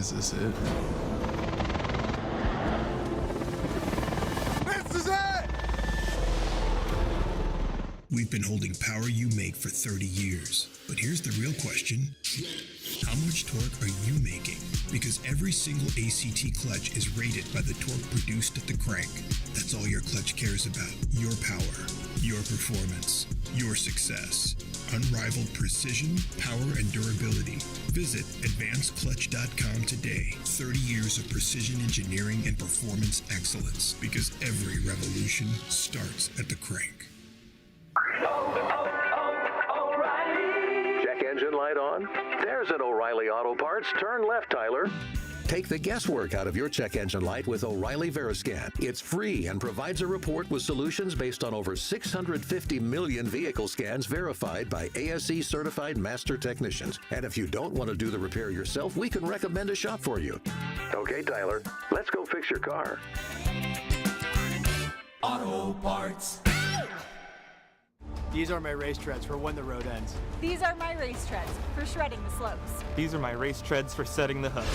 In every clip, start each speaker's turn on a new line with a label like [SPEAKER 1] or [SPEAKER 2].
[SPEAKER 1] Is this it?
[SPEAKER 2] This is it!
[SPEAKER 3] We've been holding power you make for 30 years. But here's the real question. How much torque are you making? Because every single ACT clutch is rated by the torque produced at the crank. That's all your clutch cares about. Your power, your performance, your success. Unrivaled precision, power, and durability. Visit advancedclutch.com today. 30 years of precision engineering and performance excellence. Because every revolution starts at the crank.
[SPEAKER 4] Check engine light on? There's an O'Reilly Auto Parts. Turn left, Tyler. Take the guesswork out of your check engine light with O'Reilly Veriscan. It's free and provides a report with solutions based on over 650 million vehicle scans verified by ASE certified master technicians. And if you don't want to do the repair yourself, we can recommend a shop for you. Okay, Tyler, let's go fix your car.
[SPEAKER 5] Auto Parts.
[SPEAKER 6] These are my race treads for when the road ends.
[SPEAKER 7] These are my race treads for shredding the slopes.
[SPEAKER 8] These are my race treads for setting the hook.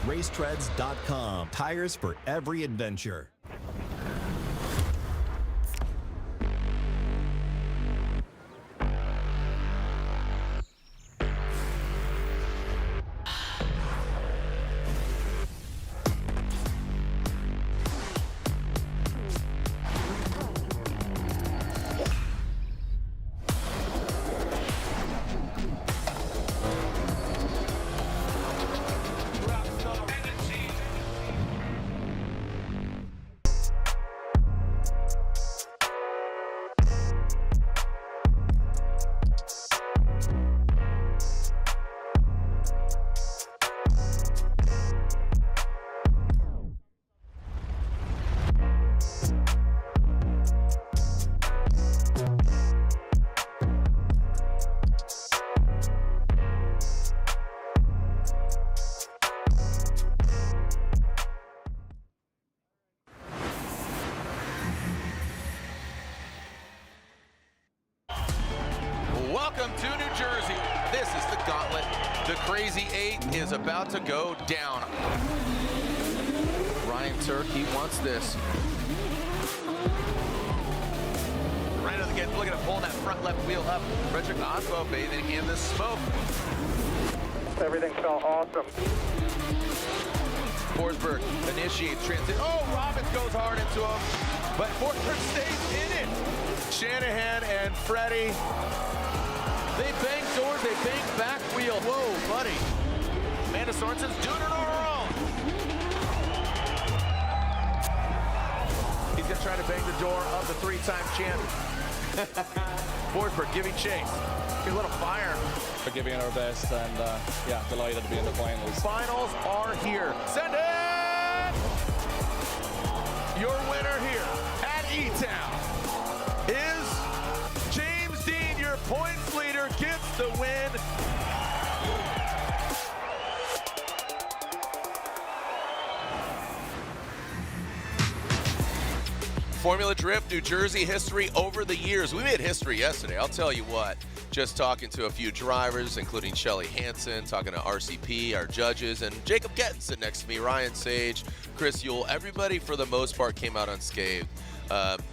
[SPEAKER 5] Racetreads.com. Tires for every adventure.
[SPEAKER 9] Welcome to New Jersey. This is the gauntlet. The Crazy Eight is about to go down. Ryan Turk, he wants this. Right out of the gate, look at him pulling that front left wheel up. Frederick Oswald bathing in the smoke.
[SPEAKER 10] Everything felt awesome.
[SPEAKER 9] Forsberg initiates transit. Oh, Robbins goes hard into him, but Forsberg stays in it. Shanahan and Freddie. They bang doors, they bang back wheel. Whoa, buddy. Amanda Sorensen's doing it on her own. He's gonna try to bang the door of the three-time champion. Forsberg giving chase. A little fire.
[SPEAKER 11] We're giving it our best, and yeah, delighted to be in the finals.
[SPEAKER 9] Finals are here. Send it! Your winner here at E-Town is James Dean, your points leader, gets the win. Formula Drift, New Jersey history over the years. We made history yesterday, I'll tell you what. Just talking to a few drivers, including Shelly Hansen, talking to RCP, our judges, and Jacob Gettin sitting next to me, Ryan Sage, Chris Yule. Everybody, for the most part, came out unscathed.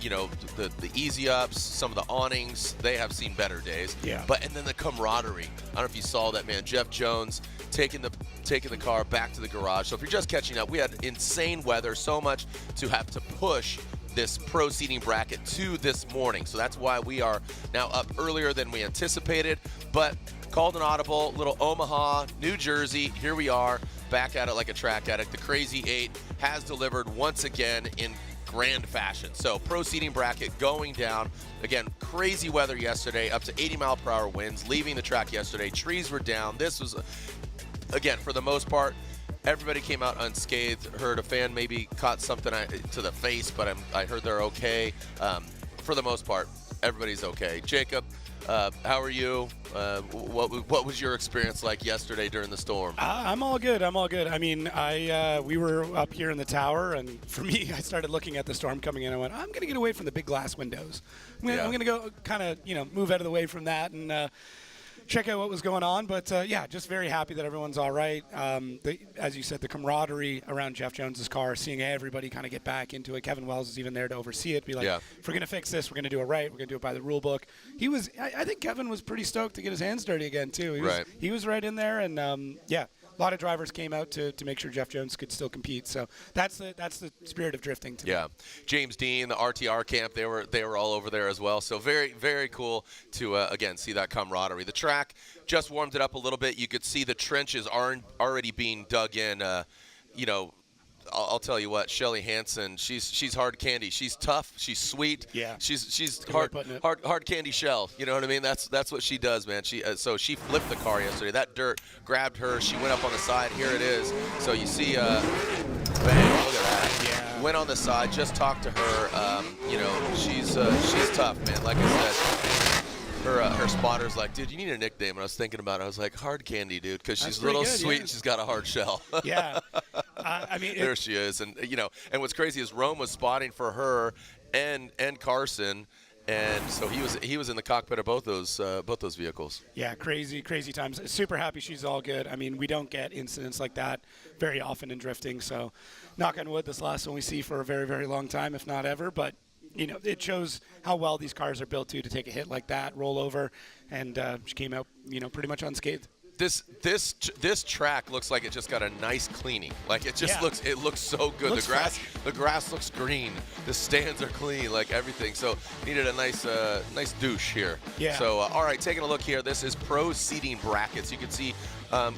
[SPEAKER 9] You know, the easy ups, some of the awnings, they have seen better days.
[SPEAKER 12] Yeah.
[SPEAKER 9] And then the camaraderie. I don't know if you saw that, man. Jeff Jones taking the car back to the garage. So if you're just catching up, we had insane weather, so much to have to push this pro seating bracket to this morning. So that's why we are now up earlier than we anticipated, but called an audible, little Omaha, New Jersey. Here we are, back at it like a track addict. The Crazy Eight has delivered once again in grand fashion. So pro seating bracket going down. Again, crazy weather yesterday, up to 80-mile-per-hour winds, leaving the track yesterday. Trees were down. This was, again, for the most part, everybody came out unscathed. Heard a fan maybe caught something to the face, but I heard they're okay. For the most part, everybody's okay. Jacob, how are you? What was your experience like yesterday during the storm?
[SPEAKER 12] I'm all good. I'm all good. I mean, we were up here in the tower, and for me, I started looking at the storm coming in. I went, I'm going to get away from the big glass windows. I'm going to go kind of, move out of the way from that. And check out what was going on. But yeah, just very happy that everyone's all right. As you said, the camaraderie around Jeff Jones's car, seeing everybody kind of get back into it. Kevin Wells is even there to oversee it, be like, if we're going to fix this, we're going to do it right. We're going to do it by the rule book. I think Kevin was pretty stoked to get his hands dirty again, too. He was right in there. And, yeah, a lot of drivers came out to make sure Jeff Jones could still compete. So that's the spirit of drifting to me.
[SPEAKER 9] James Dean, the RTR camp, they were all over there as well. So very, very cool to, again, see that camaraderie. The track just warmed it up a little bit. You could see the trenches are already being dug in. I'll tell you what, Shelly Hansen, she's hard candy. She's tough. She's sweet.
[SPEAKER 12] Yeah.
[SPEAKER 9] She's hard candy shell. You know what I mean? That's what she does, man. So she flipped the car yesterday. That dirt grabbed her. She went up on the side. Here it is. So you see, bang! Look at that. Yeah. Went on the side. Just talked to her. She's tough, man. Like I said. Her spotter's like, dude, you need a nickname. And I was thinking about it. I was like, hard candy, dude, because she's a little sweet and she's got a hard shell.
[SPEAKER 12] Yeah.
[SPEAKER 9] There she is. And, and what's crazy is Rome was spotting for her and Carson. And so he was in the cockpit of both those vehicles.
[SPEAKER 12] Yeah, crazy times. Super happy she's all good. I mean, we don't get incidents like that very often in drifting. So knock on wood, this last one we see for a very, very long time, if not ever. But it shows how well these cars are built to take a hit like that, roll over, and she came out, pretty much unscathed.
[SPEAKER 9] This track looks like it just got a nice cleaning. Like it just looks so good. The grass looks green. The stands are clean, like everything. So needed a nice douche here.
[SPEAKER 12] Yeah.
[SPEAKER 9] So all right, taking a look here. This is pro seating brackets. You can see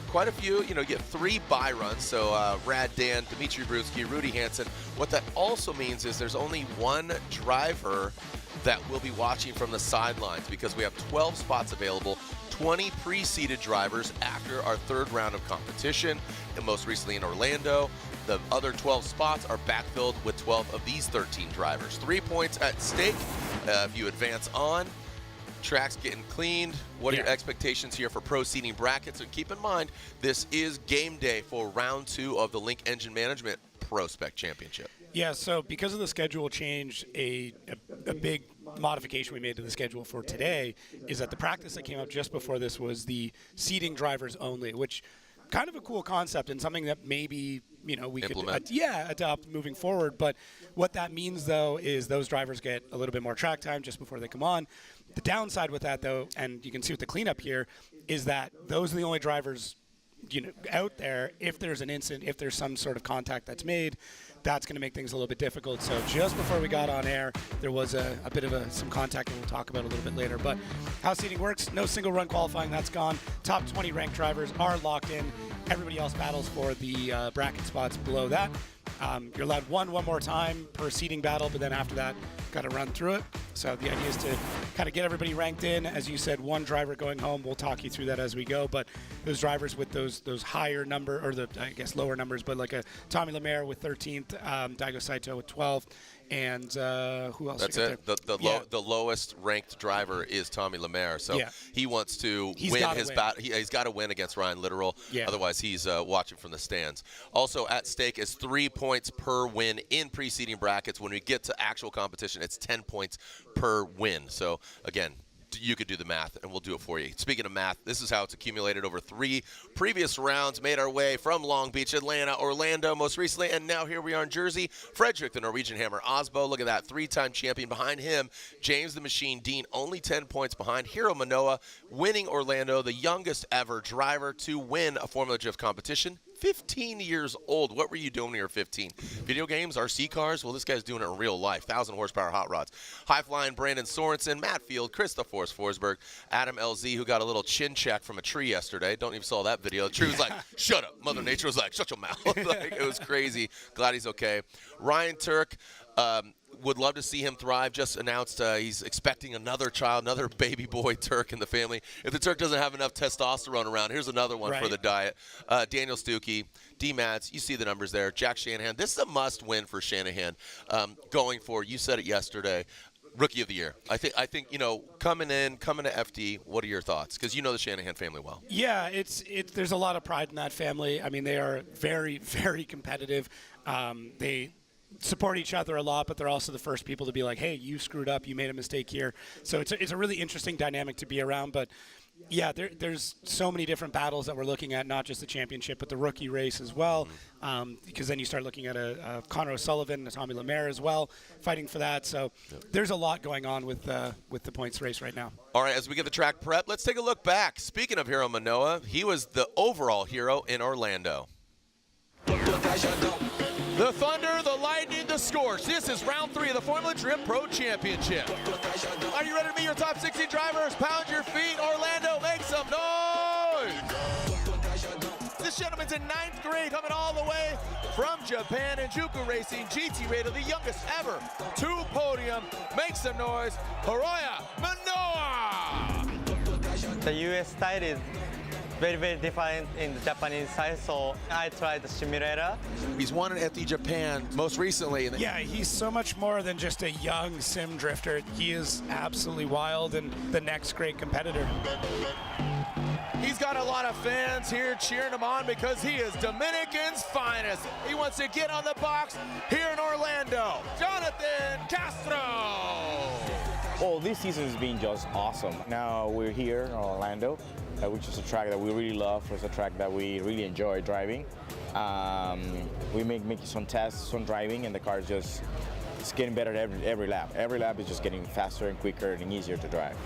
[SPEAKER 9] quite a few. You get 3 buy runs. So Rad Dan, Dimitri Brewski, Rudy Hansen. What that also means is there's only one driver that will be watching from the sidelines because we have 12 spots available. 20 pre-seated drivers after our 3rd round of competition, and most recently in Orlando. The other 12 spots are backfilled with 12 of these 13 drivers. 3 points at stake if you advance on. Track's getting cleaned. What are your expectations here for pro seating brackets? And keep in mind, this is game day for round 2 of the Link Engine Management Pro Spec Championship.
[SPEAKER 12] Yeah, so because of the schedule change, a big modification we made to the schedule for today is that the practice that came up just before this was the seating drivers only, which kind of a cool concept and something that maybe we
[SPEAKER 9] implement.
[SPEAKER 12] could adopt moving forward. But what that means though is those drivers get a little bit more track time just before they come on. The downside with that though, and you can see with the cleanup here, is that those are the only drivers out there. If there's an incident, if there's some sort of contact that's made, that's going to make things a little bit difficult. So just before we got on air, there was a bit of some contact that we'll talk about a little bit later. But how seating works, no single run qualifying, that's gone. Top 20 ranked drivers are locked in. Everybody else battles for the bracket spots below that. You're allowed one more time per seating battle, but then after that, got to run through it. So the idea is to kind of get everybody ranked in. As you said, one driver going home. We'll talk you through that as we go. But those drivers with those higher number, or lower numbers, but like a Tommy Lemaire with 13th, Daigo Saito with 12th, and who else?
[SPEAKER 9] That's it. The lowest ranked driver is Tommy Lemaire. So he wants to win his battle. He's got to win against Ryan Littoral.
[SPEAKER 12] Yeah.
[SPEAKER 9] Otherwise, he's watching from the stands. Also at stake is 3 points per win in preceding brackets. When we get to actual competition, it's 10 points per win. So again, you could do the math, and we'll do it for you. Speaking of math, this is how it's accumulated over 3 previous rounds. Made our way from Long Beach, Atlanta, Orlando most recently, and now here we are in Jersey. Frederick, the Norwegian Hammer Osbo, look at that, 3-time champion. Behind him, James the Machine Dean, only 10 points behind. Hiro Manoa, winning Orlando, the youngest ever driver to win a Formula Drift competition. 15 years old. What were you doing when you were 15? Video games, RC cars? Well, this guy's doing it in real life. 1,000 horsepower hot rods. High-flying Brandon Sorensen, Matt Field, Chris the Force Forsberg, Adam LZ, who got a little chin check from a tree yesterday. Don't even saw that video. The tree was like, shut up. Mother Nature was like, shut your mouth. It was crazy. Glad he's okay. Ryan Turk, would love to see him thrive. Just announced he's expecting another child, another baby boy Turk in the family. If the Turk doesn't have enough testosterone around, here's another one for the diet. Daniel Stuckey, D-Mads, you see the numbers there. Jack Shanahan, this is a must-win for Shanahan. Going for, you said it yesterday, Rookie of the Year. I think coming to FD, what are your thoughts? Because you know the Shanahan family well.
[SPEAKER 12] Yeah, there's a lot of pride in that family. I mean, they are very, very competitive. They support each other a lot, but they're also the first people to be like, hey, you screwed up, you made a mistake here. So it's a really interesting dynamic to be around. But Yeah, there's so many different battles that we're looking at, not just the championship, but the rookie race as well. Because then you start looking at a Connor O'Sullivan, a Tommy Lemaire as well, fighting for that. So there's a lot going on with the points race right now.
[SPEAKER 9] All right, as we get the track prep, let's take a look back. Speaking of Hiro Manoa, he was the overall hero in Orlando.
[SPEAKER 1] The Thunder, the Lightning, the Scorch. This is round 3 of the Formula Drift Pro Championship. Are you ready to meet your top 16 drivers? Pound your feet. Orlando, make some noise. This gentleman's in 9th grade, coming all the way from Japan in Juku Racing, GT Radio, the youngest ever to podium. Make some noise. Hiroya Manoa.
[SPEAKER 2] The US style is very, very different in the Japanese side, so I tried the simulator.
[SPEAKER 1] He's won at the Japan most recently.
[SPEAKER 12] Yeah, he's so much more than just a young sim drifter. He is absolutely wild and the next great competitor.
[SPEAKER 1] He's got a lot of fans here cheering him on because he is Dominican's finest. He wants to get on the box here in Orlando. Jonathan Castro.
[SPEAKER 13] Well, this season has been just awesome. Now we're here in Orlando, which is a track that we really love. It's a track that we really enjoy driving. We make some tests, some driving, and the car is just it's getting better every lap. Every lap is just getting faster and quicker and easier to drive.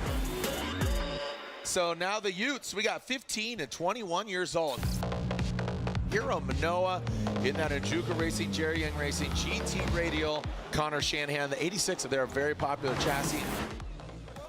[SPEAKER 1] So now the Utes, we got 15 and 21 years old. Hiro Manoa in that Juku Racing, Jerry Young Racing, GT Radial, Connor Shanahan, the 86 of their very popular chassis.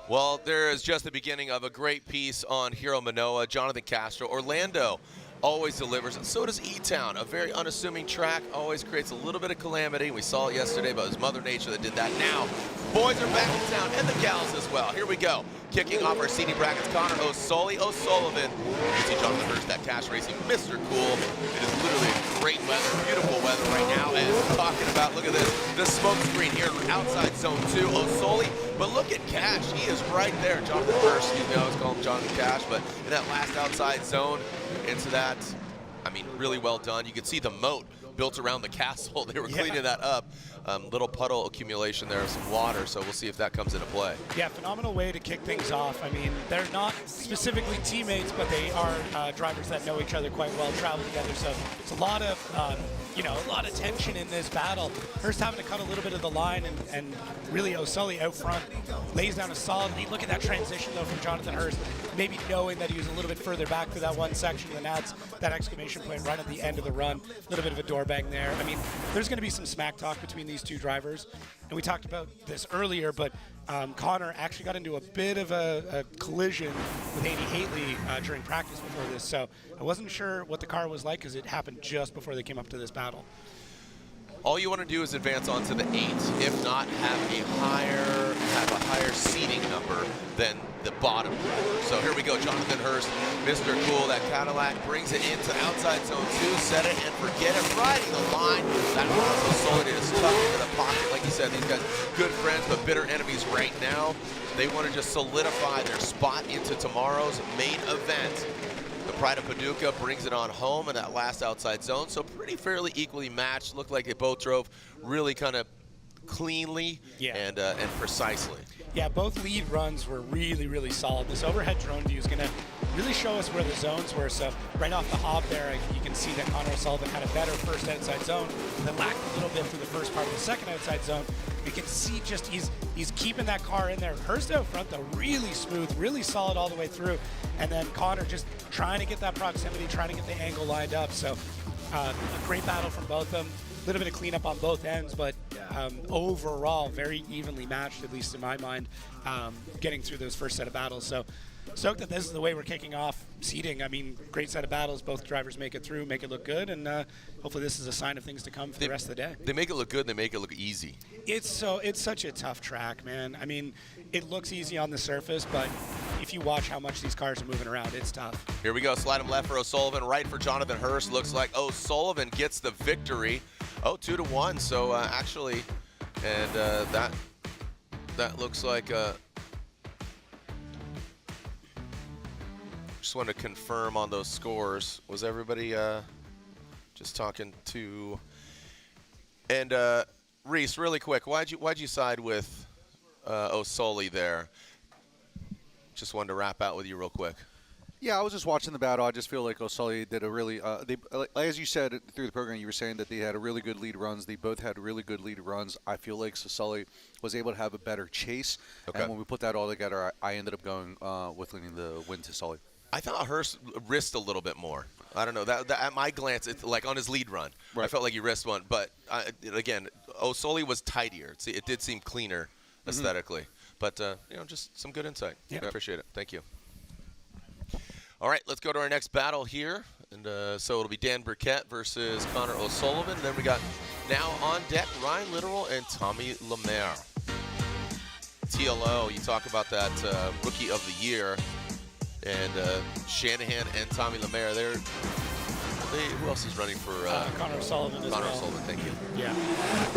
[SPEAKER 9] Well, there is just the beginning of a great piece on Hiro Manoa, Jonathan Castro. Orlando always delivers, and so does E-Town. A very unassuming track, always creates a little bit of calamity. We saw it yesterday, but it was Mother Nature that did that. Now, boys are back in town, and the gals as well. Here we go. Kicking off our seeding brackets, Connor O'Sullivan. You see Jonathan Hurst, that Cash Racing, Mr. Cool. It is literally great weather, beautiful weather right now. And we're talking about, look at this, the smoke screen here outside zone 2. O'Sully, but look at Cash. He is right there. Jonathan Hurst, excuse me, I always call him Jonathan Cash, but in that last outside zone, into that, I mean, really well done. You can see the moat built around the castle. They were cleaning that up. Little puddle accumulation there of some water, so we'll see if that comes into play.
[SPEAKER 12] Yeah, phenomenal way to kick things off. I mean, they're not specifically teammates, but they are drivers that know each other quite well, travel together. So it's a lot of, a lot of tension in this battle. Hurst having to cut a little bit of the line, and really O'Sully out front lays down a solid lead. Look at that transition, though, from Jonathan Hurst, maybe knowing that he was a little bit further back for that one section, and adds that exclamation point right at the end of the run. A little bit of a door bang there. I mean, there's going to be some smack talk between these two drivers, and we talked about this earlier, but Connor actually got into a bit of a collision with Andy Haley during practice before this, so I wasn't sure what the car was like because it happened just before they came up to this battle.
[SPEAKER 9] All you want to do is advance on to the 8, if not have a higher seating number than the bottom driver. So here we go, Jonathan Hurst, Mr. Cool, that Cadillac brings it into outside zone 2, set it and forget it, riding the line. That allows O'Sullivan to just tuck into the pocket. Like you said, these guys, good friends, but bitter enemies right now. They want to just solidify their spot into tomorrow's main event. The Pride of Paducah brings it on home in that last outside zone, so pretty fairly equally matched. Looked like they both drove really kind of cleanly and precisely.
[SPEAKER 12] Yeah, both lead runs were really, really solid. This overhead drone view is going to really show us where the zones were. So right off the hop there, you can see that Connor O'Sullivan had a better first outside zone that lacked a little bit through the first part of the second outside zone. You can see just he's keeping that car in there. Hurst out front, though, really smooth, really solid all the way through. And then Connor just trying to get that proximity, trying to get the angle lined up. So a great battle from both of them. A little bit of cleanup on both ends, but overall very evenly matched, at least in my mind, getting through those first set of battles. So stoked that this is the way we're kicking off seeding. I mean, great set of battles. Both drivers make it through, make it look good, and hopefully this is a sign of things to come for the rest of the day.
[SPEAKER 9] They make it look good. They make it look easy.
[SPEAKER 12] It's such a tough track, man. I mean, it looks easy on the surface, but if you watch how much these cars are moving around, it's tough.
[SPEAKER 9] Here we go. Slide him left for O'Sullivan, right for Jonathan Hurst. Looks like O'Sullivan gets the victory. Oh, 2-1. So actually, and that looks like. Just wanted to confirm on those scores. Was everybody just talking to? And Reese, really quick, why'd you side with O'Sully there? Just wanted to wrap out with you real quick.
[SPEAKER 14] Yeah, I was just watching the battle. I just feel like O'Sully did a really, as you said through the program, you were saying that they had a really good lead runs. They both had really good lead runs. I feel like O'Sully was able to have a better chase. Okay. And when we put that all together, I ended up going with leaning the win to Sully.
[SPEAKER 9] I thought Hurst risked a little bit more. I don't know. That at my glance, it's like on his lead run, right. I felt like he risked one. But again, O'Sully was tidier. It did seem cleaner aesthetically. But just some good insight. Yeah. I appreciate it. Thank you. All right, let's go to our next battle here. And so it'll be Dan Burkett versus Connor O'Sullivan. Then we got now on deck Ryan Littoral and Tommy Lemaire. TLO, you talk about that Rookie of the Year. And Shanahan and Tommy Lemaire, who else is running for
[SPEAKER 12] Connor O'Sullivan as well.
[SPEAKER 9] Connor O'Sullivan, thank you.
[SPEAKER 12] Yeah.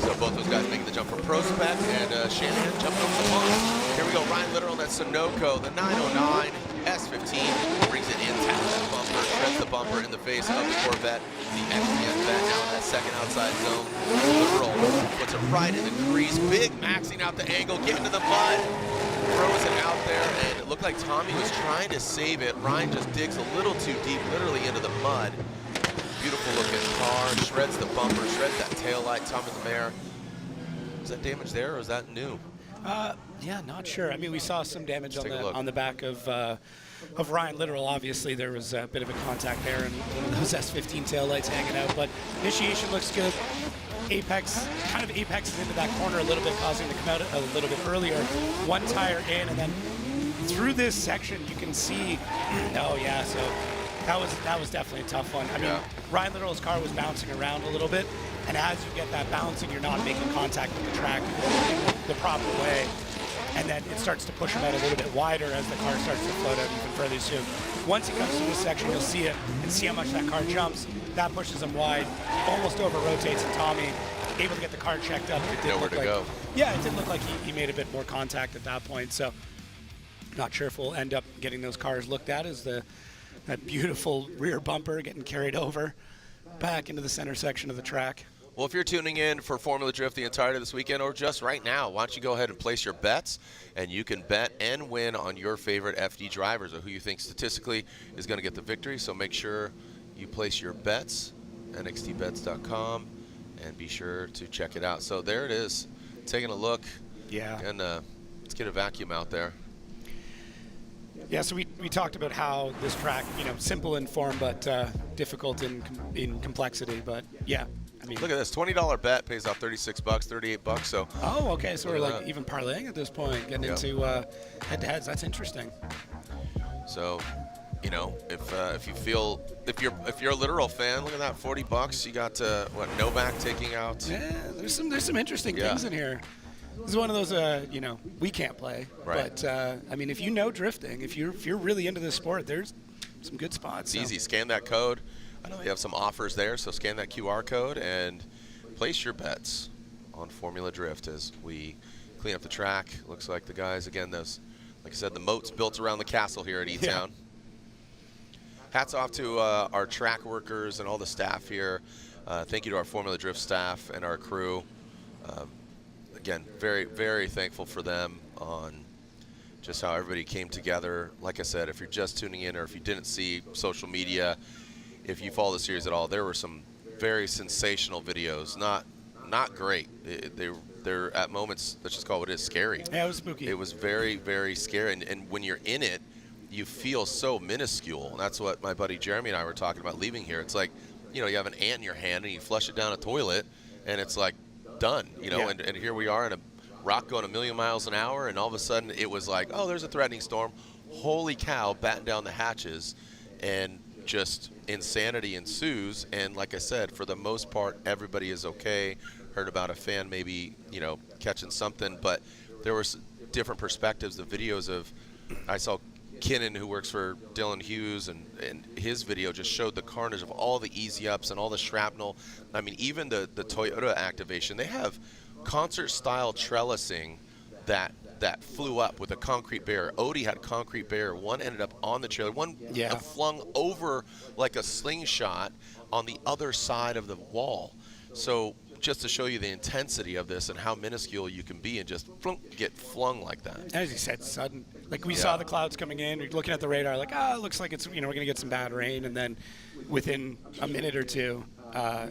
[SPEAKER 9] So both those guys making the jump from Pro Spec, and Shanahan jumping over the line. Here we go, Ryan Littoral on that Sunoco, the 909 S15, brings it in, taps that bumper, shreds the bumper in the face of the Corvette. The XPS vet now in that second outside zone. Littoral puts it right in the crease, big maxing out the angle, getting to the mud. Throws it out there, and it looked like Tommy was trying to save it. Ryan just digs a little too deep, literally into the mud. Beautiful looking car, shreds the bumper, shreds that taillight. Tommy Lemaire, is that damage there, or is that new?
[SPEAKER 12] Yeah, not sure. I mean, we saw some damage on the back of Ryan Littoral. Obviously, there was a bit of a contact there, and one of those S15 taillights hanging out. But initiation looks good. Apex apexes into that corner a little bit, causing him to come out a little bit earlier. One tire in, and then through this section, you can see. Oh yeah, so that was definitely a tough one. I mean, Ryan Littoral's car was bouncing around a little bit, and as you get that bouncing, you're not making contact with the track the proper way, and then it starts to push him out a little bit wider as the car starts to float out even further soon. Once he comes through this section, you'll see it and see how much that car jumps. That pushes him wide, almost over rotates, and Tommy able to get the car checked up. It did
[SPEAKER 9] nowhere to go.
[SPEAKER 12] Yeah, it did look like he made a bit more contact at that point. So, not sure if we'll end up getting those cars looked at as that beautiful rear bumper getting carried over back into the center section of the track.
[SPEAKER 9] Well, if you're tuning in for Formula Drift the entirety of this weekend or just right now, why don't you go ahead and place your bets, and you can bet and win on your favorite FD drivers or who you think statistically is going to get the victory. So make sure you place your bets, nxtbets.com, and be sure to check it out. So there it is, taking a look.
[SPEAKER 12] Yeah.
[SPEAKER 9] And let's get a vacuum out there.
[SPEAKER 12] Yeah, so we talked about how this track, simple in form but difficult in complexity. But yeah, I mean,
[SPEAKER 9] look at this, $20 bet pays off $36, $38. So.
[SPEAKER 12] Oh, okay. So we're like even parlaying at this point, getting into head-to-heads. That's interesting.
[SPEAKER 9] So, if you feel if you're a Littoral fan, look at that, $40. You got Novak taking out.
[SPEAKER 12] Yeah, there's some interesting things in here. This is one of those, we can't play.
[SPEAKER 9] Right.
[SPEAKER 12] But, I mean, if you know drifting, if you're really into this sport, there's some good spots.
[SPEAKER 9] It's easy. Scan that code. I know they have some offers there, so scan that QR code and place your bets on Formula Drift as we clean up the track. Looks like the guys, again, those, like I said, the moat's built around the castle here at E-Town. Yeah. Hats off to our track workers and all the staff here. Thank you to our Formula Drift staff and our crew. Again, very, very thankful for them on just how everybody came together. Like I said, if you're just tuning in or if you didn't see social media, if you follow the series at all, there were some very sensational videos. Not great. They're at moments, let's just call it what it is, scary.
[SPEAKER 12] Yeah, it was spooky.
[SPEAKER 9] It was very, very scary. And when you're in it, you feel so minuscule. And that's what my buddy Jeremy and I were talking about leaving here. It's like, you have an ant in your hand and you flush it down a toilet and it's like, done,
[SPEAKER 12] Yeah.
[SPEAKER 9] And here we are in a rock going a million miles an hour, and all of a sudden it was like, oh, there's a threatening storm. Holy cow, batten down the hatches, and just insanity ensues. And like I said, for the most part, everybody is okay. Heard about a fan maybe, catching something, but there were different perspectives. The videos of, I saw Kinnan, who works for Dylan Hughes, and his video just showed the carnage of all the easy ups and all the shrapnel. I mean, even the Toyota activation, they have concert-style trellising that flew up with a concrete barrier. Odie had concrete barrier. One ended up on the trailer. One flung over like a slingshot on the other side of the wall. So just to show you the intensity of this and how minuscule you can be and just get flung like that.
[SPEAKER 12] As you said, sudden. Like we saw the clouds coming in, we're looking at the radar, like, it looks like it's, we're going to get some bad rain. And then within a minute or two,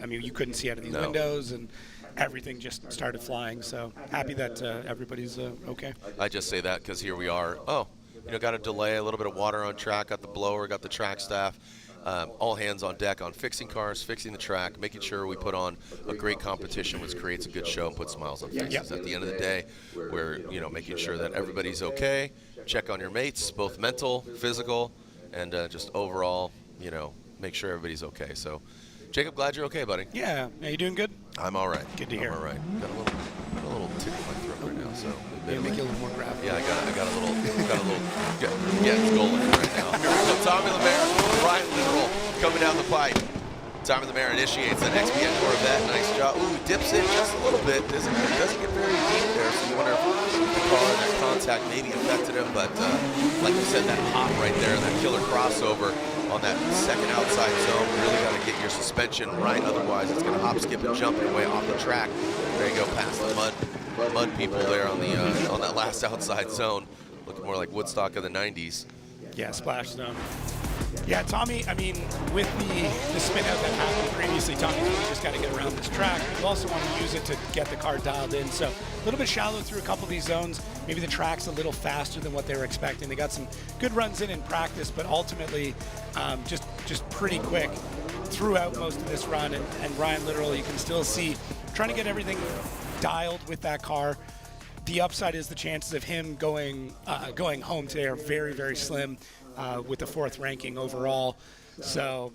[SPEAKER 12] you couldn't see out of these windows, and everything just started flying. So happy that everybody's okay.
[SPEAKER 9] I just say that because here we are. Got a delay, a little bit of water on track, got the blower, got the track staff. All hands on deck on fixing cars, fixing the track, making sure we put on a great competition, which creates a good show and puts smiles on faces. At the end of the day, we're making sure that everybody's okay. Check on your mates, both mental, physical, and just overall, make sure everybody's okay. So, Jacob, glad you're okay, buddy.
[SPEAKER 12] Yeah, you doing good?
[SPEAKER 9] I'm all right.
[SPEAKER 12] Good to hear.
[SPEAKER 9] I'm all right. Got a little tick in my throat right now, so
[SPEAKER 12] maybe make it a little more graphic.
[SPEAKER 9] Yeah, I got a little. It's golden right now. Here we go. Tommy Lemaire, Ryan Literal coming down the pipe. Tommy Lemaire initiates that XPN Corvette. Nice job. Ooh, dips in just a little bit. Doesn't get very deep there, so you wonder if the car and that contact maybe affected him. But like you said, that hop right there, that killer crossover on that second outside zone, really got to get your suspension right. Otherwise, it's going to hop, skip, and jump your way off the track. There you go, past the mud people there on the on that last outside zone. Looking more like Woodstock of the 90s.
[SPEAKER 12] Yeah, splash zone. Yeah, Tommy, with the spin out that happened previously, Tommy just got to get around this track. We also want to use it to get the car dialed in. So a little bit shallow through a couple of these zones. Maybe the track's a little faster than what they were expecting. They got some good runs in practice, but ultimately just pretty quick throughout most of this run. And Ryan, literally, you can still see trying to get everything dialed with that car. The upside is the chances of him going home today are very, very slim with the 4th ranking overall. So,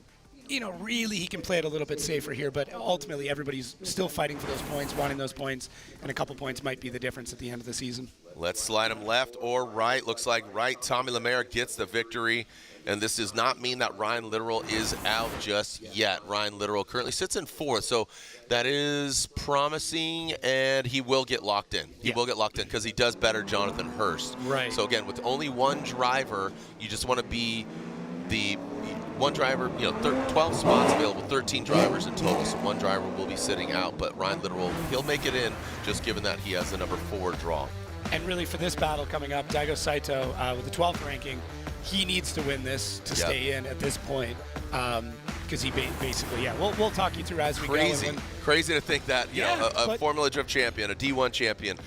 [SPEAKER 12] really he can play it a little bit safer here, but ultimately everybody's still fighting for those points, wanting those points, and a couple points might be the difference at the end of the season.
[SPEAKER 9] Let's slide him left or right. Looks like right. Tommy Lemaire gets the victory. And this does not mean that Ryan Literal is out just yet. Ryan Literal currently sits in 4th, so that is promising, and he will get locked in. He will get locked in because he does better Jonathan Hurst.
[SPEAKER 12] Right.
[SPEAKER 9] So, again, with only one driver, you just want to be the one driver, 12 spots available, 13 drivers in total, so one driver will be sitting out. But Ryan Literal, he'll make it in just given that he has the number 4 draw. And
[SPEAKER 12] really for this battle coming up, Daigo Saito with the 12th ranking, he needs to win this to stay in at this point, because he basically, we'll talk you through as we go.
[SPEAKER 9] Crazy to think that, a Formula Drift champion, a D1 champion,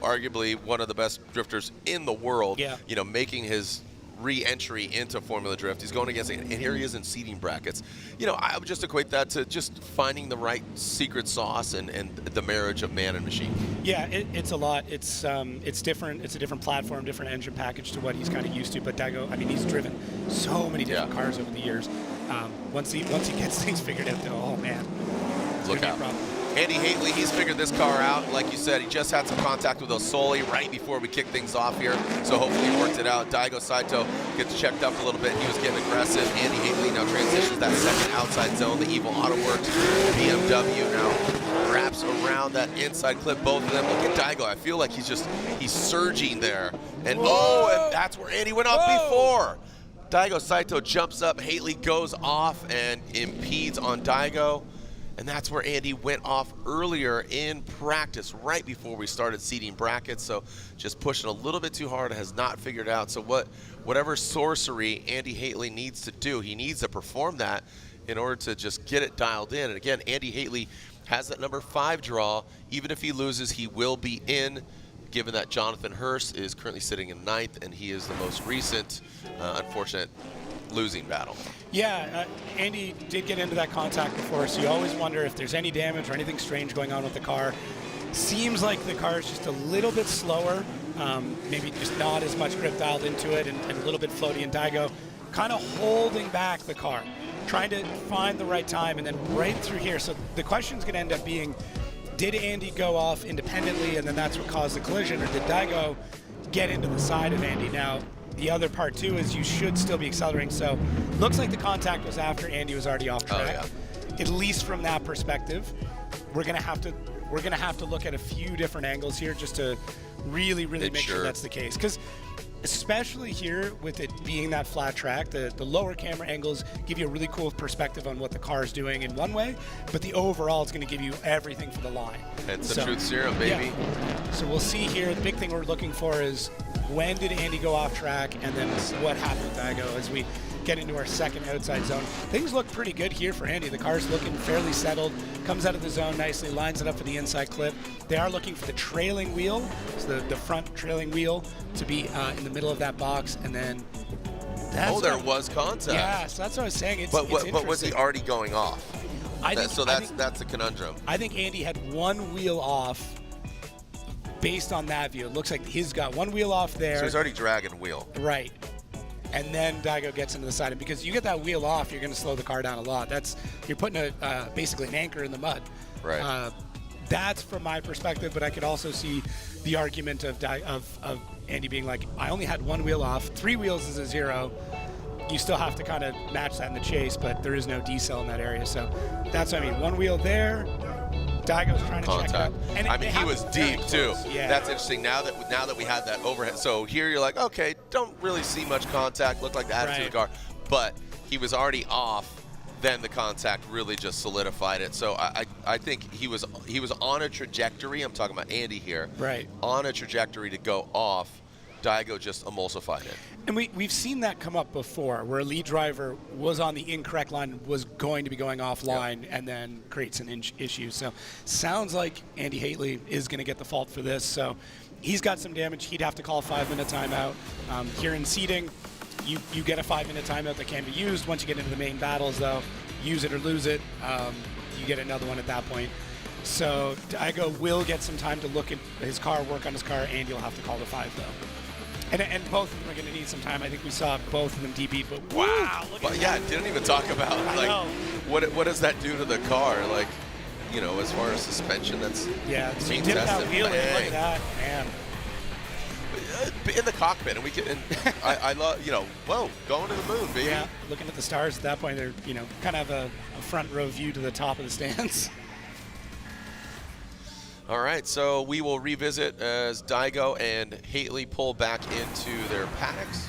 [SPEAKER 9] arguably one of the best drifters in the world, making his re-entry into Formula Drift. He's going against it, and here he is in seeding brackets. I would just equate that to just finding the right secret sauce and the marriage of man and machine. Yeah,
[SPEAKER 12] it's a lot. It's different. It's a different platform, different engine package to what he's kind of used to. But Daigo, he's driven so many different cars over the years. Once he gets things figured out, though, oh man,
[SPEAKER 9] look out. Andy Haley, he's figured this car out. Like you said, he just had some contact with Osoli right before we kicked things off here, so hopefully he worked it out. Daigo Saito gets checked up a little bit. He was getting aggressive. Andy Haley now transitions that second outside zone. The Evil AutoWorks BMW now wraps around that inside clip, both of them. Look at Daigo. I feel like he's surging there. And and that's where Andy went off before. Daigo Saito jumps up. Haley goes off and impedes on Daigo. And that's where Andy went off earlier in practice, right before we started seeding brackets. So just pushing a little bit too hard, has not figured out. So whatever sorcery Andy Haley needs to do, he needs to perform that in order to just get it dialed in. And again, Andy Haley has that number 5 draw. Even if he loses, he will be in, given that Jonathan Hurst is currently sitting in 9th, and he is the most recent unfortunate losing battle.
[SPEAKER 12] Yeah, Andy did get into that contact before, so you always wonder if there's any damage or anything strange going on with the car. Seems like the car is just a little bit slower, maybe just not as much grip dialed into it, and a little bit floaty. And Daigo kind of holding back the car, trying to find the right time, and then right through here. So the question's going to end up being, did Andy go off independently, and then that's what caused the collision, or did Daigo get into the side of Andy? Now, the other part too is you should still be accelerating. So looks like the contact was after Andy was already off track. At least from that perspective, we're gonna have to look at a few different angles here just to really make sure that's the case. Because especially here with it being that flat track, the lower camera angles give you a really cool perspective on what the car is doing in one way, but the overall is going to give you everything for the line.
[SPEAKER 9] It's the truth serum, baby.
[SPEAKER 12] Yeah. So we'll see here. The big thing we're looking for is when did Andy go off track, and then what happened with Daigo as we get into our second outside zone. Things look pretty good here for Andy. The car's looking fairly settled, comes out of the zone nicely, lines it up for the inside clip. They are looking for the trailing wheel, so the front trailing wheel to be in the middle of that box, and then
[SPEAKER 9] there was contact.
[SPEAKER 12] Yeah, so that's what I was saying.
[SPEAKER 9] But was he already going off? That's the conundrum.
[SPEAKER 12] I think Andy had one wheel off based on that view. It looks like he's got one wheel off there.
[SPEAKER 9] So he's already dragging wheel.
[SPEAKER 12] Right. And then Daigo gets into the side. And because you get that wheel off, you're going to slow the car down a lot. You're putting basically an anchor in the mud.
[SPEAKER 9] Right.
[SPEAKER 12] That's from my perspective, but I could also see the argument of Andy being like, I only had one wheel off. 3 wheels is a 0. You still have to kind of match that in the chase, but there is no decel in that area. So that's what I mean. One wheel there. Daigo's trying to check it out.
[SPEAKER 9] And I mean, he was deep too.
[SPEAKER 12] Yeah.
[SPEAKER 9] That's interesting. Now that we had that overhead, so here you're like, okay, don't really see much contact. Looked like the attitude of the car, but he was already off. Then the contact really just solidified it. So I think he was on a trajectory. I'm talking about Andy here.
[SPEAKER 12] Right.
[SPEAKER 9] On a trajectory to go off. Daigo just emulsified it.
[SPEAKER 12] And we've seen that come up before, where a lead driver was on the incorrect line, was going to be going offline, and then creates an issue. So sounds like Andy Haley is going to get the fault for this. So he's got some damage. He'd have to call a 5-minute timeout. Here in seating, you get a 5-minute timeout that can be used. Once you get into the main battles, though, use it or lose it. You get another one at that point. So Daigo will get some time to look at his car, work on his car. Andy will have to call the 5, though. And both of them are going to need some time. I think we saw both of them DB'd, but wow! Look at that.
[SPEAKER 9] Didn't even talk about what does that do to the car? Like, as far as suspension, that's being tested.
[SPEAKER 12] Look at that, man.
[SPEAKER 9] In the cockpit, and we can. I love, whoa, going to the moon, baby.
[SPEAKER 12] Yeah, looking at the stars at that point, they're kind of a front row view to the top of the stands.
[SPEAKER 9] All right, so we will revisit as Daigo and Haley pull back into their paddocks.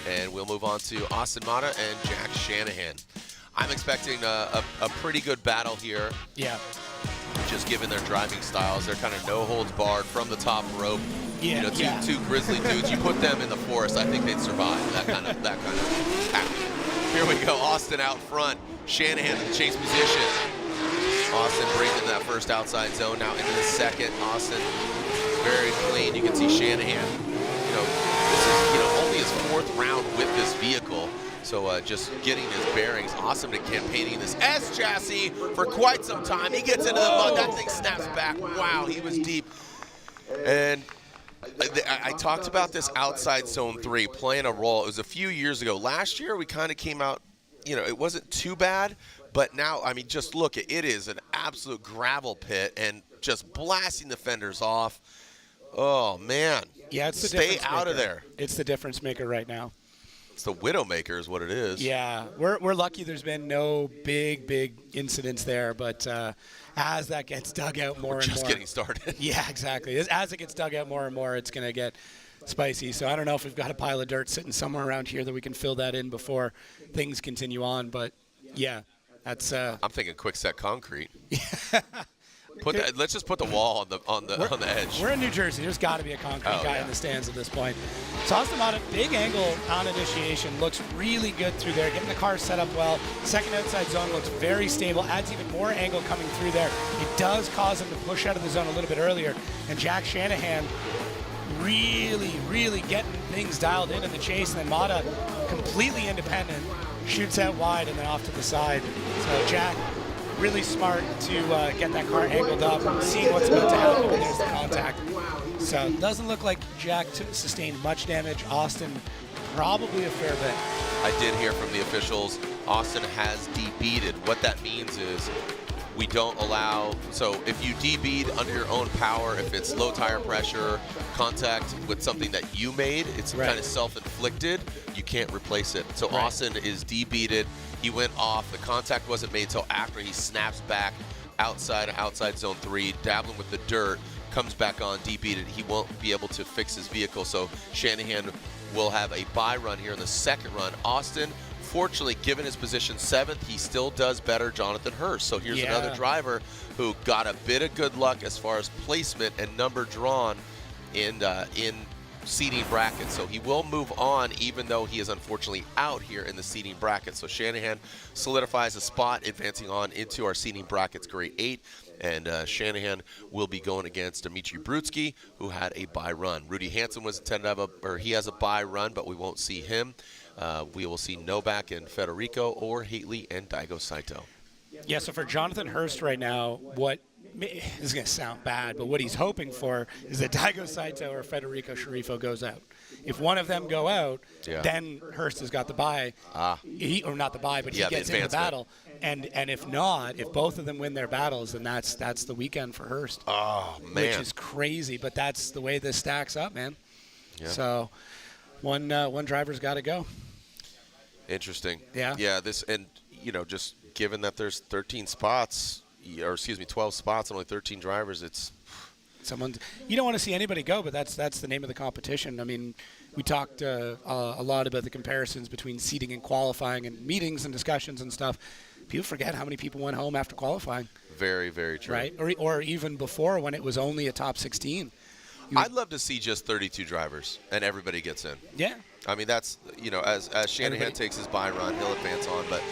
[SPEAKER 9] And we'll move on to Austin Mata and Jack Shanahan. I'm expecting a pretty good battle here.
[SPEAKER 12] Yeah.
[SPEAKER 9] Just given their driving styles, they're kind of no holds barred from the top rope.
[SPEAKER 12] Yeah,
[SPEAKER 9] two grizzly dudes. You put them in the forest, I think they'd survive that kind of tactic. Here we go, Austin out front, Shanahan in the chase position. Austin brings in that first outside zone, now into the second. Austin very clean. You can see Shanahan, this is only his 4th round with this vehicle. So just getting his bearings. Austin been campaigning this S chassis for quite some time. He gets into the mud, that thing snaps back. Wow, he was deep. And I talked about this outside zone 3 playing a role. It was a few years ago. Last year we kind of came out, it wasn't too bad. But now, I mean, just look, it is an absolute gravel pit and just blasting the fenders off. Oh, man.
[SPEAKER 12] Yeah, it's the
[SPEAKER 9] Stay out of there.
[SPEAKER 12] It's the difference maker right now.
[SPEAKER 9] It's the Widowmaker is what it is.
[SPEAKER 12] Yeah, we're lucky there's been no big incidents there, but as that gets dug out more and more.
[SPEAKER 9] Just getting started.
[SPEAKER 12] Yeah, exactly. As it gets dug out more and more, it's going to get spicy. So I don't know if we've got a pile of dirt sitting somewhere around here that we can fill that in before things continue on, but yeah. That's
[SPEAKER 9] I'm thinking quick set concrete. Let's just put the wall on the edge.
[SPEAKER 12] We're in New Jersey. There's got to be a concrete guy in the stands at this point. So Austin Mata, big angle on initiation, looks really good through there, getting the car set up well. Second outside zone looks very stable, adds even more angle coming through there. It does cause him to push out of the zone a little bit earlier. And Jack Shanahan really getting things dialed in the chase. And then Mata, completely independent, shoots out wide and then off to the side. So Jack, really smart to get that car angled up, seeing what's about to happen when there's the contact. So it doesn't look like Jack sustained much damage. Austin, probably a fair bit.
[SPEAKER 9] I did hear from the officials, Austin has DB'd. What that means is we don't allow, so if you DB'd under your own power, if it's low tire pressure, contact with something that you made, it's kind of self-inflicted, you can't replace it. So Austin is DB'd. He went off. The contact wasn't made until after he snaps back outside zone 3, dabbling with the dirt. comes back on, debeated, he won't be able to fix his vehicle. So Shanahan will have a bye run here in the second run. Austin, fortunately, given his position 7th, he still does better Jonathan Hurst. So here's another driver who got a bit of good luck as far as placement and number drawn in seeding bracket. So he will move on, even though he is unfortunately out here in the seeding bracket. So Shanahan solidifies a spot, advancing on into our seeding brackets grade 8. And Shanahan will be going against Dimitri Brutsky, who had a bye run. Rudy Hansen was intended to have he has a bye run, but we won't see him. We will see Novak and Federico, or Haley and Daigo Saito.
[SPEAKER 12] Yeah, so for Jonathan Hurst right now, this is going to sound bad, but what he's hoping for is that Daigo Saito or Federico Sharifo goes out. If one of them go out, then Hurst has got the bye. Or not the bye, but he gets in the battle. And if not, if both of them win their battles, then that's the weekend for Hurst.
[SPEAKER 9] Oh, man.
[SPEAKER 12] Which is crazy, but that's the way this stacks up, man. Yeah. So one driver's got to go.
[SPEAKER 9] Interesting.
[SPEAKER 12] Yeah.
[SPEAKER 9] Yeah, just given that there's 13 spots, or excuse me, 12 spots and only 13 drivers, it's
[SPEAKER 12] you don't want to see anybody go, but that's the name of the competition. I mean, we talked a lot about the comparisons between seeding and qualifying and meetings and discussions and stuff. People forget how many people went home after qualifying.
[SPEAKER 9] Very, very true.
[SPEAKER 12] Right? Or even before, when it was only a top 16.
[SPEAKER 9] I'd love to see just 32 drivers and everybody gets in.
[SPEAKER 12] Yeah.
[SPEAKER 9] I mean, that's, as Shanahan takes his bye run, he'll advance on. But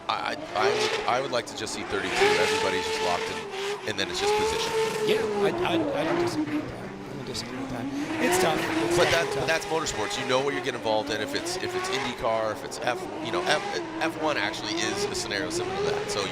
[SPEAKER 9] I would like to just see 32. Everybody's just locked in, and then it's just position.
[SPEAKER 12] Yeah, I don't disagree with that. It's tough.
[SPEAKER 9] That's motorsports. You know what you're getting involved in. If it's IndyCar, if it's F1 actually is a scenario similar to that. So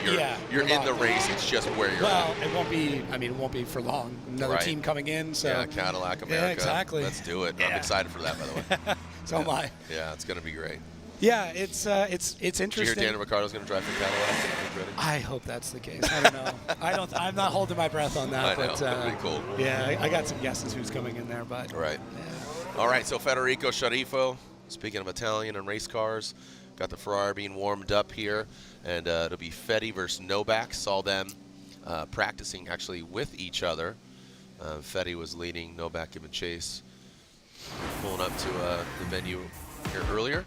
[SPEAKER 9] you're in the race. It's just where you're at.
[SPEAKER 12] It won't be. I mean, it won't be for long. Another team coming in. So
[SPEAKER 9] yeah, Cadillac America.
[SPEAKER 12] Yeah, exactly.
[SPEAKER 9] Let's do it. I'm excited for that, by the way.
[SPEAKER 12] So am I.
[SPEAKER 9] Yeah, it's going to be great.
[SPEAKER 12] Yeah, it's interesting.
[SPEAKER 9] Did you hear Daniel Ricciardo's going to drive for Cadillac?
[SPEAKER 12] I hope that's the case. I don't know. I'm not holding my breath on that.
[SPEAKER 9] I know.
[SPEAKER 12] But
[SPEAKER 9] That'd be cool.
[SPEAKER 12] Yeah, I got some guesses who's coming in there, but
[SPEAKER 9] right. Yeah. All right. So Federico Sharifo. Speaking of Italian and race cars, got the Ferrari being warmed up here, and it'll be Fetty versus Novak. Saw them practicing actually with each other. Fetty was leading, Novak giving chase, pulling up to the venue here earlier.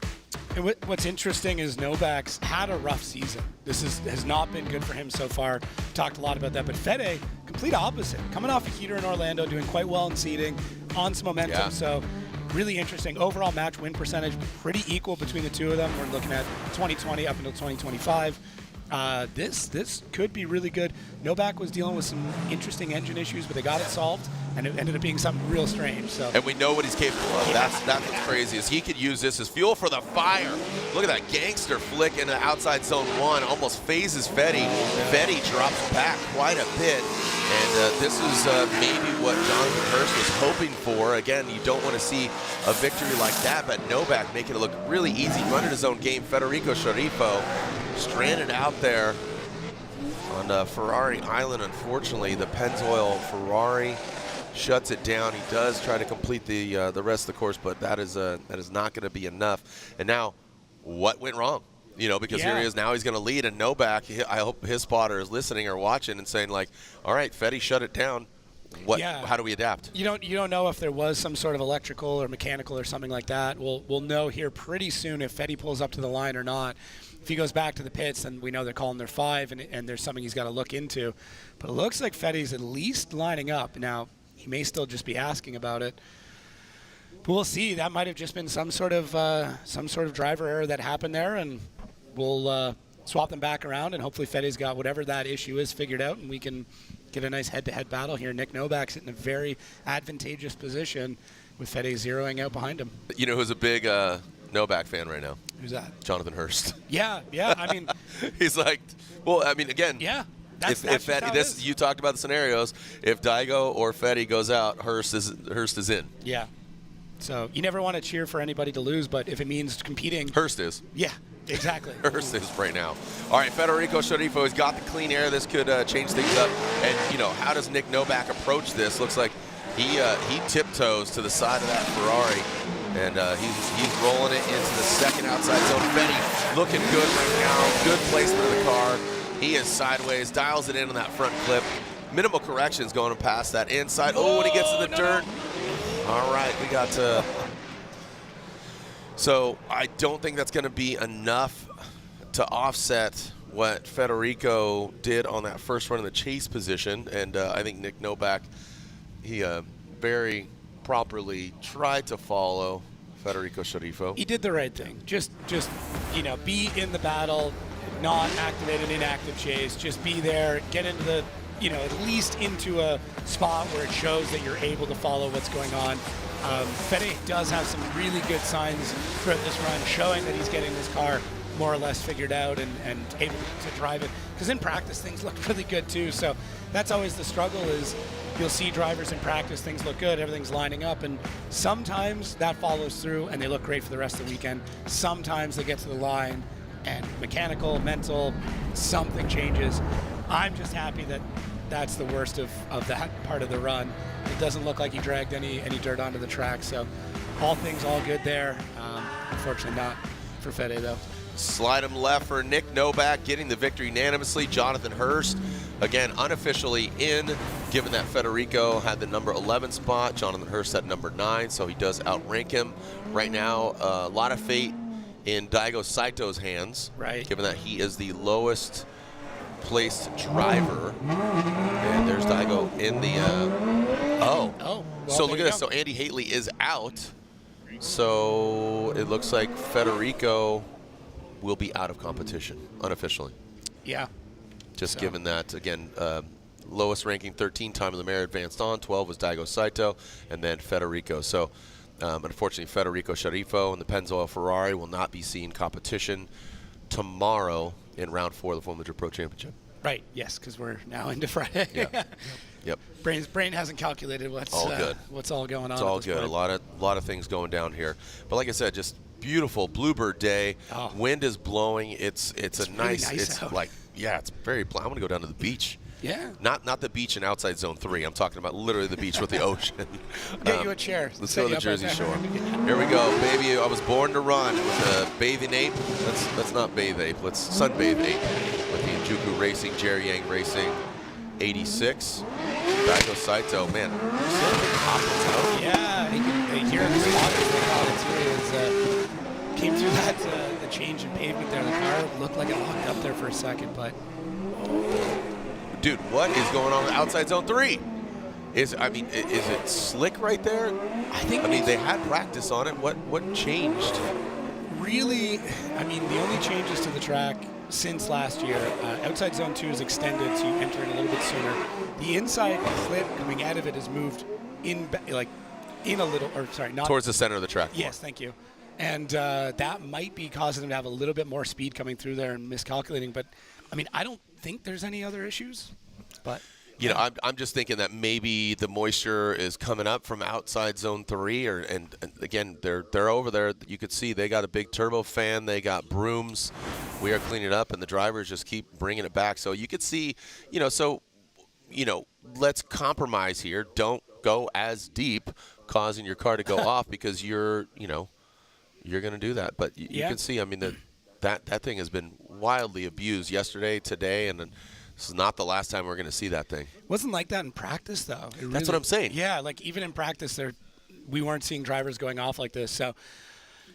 [SPEAKER 12] And what's interesting is Novak's had a rough season. This has not been good for him so far. Talked a lot about that, but Fede, complete opposite. Coming off a heater in Orlando, doing quite well in seeding, on some momentum.
[SPEAKER 9] Yeah.
[SPEAKER 12] So really interesting. Overall match win percentage, pretty equal between the two of them. We're looking at 2020 up until 2025. This could be really good. Novak was dealing with some interesting engine issues, but they got it solved, and it ended up being something real strange. So.
[SPEAKER 9] And we know what he's capable of. That's what's crazy, is he could use this as fuel for the fire. Look at that gangster flick into outside zone 1, almost phases Fetty. Fetty drops back quite a bit, and this is maybe what Jonathan Hurst was hoping for. Again, you don't want to see a victory like that, but Novak making it look really easy, running his own game. Federico Sharifo stranded out there on Ferrari Island. Unfortunately, the Pennzoil Ferrari shuts it down. He does try to complete the rest of the course, but that is not going to be enough. And now, what went wrong? Because here he is now. He's going to lead, and Novak, I hope his spotter is listening or watching and saying, like, all right, Fetty shut it down. How do we adapt?
[SPEAKER 12] You don't know if there was some sort of electrical or mechanical or something like that. We'll know here pretty soon if Fetty pulls up to the line or not. If he goes back to the pits, then we know they're calling their 5, and there's something he's got to look into. But it looks like Fetty's at least lining up. Now, he may still just be asking about it. But we'll see. That might have just been some sort of driver error that happened there, and we'll swap them back around, and hopefully Fetty's got whatever that issue is figured out, and we can get a nice head-to-head battle here. Nick Novak's in a very advantageous position with Fetty zeroing out behind him.
[SPEAKER 9] You know who's a big Novak fan right now?
[SPEAKER 12] Who's that?
[SPEAKER 9] Jonathan Hurst.
[SPEAKER 12] Yeah. I mean,
[SPEAKER 9] he's like, well, I mean, again.
[SPEAKER 12] Yeah.
[SPEAKER 9] If Fetty, you talked about the scenarios. If Daigo or Fetty goes out, Hurst is in.
[SPEAKER 12] Yeah. So you never want to cheer for anybody to lose, but if it means competing,
[SPEAKER 9] Hurst is.
[SPEAKER 12] Yeah. Exactly.
[SPEAKER 9] Hurst is right now. All right, Federico Sharifo has got the clean air. This could change things up. And how does Nick Novak approach this? Looks like he tiptoes to the side of that Ferrari, and he's rolling it into the second outside zone. Fetty looking good right now. Good placement of the car. He is sideways, dials it in on that front clip. minimal corrections going past that inside. Oh, when he gets in the dirt. All right, we got to. So I don't think that's going to be enough to offset what Federico did on that first run in the chase position. And I think Nick Novak, he very properly tried to follow Federico Sharifo.
[SPEAKER 12] He did the right thing. Just be in the battle, not activate an inactive chase. Just be there, get into the, at least into a spot where it shows that you're able to follow what's going on. Fede does have some really good signs throughout this run, showing that he's getting his car more or less figured out and able to drive it. Because in practice, things look really good too. So that's always the struggle is you'll see drivers in practice, things look good, everything's lining up, and sometimes that follows through and they look great for the rest of the weekend. Sometimes they get to the line and mechanical, mental, something changes. I'm just happy that that's the worst of that part of the run. It doesn't look like he dragged any dirt onto the track, so all things all good there. Unfortunately not for Fede though.
[SPEAKER 9] Slide him left for Nick Novak, getting the victory unanimously. Jonathan Hurst, again, unofficially in, given that Federico had the number 11 spot. Jonathan Hurst had number 9, so he does outrank him. Right now, a lot of fate in Daigo Saito's hands,
[SPEAKER 12] right?
[SPEAKER 9] Given that he is the lowest placed driver. And there's Daigo in the,
[SPEAKER 12] well,
[SPEAKER 9] so look at this. So Andy Haley is out. So it looks like Federico will be out of competition unofficially.
[SPEAKER 12] Yeah.
[SPEAKER 9] Just given that, again, lowest ranking 13 time of the mare advanced on, 12 was Daigo Saito, and then Federico. So unfortunately, Federico Sharifo and the Pennzoil Ferrari will not be seeing competition tomorrow in round 4 of the Formula 2 Pro Championship.
[SPEAKER 12] Right, yes, because we're now into Friday.
[SPEAKER 9] Yeah. Yep.
[SPEAKER 12] Brain hasn't calculated what's
[SPEAKER 9] all good.
[SPEAKER 12] What's all going on.
[SPEAKER 9] It's all good. A lot of things going down here. But like I said, just beautiful bluebird day.
[SPEAKER 12] Oh.
[SPEAKER 9] Wind is blowing. It's a nice.
[SPEAKER 12] Really nice
[SPEAKER 9] it's
[SPEAKER 12] out.
[SPEAKER 9] like it's very. I want to go down to the beach.
[SPEAKER 12] Yeah.
[SPEAKER 9] Not the beach in outside zone 3. I'm talking about literally the beach with the ocean.
[SPEAKER 12] Get you a chair.
[SPEAKER 9] Let's
[SPEAKER 12] Set
[SPEAKER 9] go to
[SPEAKER 12] you
[SPEAKER 9] the
[SPEAKER 12] up
[SPEAKER 9] Jersey
[SPEAKER 12] right there.
[SPEAKER 9] Shore. Here we go, baby. I was born to run with a bathing ape. Let's not bathe ape. Let's sunbathe ape with the Injuku Racing, Jerry Yang Racing, 86. Daigo Saito, man.
[SPEAKER 12] Yeah, here in the spot, as they call it too, came through that the change in pavement there. The car looked like it locked up there for a second, but.
[SPEAKER 9] Dude, what is going on with outside zone 3? Is it slick right there? I mean, they had practice on it. What changed?
[SPEAKER 12] Really, the only changes to the track since last year, outside zone 2 is extended, so you enter it a little bit sooner. The inside clip coming out of it has moved in a little, or sorry, not
[SPEAKER 9] towards the center of the track.
[SPEAKER 12] Yes, thank you. And that might be causing them to have a little bit more speed coming through there and miscalculating. But I don't think there's any other issues. But
[SPEAKER 9] I'm just thinking that maybe the moisture is coming up from outside zone 3, and again, they're over there. You could see they got a big turbo fan. They got brooms. We are cleaning it up, and the drivers just keep bringing it back. So you could see, let's compromise here. Don't go as deep, causing your car to go off because you're going to do that. But you can see, that thing has been wildly abused yesterday, today, and then. This is not the last time we're going to see that thing.
[SPEAKER 12] Wasn't like that in practice, though.
[SPEAKER 9] That's what I'm saying.
[SPEAKER 12] Yeah, like even in practice, we weren't seeing drivers going off like this. So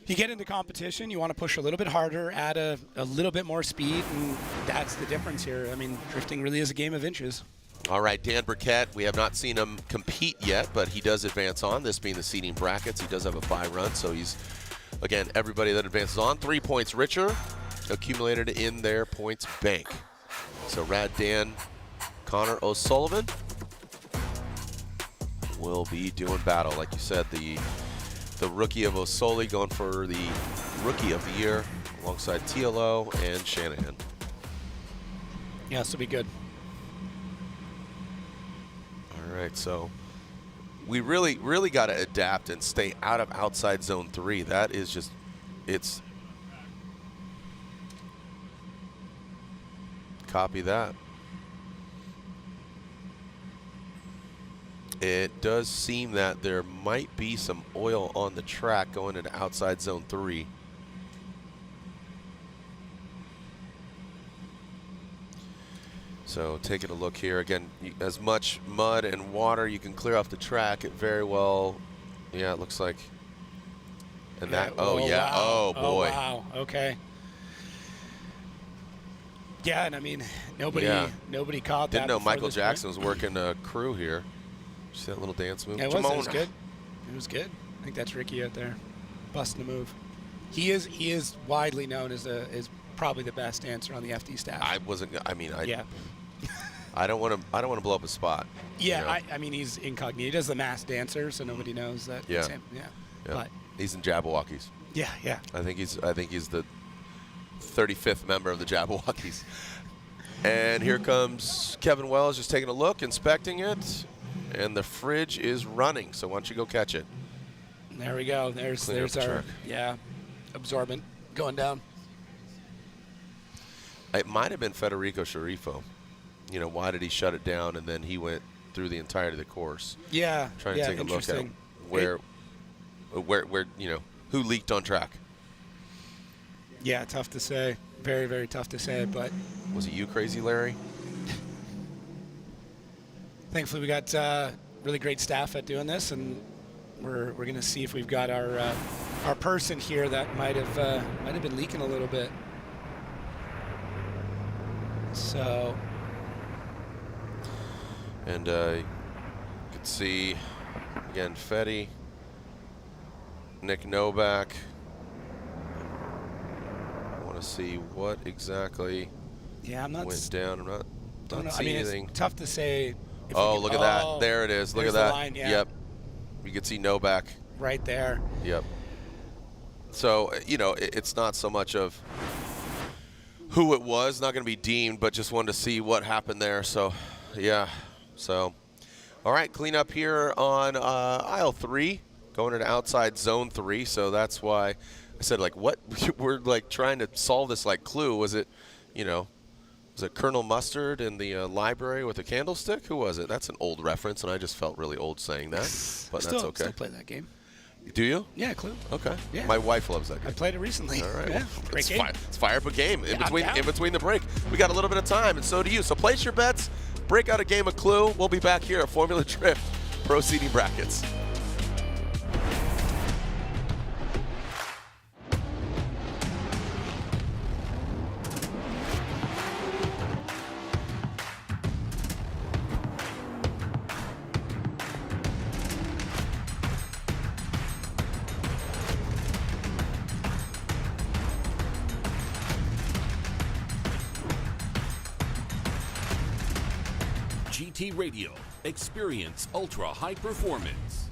[SPEAKER 12] you get into competition, you want to push a little bit harder, add a little bit more speed, and that's the difference here. Drifting really is a game of inches.
[SPEAKER 9] All right, Dan Burkett, we have not seen him compete yet, but he does advance on, this being the seeding brackets. He does have a bye run, so he's, again, everybody that advances on, 3 points richer, accumulated in their points bank. So Rad Dan, Connor O'Sullivan will be doing battle. Like you said, the rookie of Osoli going for the rookie of the year alongside TLO and Shanahan.
[SPEAKER 12] Yeah, this will be good.
[SPEAKER 9] All right, so we really got to adapt and stay out of outside zone 3. That is just, it's. Copy that. It does seem that there might be some oil on the track going into outside zone 3. So taking a look here again, as much mud and water you can clear off the track, it very well, yeah, it looks like. And that,
[SPEAKER 12] Wow.
[SPEAKER 9] oh boy.
[SPEAKER 12] Oh, wow, okay. Yeah, and I mean, nobody caught that.
[SPEAKER 9] Didn't know
[SPEAKER 12] before
[SPEAKER 9] Michael
[SPEAKER 12] this
[SPEAKER 9] Jackson
[SPEAKER 12] point.
[SPEAKER 9] was working a crew here. See that little dance move?
[SPEAKER 12] Yeah, it was good. It was good. I think that's Ricky out there, busting a move. He is widely known as probably the best dancer on the FD staff.
[SPEAKER 9] Yeah. I don't want to blow up a spot.
[SPEAKER 12] Yeah,
[SPEAKER 9] you know?
[SPEAKER 12] I mean, he's incognito. He does the masked dancer, so nobody knows that it's him. Yeah. But
[SPEAKER 9] he's in Jabberwockies.
[SPEAKER 12] Yeah.
[SPEAKER 9] I think he's the 35th member of the Jabberwockies. And here comes Kevin Wells, just taking a look, inspecting it, and the fridge is running. So why don't you go catch it?
[SPEAKER 12] There we go. There's our absorbent going down.
[SPEAKER 9] It might have been Federico Sharifo. You know, why did he shut it down and then he went through the entirety of the course?
[SPEAKER 12] Yeah.
[SPEAKER 9] Trying to take a look at where you know, who leaked on track.
[SPEAKER 12] Yeah, tough to say. Very, very tough to say, but
[SPEAKER 9] was it you, Crazy Larry?
[SPEAKER 12] Thankfully, we got really great staff at doing this, and we're gonna see if we've got our person here that might have been leaking a little bit. So.
[SPEAKER 9] And you can see, again, Fetty, Nick Novak. I want to see what exactly went down. I'm not seeing anything.
[SPEAKER 12] It's tough to say.
[SPEAKER 9] Oh, look at that. There it is. Look at that.
[SPEAKER 12] The line, yeah.
[SPEAKER 9] Yep. You can see Novak.
[SPEAKER 12] Right there.
[SPEAKER 9] Yep. So, you know, it's not so much of who it was, not going to be deemed, but just wanted to see what happened there. So, yeah. So, all right, clean up here on aisle 3, going into outside zone 3. So that's why I said, like, what? We're, like, trying to solve this, like, clue. Was it, you know, was it Colonel Mustard in the library with a candlestick? Who was it? That's an old reference, and I just felt really old saying that, but that's okay.
[SPEAKER 12] Still play that game.
[SPEAKER 9] Do you?
[SPEAKER 12] Yeah, Clue.
[SPEAKER 9] Okay.
[SPEAKER 12] Yeah.
[SPEAKER 9] My wife loves that game.
[SPEAKER 12] I played it recently.
[SPEAKER 9] All right.
[SPEAKER 12] Yeah.
[SPEAKER 9] Well,
[SPEAKER 12] Great game.
[SPEAKER 9] It's fire up a game in between the break. We got a little bit of time, and so do you. So place your bets. Break out a game of Clue. We'll be back here at Formula Drift Pro Seating Brackets.
[SPEAKER 15] GT Radio. Experience ultra high performance.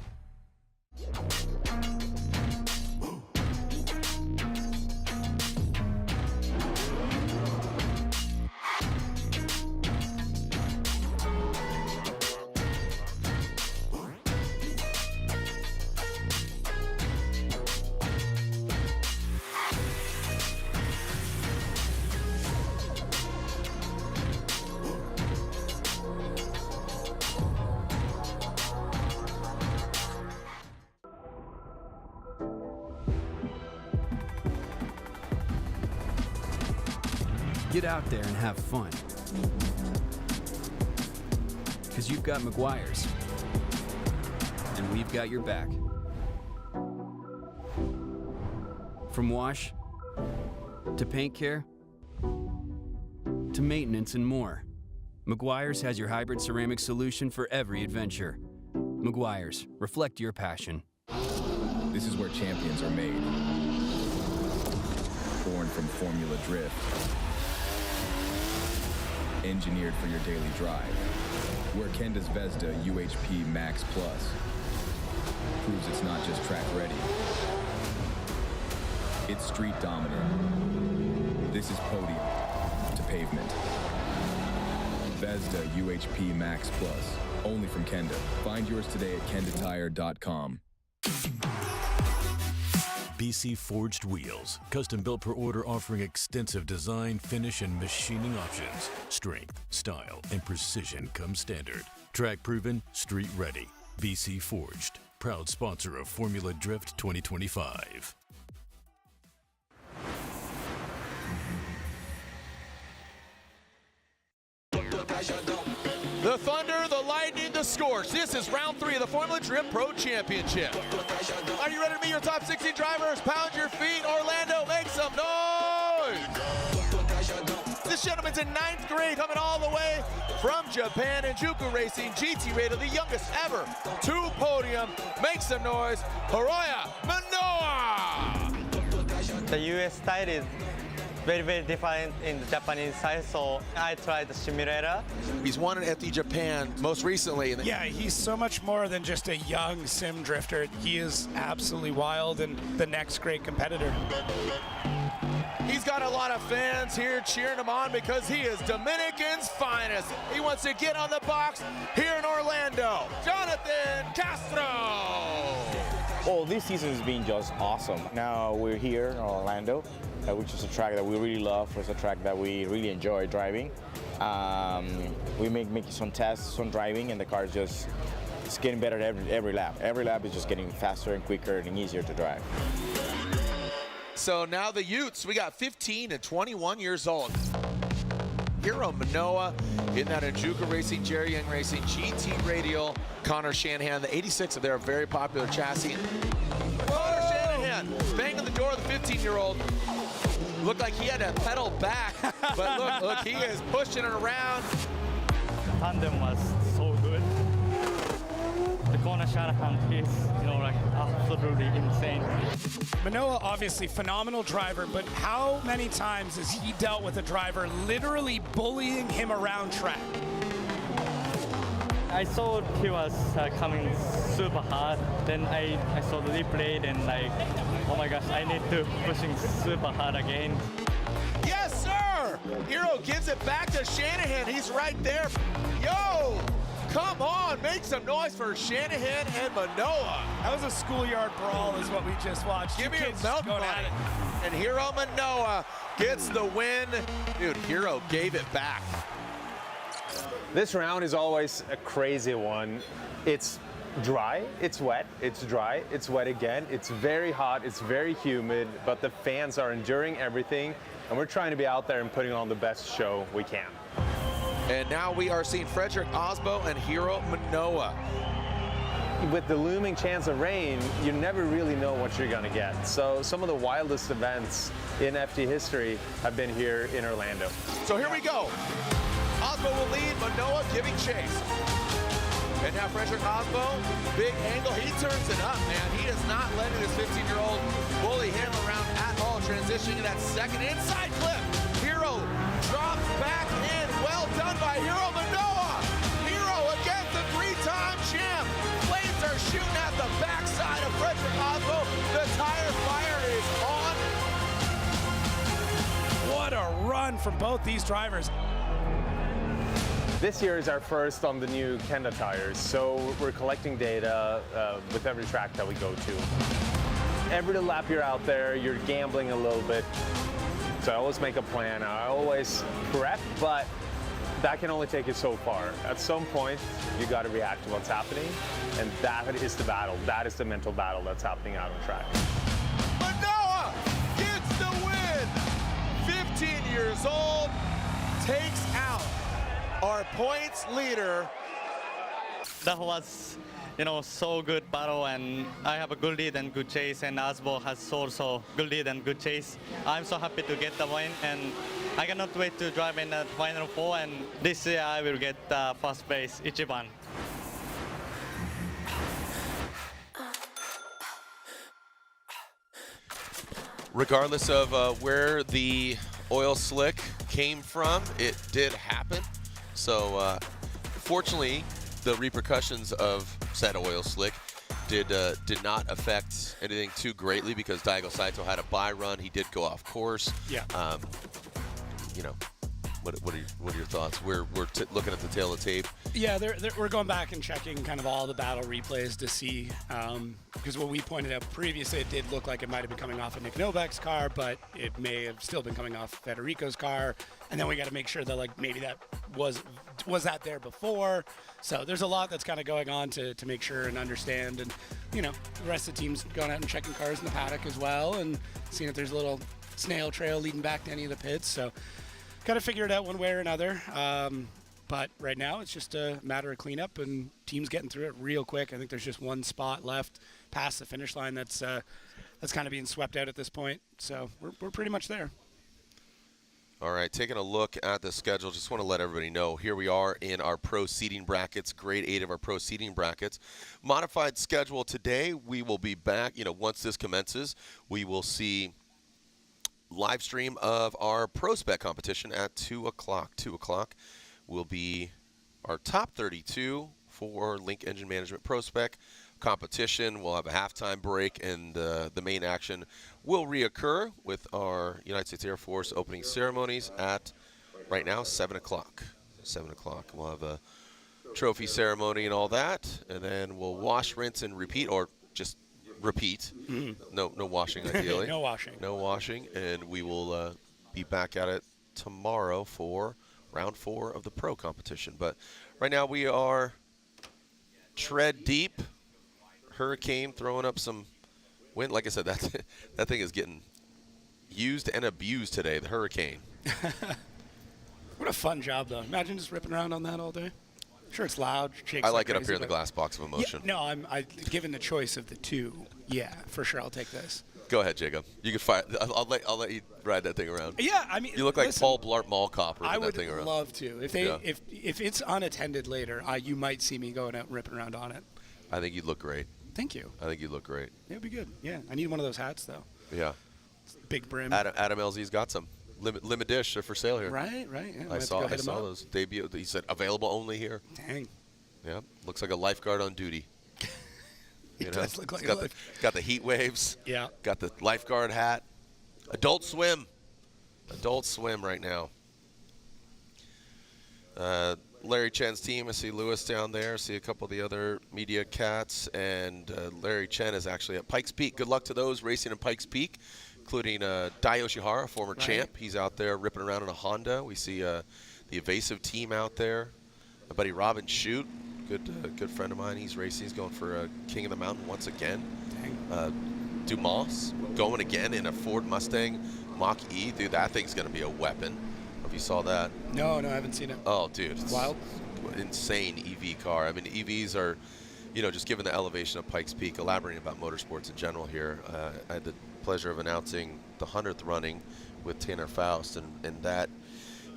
[SPEAKER 16] Get out there and have fun. Because you've got Meguiar's. And we've got your back. From wash, to paint care, to maintenance and more, Meguiar's has your hybrid ceramic solution for every adventure. Meguiar's, reflect your passion.
[SPEAKER 17] This is where champions are made. Born from Formula Drift. Engineered for your daily drive. Where Kenda's Vesda UHP Max Plus proves it's not just track ready. It's street dominant. This is podium to pavement. Vesda UHP Max Plus, only from Kenda. Find yours today at kendatire.com.
[SPEAKER 15] BC Forged Wheels. Custom built per order, offering extensive design, finish, and machining options. Strength, style, and precision come standard. Track proven, street ready. BC Forged. Proud sponsor of Formula Drift 2025.
[SPEAKER 1] The Thunder, the Lightning, the Scorch. This is round 3 of the Formula Trip Pro Championship. Are you ready to meet your top 16 drivers? Pound your feet. Orlando, make some noise. This gentleman's in 9th grade, coming all the way from Japan, and Juku Racing GT Rated, the youngest ever to podium. Make some noise, Hiroya Manoa.
[SPEAKER 2] The US style is very, very different in the Japanese style, so I tried the simulator.
[SPEAKER 1] He's won at the Japan most recently.
[SPEAKER 12] Yeah, he's so much more than just a young sim drifter. He is absolutely wild and the next great competitor.
[SPEAKER 1] He's got a lot of fans here cheering him on because he is Dominican's finest. He wants to get on the box here in Orlando. Jonathan Castro.
[SPEAKER 13] Well, this season has been just awesome. Now we're here in Orlando, which is a track that we really love. It's a track that we really enjoy driving. We make some tests, some driving, and the car is just it's getting better every lap. Every lap is just getting faster and quicker and easier to drive.
[SPEAKER 1] So now the Utes, we got 15 and 21 years old. Hiro Manoa in that Juku Racing, Jerry Young Racing, GT Radial, Connor Shanahan, the 86 of their very popular chassis. Connor Shanahan banging the door of the 15-year-old. Looked like he had to pedal back, but look, he is pushing it around.
[SPEAKER 2] Tandem was so good. The Connor Shanahan is, like absolutely insane.
[SPEAKER 12] Manoa, obviously phenomenal driver, but how many times has he dealt with a driver literally bullying him around track?
[SPEAKER 2] I saw he was coming super hard. Then I saw the replay and like, oh my gosh, I need to pushing super hard again.
[SPEAKER 1] Yes, sir! Hiro gives it back to Shanahan. He's right there. Yo! Come on, make some noise for Shanahan and Manoa.
[SPEAKER 12] That was a schoolyard brawl is what we just watched.
[SPEAKER 1] Give me your milk money. And Hiro Manoa gets the win. Dude, Hiro gave it back.
[SPEAKER 18] This round is always a crazy one. It's dry, it's wet, it's dry, it's wet again. It's very hot, it's very humid, but the fans are enduring everything, and we're trying to be out there and putting on the best show we can.
[SPEAKER 1] And now we are seeing Frederick Osbo and Hiro Manoa.
[SPEAKER 18] With the looming chance of rain, you never really know what you're gonna get. So some of the wildest events in FD history have been here in Orlando.
[SPEAKER 1] So here we go. Osbo will lead, Manoa giving chase. And now Frederick Osbo, big angle, he turns it up, man. He is not letting this 15-year-old bully him around at all. Transitioning to that second inside clip. Hiro drops back in. Well done by Hiro Manoa. Hiro against the 3-time champ. Flames are shooting at the backside of Frederick Osbo. The tire fire is on.
[SPEAKER 12] What a run from both these drivers.
[SPEAKER 18] This year is our first on the new Kenda tires, so we're collecting data with every track that we go to. Every lap you're out there, you're gambling a little bit. So I always make a plan. I always prep, but that can only take you so far. At some point, you got to react to what's happening, and that is the battle. That is the mental battle that's happening out on track.
[SPEAKER 1] Manoa gets the win. 15 years old, takes out our points leader.
[SPEAKER 2] That was, so good battle, and I have a good lead and good chase, and Osbo has also good lead and good chase. I'm so happy to get the win, and I cannot wait to drive in the Final 4, and this year I will get first place, Ichiban.
[SPEAKER 9] Regardless of where the oil slick came from, it did happen. So fortunately, the repercussions of said oil slick did not affect anything too greatly because Daigo Saito had a bye run. He did go off course.
[SPEAKER 12] Yeah.
[SPEAKER 9] What are your thoughts? We're looking at the tail of the tape.
[SPEAKER 12] Yeah, we're going back and checking kind of all the battle replays to see, because what we pointed out previously, it did look like it might have been coming off of Nick Novak's car, but it may have still been coming off Federico's car. And then we got to make sure that maybe that was that there before. So there's a lot that's kind of going on to make sure and understand. And, the rest of the team's going out and checking cars in the paddock as well and seeing if there's a little snail trail leading back to any of the pits. So got to figure it out one way or another. But right now, it's just a matter of cleanup and teams getting through it real quick. I think there's just one spot left past the finish line that's kind of being swept out at this point. So we're pretty much there.
[SPEAKER 9] All right, taking a look at the schedule, just want to let everybody know, here we are in our pro seating brackets, grade 8 of our pro seating brackets. Modified schedule today, we will be back, once this commences, we will see live stream of our pro spec competition at 2 o'clock. 2 o'clock will be our top 32 for Link Engine Management Pro Spec competition. We'll have a halftime break, and the main action will reoccur with our United States Air Force opening ceremonies at, right now, 7 o'clock. 7 o'clock. We'll have a trophy ceremony and all that, and then we'll wash, rinse, and repeat, or just repeat. No washing, ideally.
[SPEAKER 12] No washing.
[SPEAKER 9] No washing, and we will be back at it tomorrow for round 4 of the pro competition. But right now we are tread deep. Hurricane throwing up some wind. Like I said, that thing is getting used and abused today, the Hurricane.
[SPEAKER 12] What a fun job, though. Imagine just ripping around on that all day. Sure, it's loud.
[SPEAKER 9] I like it up here in the glass box of emotion.
[SPEAKER 12] Yeah, no, I'm given the choice of the two. Yeah, for sure, I'll take this.
[SPEAKER 9] Go ahead, Jacob. You can fire. I'll let you ride that thing around.
[SPEAKER 12] Yeah, I mean,
[SPEAKER 9] you look like Paul Blart Mall Cop riding that thing around.
[SPEAKER 12] I would love to. If it's unattended later, you might see me going out and ripping around on it.
[SPEAKER 9] I think you'd look great.
[SPEAKER 12] Thank you.
[SPEAKER 9] I think you'd look great.
[SPEAKER 12] It would be good. Yeah, I need one of those hats though.
[SPEAKER 9] Yeah.
[SPEAKER 12] Big brim.
[SPEAKER 9] Adam LZ's got some. Limit dish. They're for sale here.
[SPEAKER 12] Right. Yeah,
[SPEAKER 9] I saw those debut. He said available only here.
[SPEAKER 12] Dang.
[SPEAKER 9] Yeah. Looks like a lifeguard on duty.
[SPEAKER 12] He does look like
[SPEAKER 9] got the heat waves.
[SPEAKER 12] Yeah.
[SPEAKER 9] Got the lifeguard hat. Adult Swim. Adult Swim right now. Larry Chen's team. I see Lewis down there. I see a couple of the other media cats. And Larry Chen is actually at Pikes Peak. Good luck to those racing in Pikes Peak, including Dai Yoshihara, former champ. He's out there ripping around in a Honda. We see the Evasive team out there. My buddy Robin Shute, good friend of mine. He's racing. He's going for King of the Mountain once again. Dumas going again in a Ford Mustang Mach-E. Dude, that thing's going to be a weapon. If you saw that.
[SPEAKER 12] No, I haven't seen it.
[SPEAKER 9] Oh, dude. It's
[SPEAKER 12] wild.
[SPEAKER 9] Insane EV car. I mean, EVs are, just given the elevation of Pikes Peak, elaborating about motorsports in general here, I had the pleasure of announcing the 100th running with Tanner Faust, and that,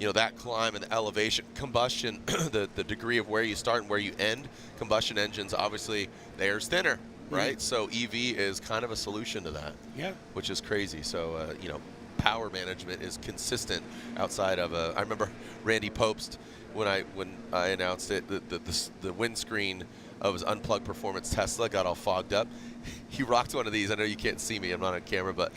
[SPEAKER 9] that climb and the elevation, combustion, the degree of where you start and where you end, combustion engines, obviously, the air's thinner, right? So EV is kind of a solution to that.
[SPEAKER 12] Yeah. Which
[SPEAKER 9] is crazy. So, power management is consistent outside of I remember Randy Popst when I announced it, the windscreen of his unplugged performance Tesla got all fogged up. He rocked one of these. I know you can't see me, I'm not on camera, but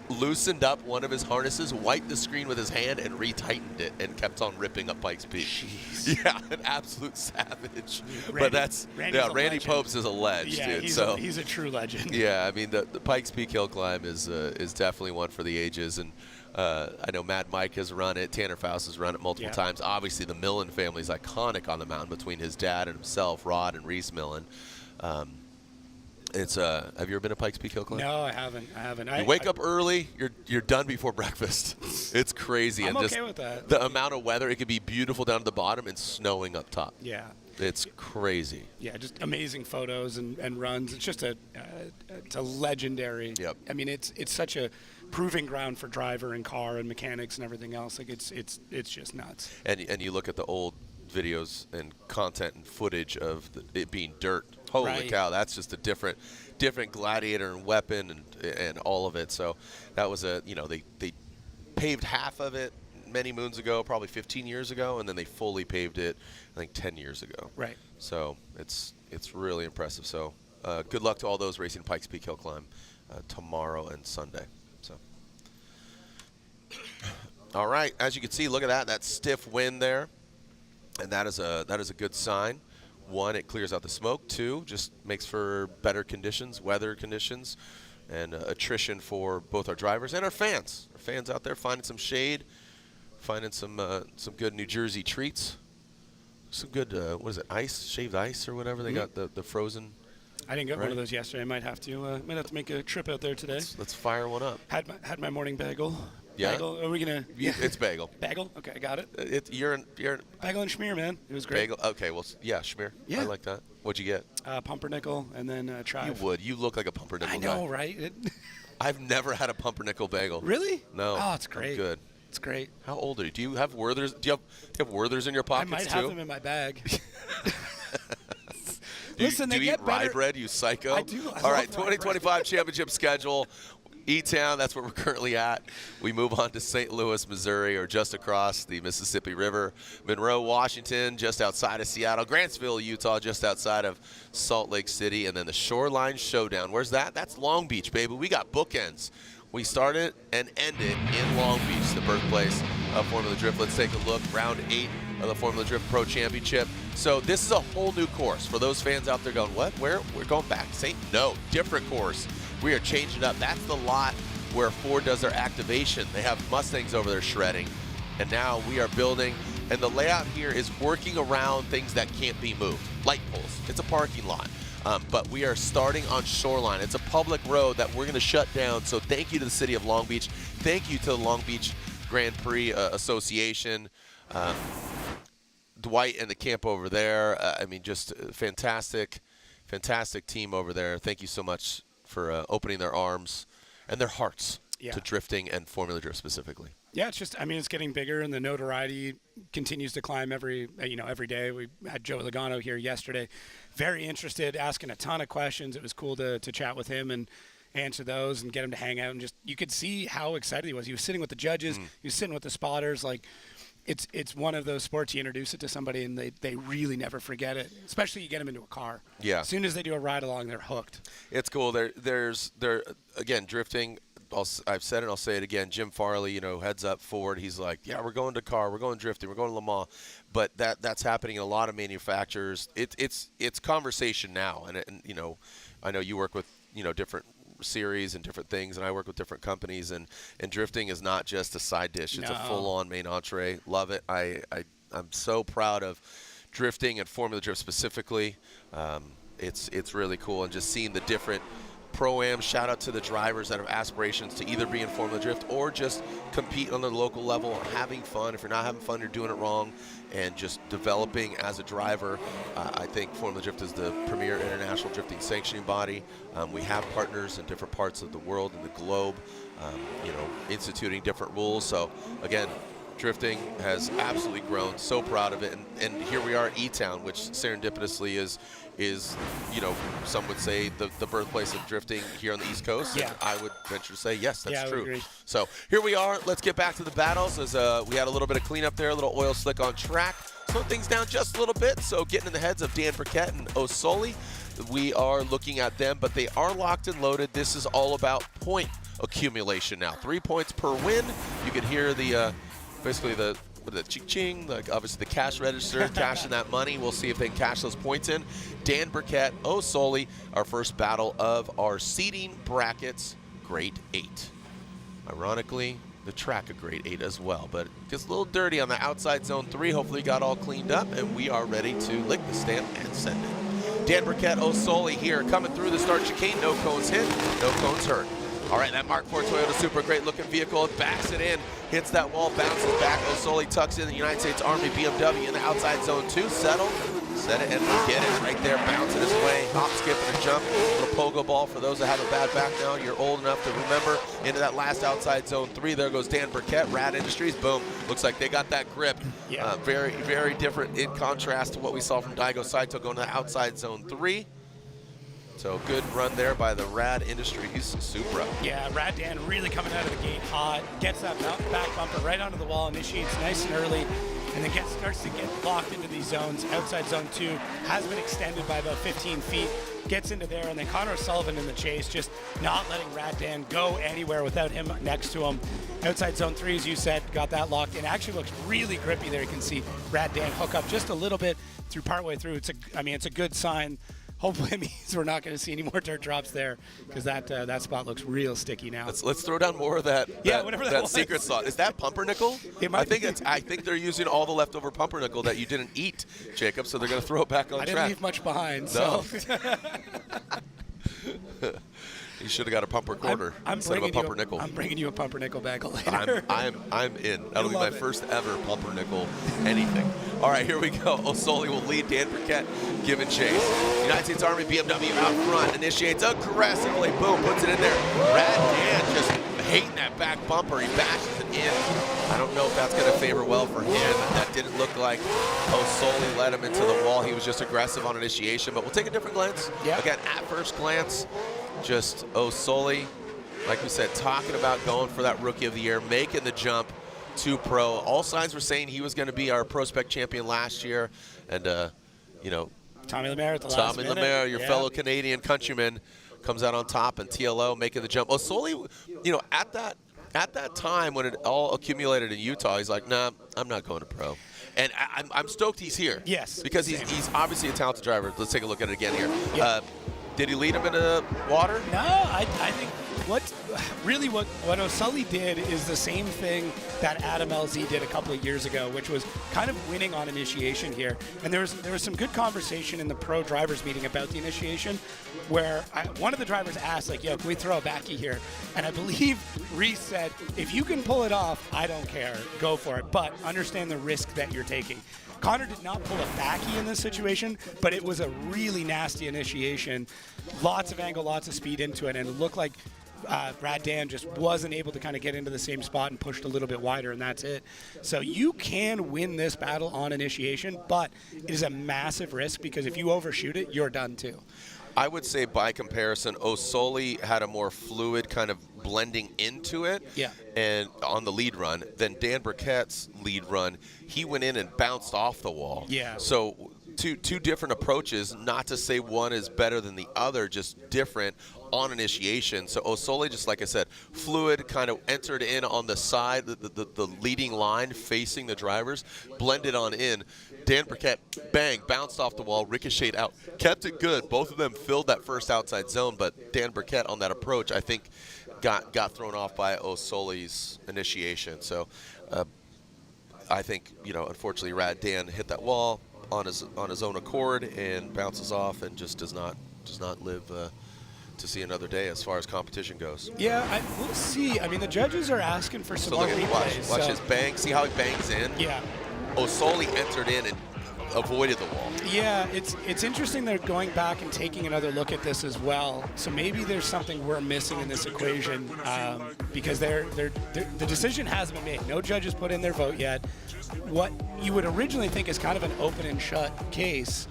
[SPEAKER 9] loosened up one of his harnesses, wiped the screen with his hand, and retightened it, and kept on ripping up Pikes Peak.
[SPEAKER 12] Jeez.
[SPEAKER 9] Yeah, an absolute savage.
[SPEAKER 12] Randy
[SPEAKER 9] Randy Popes is a legend,
[SPEAKER 12] yeah,
[SPEAKER 9] dude.
[SPEAKER 12] He's a true legend.
[SPEAKER 9] Yeah, I mean the Pikes Peak hill climb is definitely one for the ages, and I know Mad Mike has run it. Tanner Faust has run it multiple times. Obviously, the Millen family is iconic on the mountain between his dad and himself, Rod and Reese Millen. It's have you ever been to Pikes Peak hill climb?
[SPEAKER 12] No, I haven't.
[SPEAKER 9] You wake up early, you're done before breakfast. It's crazy.
[SPEAKER 12] I'm
[SPEAKER 9] and
[SPEAKER 12] okay with that.
[SPEAKER 9] The amount of weather, it could be beautiful down at the bottom and snowing up top.
[SPEAKER 12] Yeah.
[SPEAKER 9] It's crazy.
[SPEAKER 12] Yeah, just amazing photos and runs. It's just it's a legendary.
[SPEAKER 9] Yep.
[SPEAKER 12] I mean, it's such a proving ground for driver and car and mechanics and everything else. Like it's just nuts.
[SPEAKER 9] And you look at the old videos and content and footage of it being dirt. Holy cow, that's just a different gladiator and weapon and all of it. So that was they paved half of it many moons ago, probably 15 years ago, and then they fully paved it, I think 10 years ago.
[SPEAKER 12] Right.
[SPEAKER 9] So it's really impressive. So good luck to all those racing Pikes Peak hill climb tomorrow and Sunday. So all right, as you can see, look at that stiff wind there, and that is a good sign. One, it clears out the smoke. Two, just makes for better conditions, weather conditions, and attrition for both our drivers and our fans. Our fans out there finding some shade, finding some good New Jersey treats. Some good, what is it, ice, shaved ice or whatever. They got the frozen.
[SPEAKER 12] I didn't get one of those yesterday. I might have to make a trip out there today.
[SPEAKER 9] Let's fire one up.
[SPEAKER 12] Had my morning bagel.
[SPEAKER 9] Yeah.
[SPEAKER 12] Bagel. Are we gonna? Yeah.
[SPEAKER 9] It's bagel.
[SPEAKER 12] Bagel. Okay, I got it.
[SPEAKER 9] You're
[SPEAKER 12] Bagel and schmear, man. It was great.
[SPEAKER 9] bagel. Okay, well, yeah, schmear.
[SPEAKER 12] Yeah.
[SPEAKER 9] I like that. What'd you get?
[SPEAKER 12] Pumpernickel and then chive.
[SPEAKER 9] You would. You look like a pumpernickel
[SPEAKER 12] I know,
[SPEAKER 9] guy.
[SPEAKER 12] right?
[SPEAKER 9] I've never had a pumpernickel bagel.
[SPEAKER 12] Really?
[SPEAKER 9] No.
[SPEAKER 12] Oh, it's great.
[SPEAKER 9] I'm good.
[SPEAKER 12] It's great.
[SPEAKER 9] How old are you? Do you have Werthers? Do you have Werthers in your
[SPEAKER 12] I
[SPEAKER 9] pockets
[SPEAKER 12] might
[SPEAKER 9] too?
[SPEAKER 12] have them in my bag.
[SPEAKER 9] Do you eat rye bread, you psycho?
[SPEAKER 12] I do.
[SPEAKER 9] All right, 2025 championship schedule. E-Town, that's where we're currently at. We move on to St. Louis, Missouri, or just across the Mississippi River. Monroe, Washington, just outside of Seattle. Grantsville, Utah, just outside of Salt Lake City. And then the Shoreline Showdown. Where's that? That's Long Beach, baby. We got bookends. We start it and end it in Long Beach, the birthplace of Formula Drift. Let's take a look. Round 8 of the Formula Drift Pro Championship. So this is a whole new course. For those fans out there going, what? Where? We're going back. No, different course. We are changing it up. That's the lot where Ford does their activation. They have Mustangs over there shredding. And now we are building. And the layout here is working around things that can't be moved. Light poles. It's a parking lot. But we are starting on Shoreline. It's a public road that we're going to shut down. So thank you to the city of Long Beach. Thank you to the Long Beach Grand Prix Association. Dwight and the camp over there. I mean, just fantastic team over there. Thank you so much for opening their arms and their hearts to drifting and Formula Drift specifically.
[SPEAKER 12] Yeah, it's just, I mean, it's getting bigger, and the notoriety continues to climb every day. We had Joe Logano here yesterday, very interested, asking a ton of questions. It was cool to chat with him and answer those and get him to hang out, and just, you could see how excited he was. He was sitting with the judges, he was sitting with the spotters. Like, it's one of those sports, you introduce it to somebody and they really never forget it, especially you get them into a car.
[SPEAKER 9] Yeah.
[SPEAKER 12] As soon as they do a ride along, they're hooked.
[SPEAKER 9] It's cool. There's again, drifting. I've said it, I'll say it again. Jim Farley, heads up Ford. He's like, yeah, we're going to car, we're going drifting, we're going to Le Mans. But that's happening in a lot of manufacturers. It's conversation now, and I know you work with different series and different things, and I work with different companies, and drifting is not just a side dish. It's a full-on main entree. Love it. I'm so proud of drifting and Formula Drift specifically. It's really cool, and just seeing the different Pro-Am. Shout out to the drivers that have aspirations to either be in Formula Drift or just compete on the local level and having fun. If you're not having fun, you're doing it wrong, and just developing as a driver. I think Formula Drift is the premier international drifting sanctioning body. We have partners in different parts of the world and the globe, instituting different rules. So again, drifting has absolutely grown. So proud of it, and here we are at E-Town, which serendipitously is some would say the birthplace of drifting here on the East Coast.
[SPEAKER 12] Yeah.
[SPEAKER 9] And I would venture to say yes, that's
[SPEAKER 12] I would
[SPEAKER 9] true.
[SPEAKER 12] agree.
[SPEAKER 9] So here we are. Let's get back to the battles. As we had a little bit of cleanup there, a little oil slick on track, slow things down just a little bit. So getting in the heads of Dan Burkett and Osoli, we are looking at them, but they are locked and loaded. This is all about point accumulation now. 3 points per win. You can hear the basically the ching-ching, like obviously the cash register, cashing that money. We'll see if they can cash those points in. Dan Burkett, Osoli, our first battle of our seeding brackets, Grade 8. Ironically, the track of Grade 8 as well, but it gets a little dirty on the outside zone 3. Hopefully got all cleaned up, and we are ready to lick the stamp and send it. Dan Burkett, Osoli here, coming through the start chicane. No cones hit, no cones hurt. All right, that Mark IV Toyota Supra, great looking vehicle, backs it in, hits that wall, bounces back. Osoli tucks in the United States Army BMW in the outside zone 2, settle, set it and forget it. Right there, bouncing his way, hop, skip, and a jump. Little pogo ball for those that have a bad back now. You're old enough to remember. Into that last outside zone 3, there goes Dan Burkett, Rad Industries, boom. Looks like they got that grip.
[SPEAKER 12] Yeah.
[SPEAKER 9] Very, very different in contrast to what we saw from Daigo Saito going to the outside zone 3. So good run there by the Rad Industries Supra.
[SPEAKER 12] Yeah, Rad Dan really coming out of the gate hot, gets that back bumper right onto the wall, initiates nice and early, and then starts to get locked into these zones. Outside zone 2 has been extended by about 15 feet, gets into there, and then Connor Sullivan in the chase, just not letting Rad Dan go anywhere without him next to him. Outside zone 3, as you said, got that locked in. Actually looks really grippy there. You can see Rad Dan hook up just a little bit through partway through. It's a good sign. Hopefully it means we're not going to see any more dirt drops there, because that spot looks real sticky now.
[SPEAKER 9] Let's throw down more of that.
[SPEAKER 12] Whatever that
[SPEAKER 9] secret sauce. Is that pumpernickel? I think they're using all the leftover pumpernickel that you didn't eat, Jacob. So they're going to throw it back on track.
[SPEAKER 12] I didn't leave much behind.
[SPEAKER 9] No.
[SPEAKER 12] So.
[SPEAKER 9] You should have got a pumper quarter instead of a pumpernickel.
[SPEAKER 12] I'm bringing you a pumpernickel bagel later.
[SPEAKER 9] I'm in. That'll be my first ever pumpernickel anything. All right, here we go. Osoli will lead Dan Burkett, giving chase. United States Army BMW out front, initiates aggressively. Boom, puts it in there. Rad Dan just hating that back bumper. He bashes it in. I don't know if that's going to favor well for him. That didn't look like Osoli led him into the wall. He was just aggressive on initiation, but we'll take a different glance.
[SPEAKER 12] Yeah.
[SPEAKER 9] Again, at first glance, just Osoli, like we said, talking about going for that Rookie of the Year, making the jump to pro. All signs were saying he was going to be our prospect champion last year. And, you know,
[SPEAKER 12] Tommy Lemaire at the last minute.
[SPEAKER 9] Tommy Lemaire, your fellow Canadian countryman, comes out on top, and TLO making the jump. Osoli, you know, at that time when it all accumulated in Utah, he's like, nah, I'm not going to pro. And I'm stoked he's here.
[SPEAKER 12] Yes.
[SPEAKER 9] Because he's obviously a talented driver. Let's take a look at it again here. Yeah. Did he lead him into water?
[SPEAKER 12] No, I think what Osoli did is the same thing that Adam LZ did a couple of years ago, which was kind of winning on initiation here. And there was some good conversation in the pro drivers meeting about the initiation, where one of the drivers asked, like, yo, can we throw a backy here? And I believe Reese said, if you can pull it off, I don't care, go for it, but understand the risk that you're taking. Connor did not pull a backy in this situation, but it was a really nasty initiation. Lots of angle, lots of speed into it, and it looked like Rad Dan just wasn't able to kind of get into the same spot and pushed a little bit wider, and that's it. So you can win this battle on initiation, but it is a massive risk because if you overshoot it, you're done too.
[SPEAKER 9] I would say by comparison, Osoli had a more fluid kind of blending into it.
[SPEAKER 12] Yeah.
[SPEAKER 9] And on the lead run, then Dan Burkett's lead run, he went in and bounced off the wall.
[SPEAKER 12] Yeah.
[SPEAKER 9] So two different approaches, not to say one is better than the other, just different on initiation. So Osoli, just like I said, fluid, kind of entered in on the side, the leading line facing the drivers, blended on in. Dan Burkett, bang, bounced off the wall, ricocheted out, kept it good. Both of them filled that first outside zone, but Dan Burkett on that approach, I think, got thrown off by Osoli's initiation. So I think, you know, unfortunately, Rad Dan hit that wall on his own accord and bounces off and just does not live to see another day as far as competition goes.
[SPEAKER 12] Yeah, we'll see. I mean, the judges are asking for some more replays.
[SPEAKER 9] Watch his bang. See how he bangs in?
[SPEAKER 12] Yeah.
[SPEAKER 9] Osoli entered in and avoided the wall.
[SPEAKER 12] Yeah, it's interesting they're going back and taking another look at this as well. So maybe there's something we're missing in this equation because the decision hasn't been made. No judges put in their vote yet. What you would originally think is kind of an open and shut case,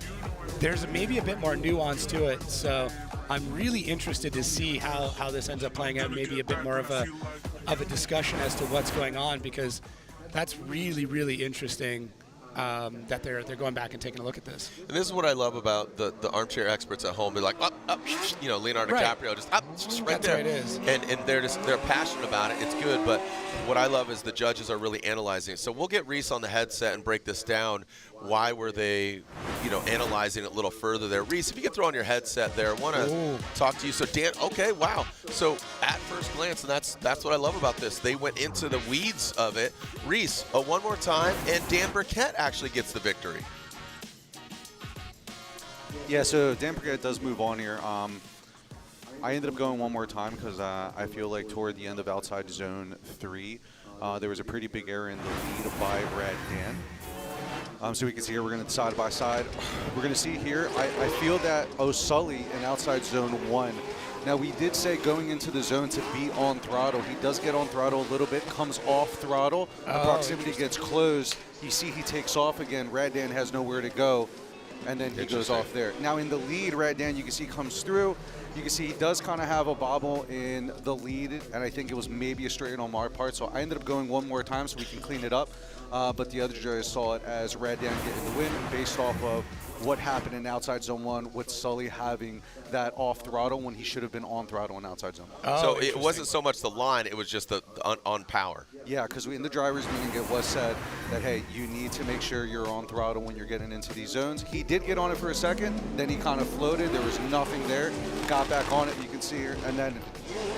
[SPEAKER 12] there's maybe a bit more nuance to it. So I'm really interested to see how this ends up playing out. Maybe a bit more of a discussion as to what's going on, because that's really, really interesting that they're going back and taking a look at this.
[SPEAKER 9] And this is what I love about the armchair experts at home. They're like, up, you know, Leonardo DiCaprio, just up, right there.
[SPEAKER 12] That's what it is.
[SPEAKER 9] And they're passionate about it. It's good, but what I love is the judges are really analyzing it. So we'll get Reese on the headset and break this down. Why were they, you know, analyzing it a little further there? Reese, if you could throw on your headset there, I want to talk to you. So Dan, okay, wow. So at first glance, and that's what I love about this. They went into the weeds of it. Reese, one more time, and Dan Burkett actually gets the victory.
[SPEAKER 14] Yeah, so Dan Burkett does move on here. I ended up going one more time because I feel like toward the end of outside zone 3, there was a pretty big error in the lead by Rad Dan. So we can see here, we're going to side by side. We're going to see here, I feel that Osoli in outside zone 1. Now, we did say going into the zone to be on throttle. He does get on throttle a little bit, comes off throttle. The proximity gets closed. You see he takes off again. Rad Dan has nowhere to go, and then he goes off there. Now, in the lead, Rad Dan, you can see comes through. You can see he does kind of have a bobble in the lead, and I think it was maybe a straight on my part. So I ended up going one more time so we can clean it up. But the other judges saw it as Rad Dan getting the win based off of what happened in outside zone 1 with Sully having that off throttle when he should have been on throttle in outside zone.
[SPEAKER 9] So it wasn't so much the line, it was just the on power.
[SPEAKER 14] Yeah, because in the driver's meeting it was said that, hey, you need to make sure you're on throttle when you're getting into these zones. He did get on it for a second, then he kind of floated. There was nothing there. Got back on it, you can see here, and then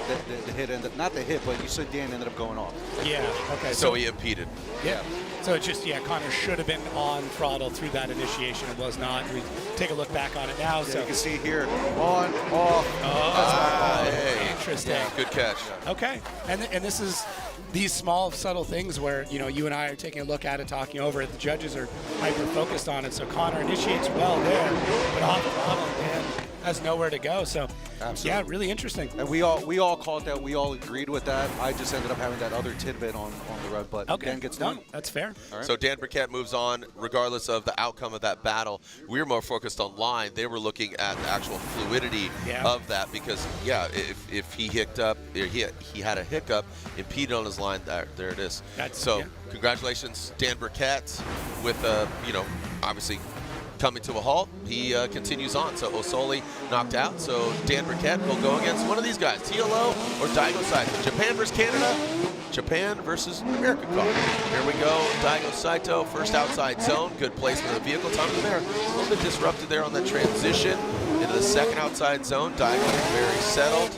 [SPEAKER 14] the hit ended, not the hit, but you said Dan ended up going off.
[SPEAKER 12] Yeah, okay.
[SPEAKER 9] So he impeded.
[SPEAKER 12] Yeah. So it just, Connor should have been on throttle through that initiation. It was not. We take a look back on it now. So
[SPEAKER 14] you can see here, on, off.
[SPEAKER 12] Interesting.
[SPEAKER 9] Yeah, good catch.
[SPEAKER 12] Okay, and this is these small, subtle things where, you and I are taking a look at it, talking over it. The judges are hyper-focused on it. So Connor initiates well there, but off throttle, Dan has nowhere to go. So, yeah, really interesting.
[SPEAKER 14] And we all caught that. We all agreed with that. I just ended up having that other tidbit on the road, but Dan gets done.
[SPEAKER 12] That's fair.
[SPEAKER 14] Right.
[SPEAKER 9] So Dan Burkett moves on, regardless of the outcome of that battle. We were more focused on line. They were looking at the actual fluidity of that because, if he hicked up, he had a hiccup, impeded on his line. There it is. Congratulations, Dan Burkett, with obviously coming to a halt. He continues on. So Osoli knocked out. So Dan Burkett will go against one of these guys, TLO or Daigo Saito. Japan versus Canada. Japan versus America car. Here we go. Daigo Saito, first outside zone. Good placement of the vehicle. Tommy Lemaire a little bit disrupted there on that transition into the second outside zone. Daigo very settled,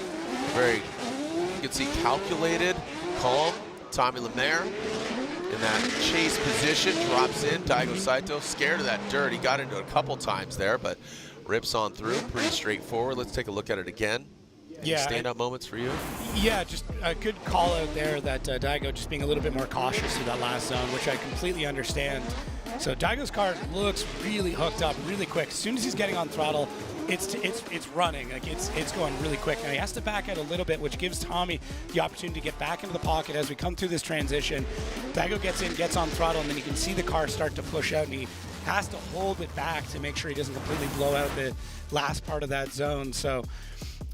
[SPEAKER 9] very, you can see, calculated, calm. Tommy Lemaire in that chase position, drops in. Daigo Saito scared of that dirt. He got into it a couple times there, but rips on through. Pretty straightforward. Let's take a look at it again. Any standout moments for you? Yeah,
[SPEAKER 12] just a good call out there that Daigo just being a little bit more cautious through that last zone, which I completely understand. So Daigo's car looks really hooked up really quick. As soon as he's getting on throttle, it's running. Like it's going really quick. Now he has to back out a little bit, which gives Tommy the opportunity to get back into the pocket as we come through this transition. Daigo gets in, gets on throttle, and then you can see the car start to push out, and he has to hold it back to make sure he doesn't completely blow out the last part of that zone. So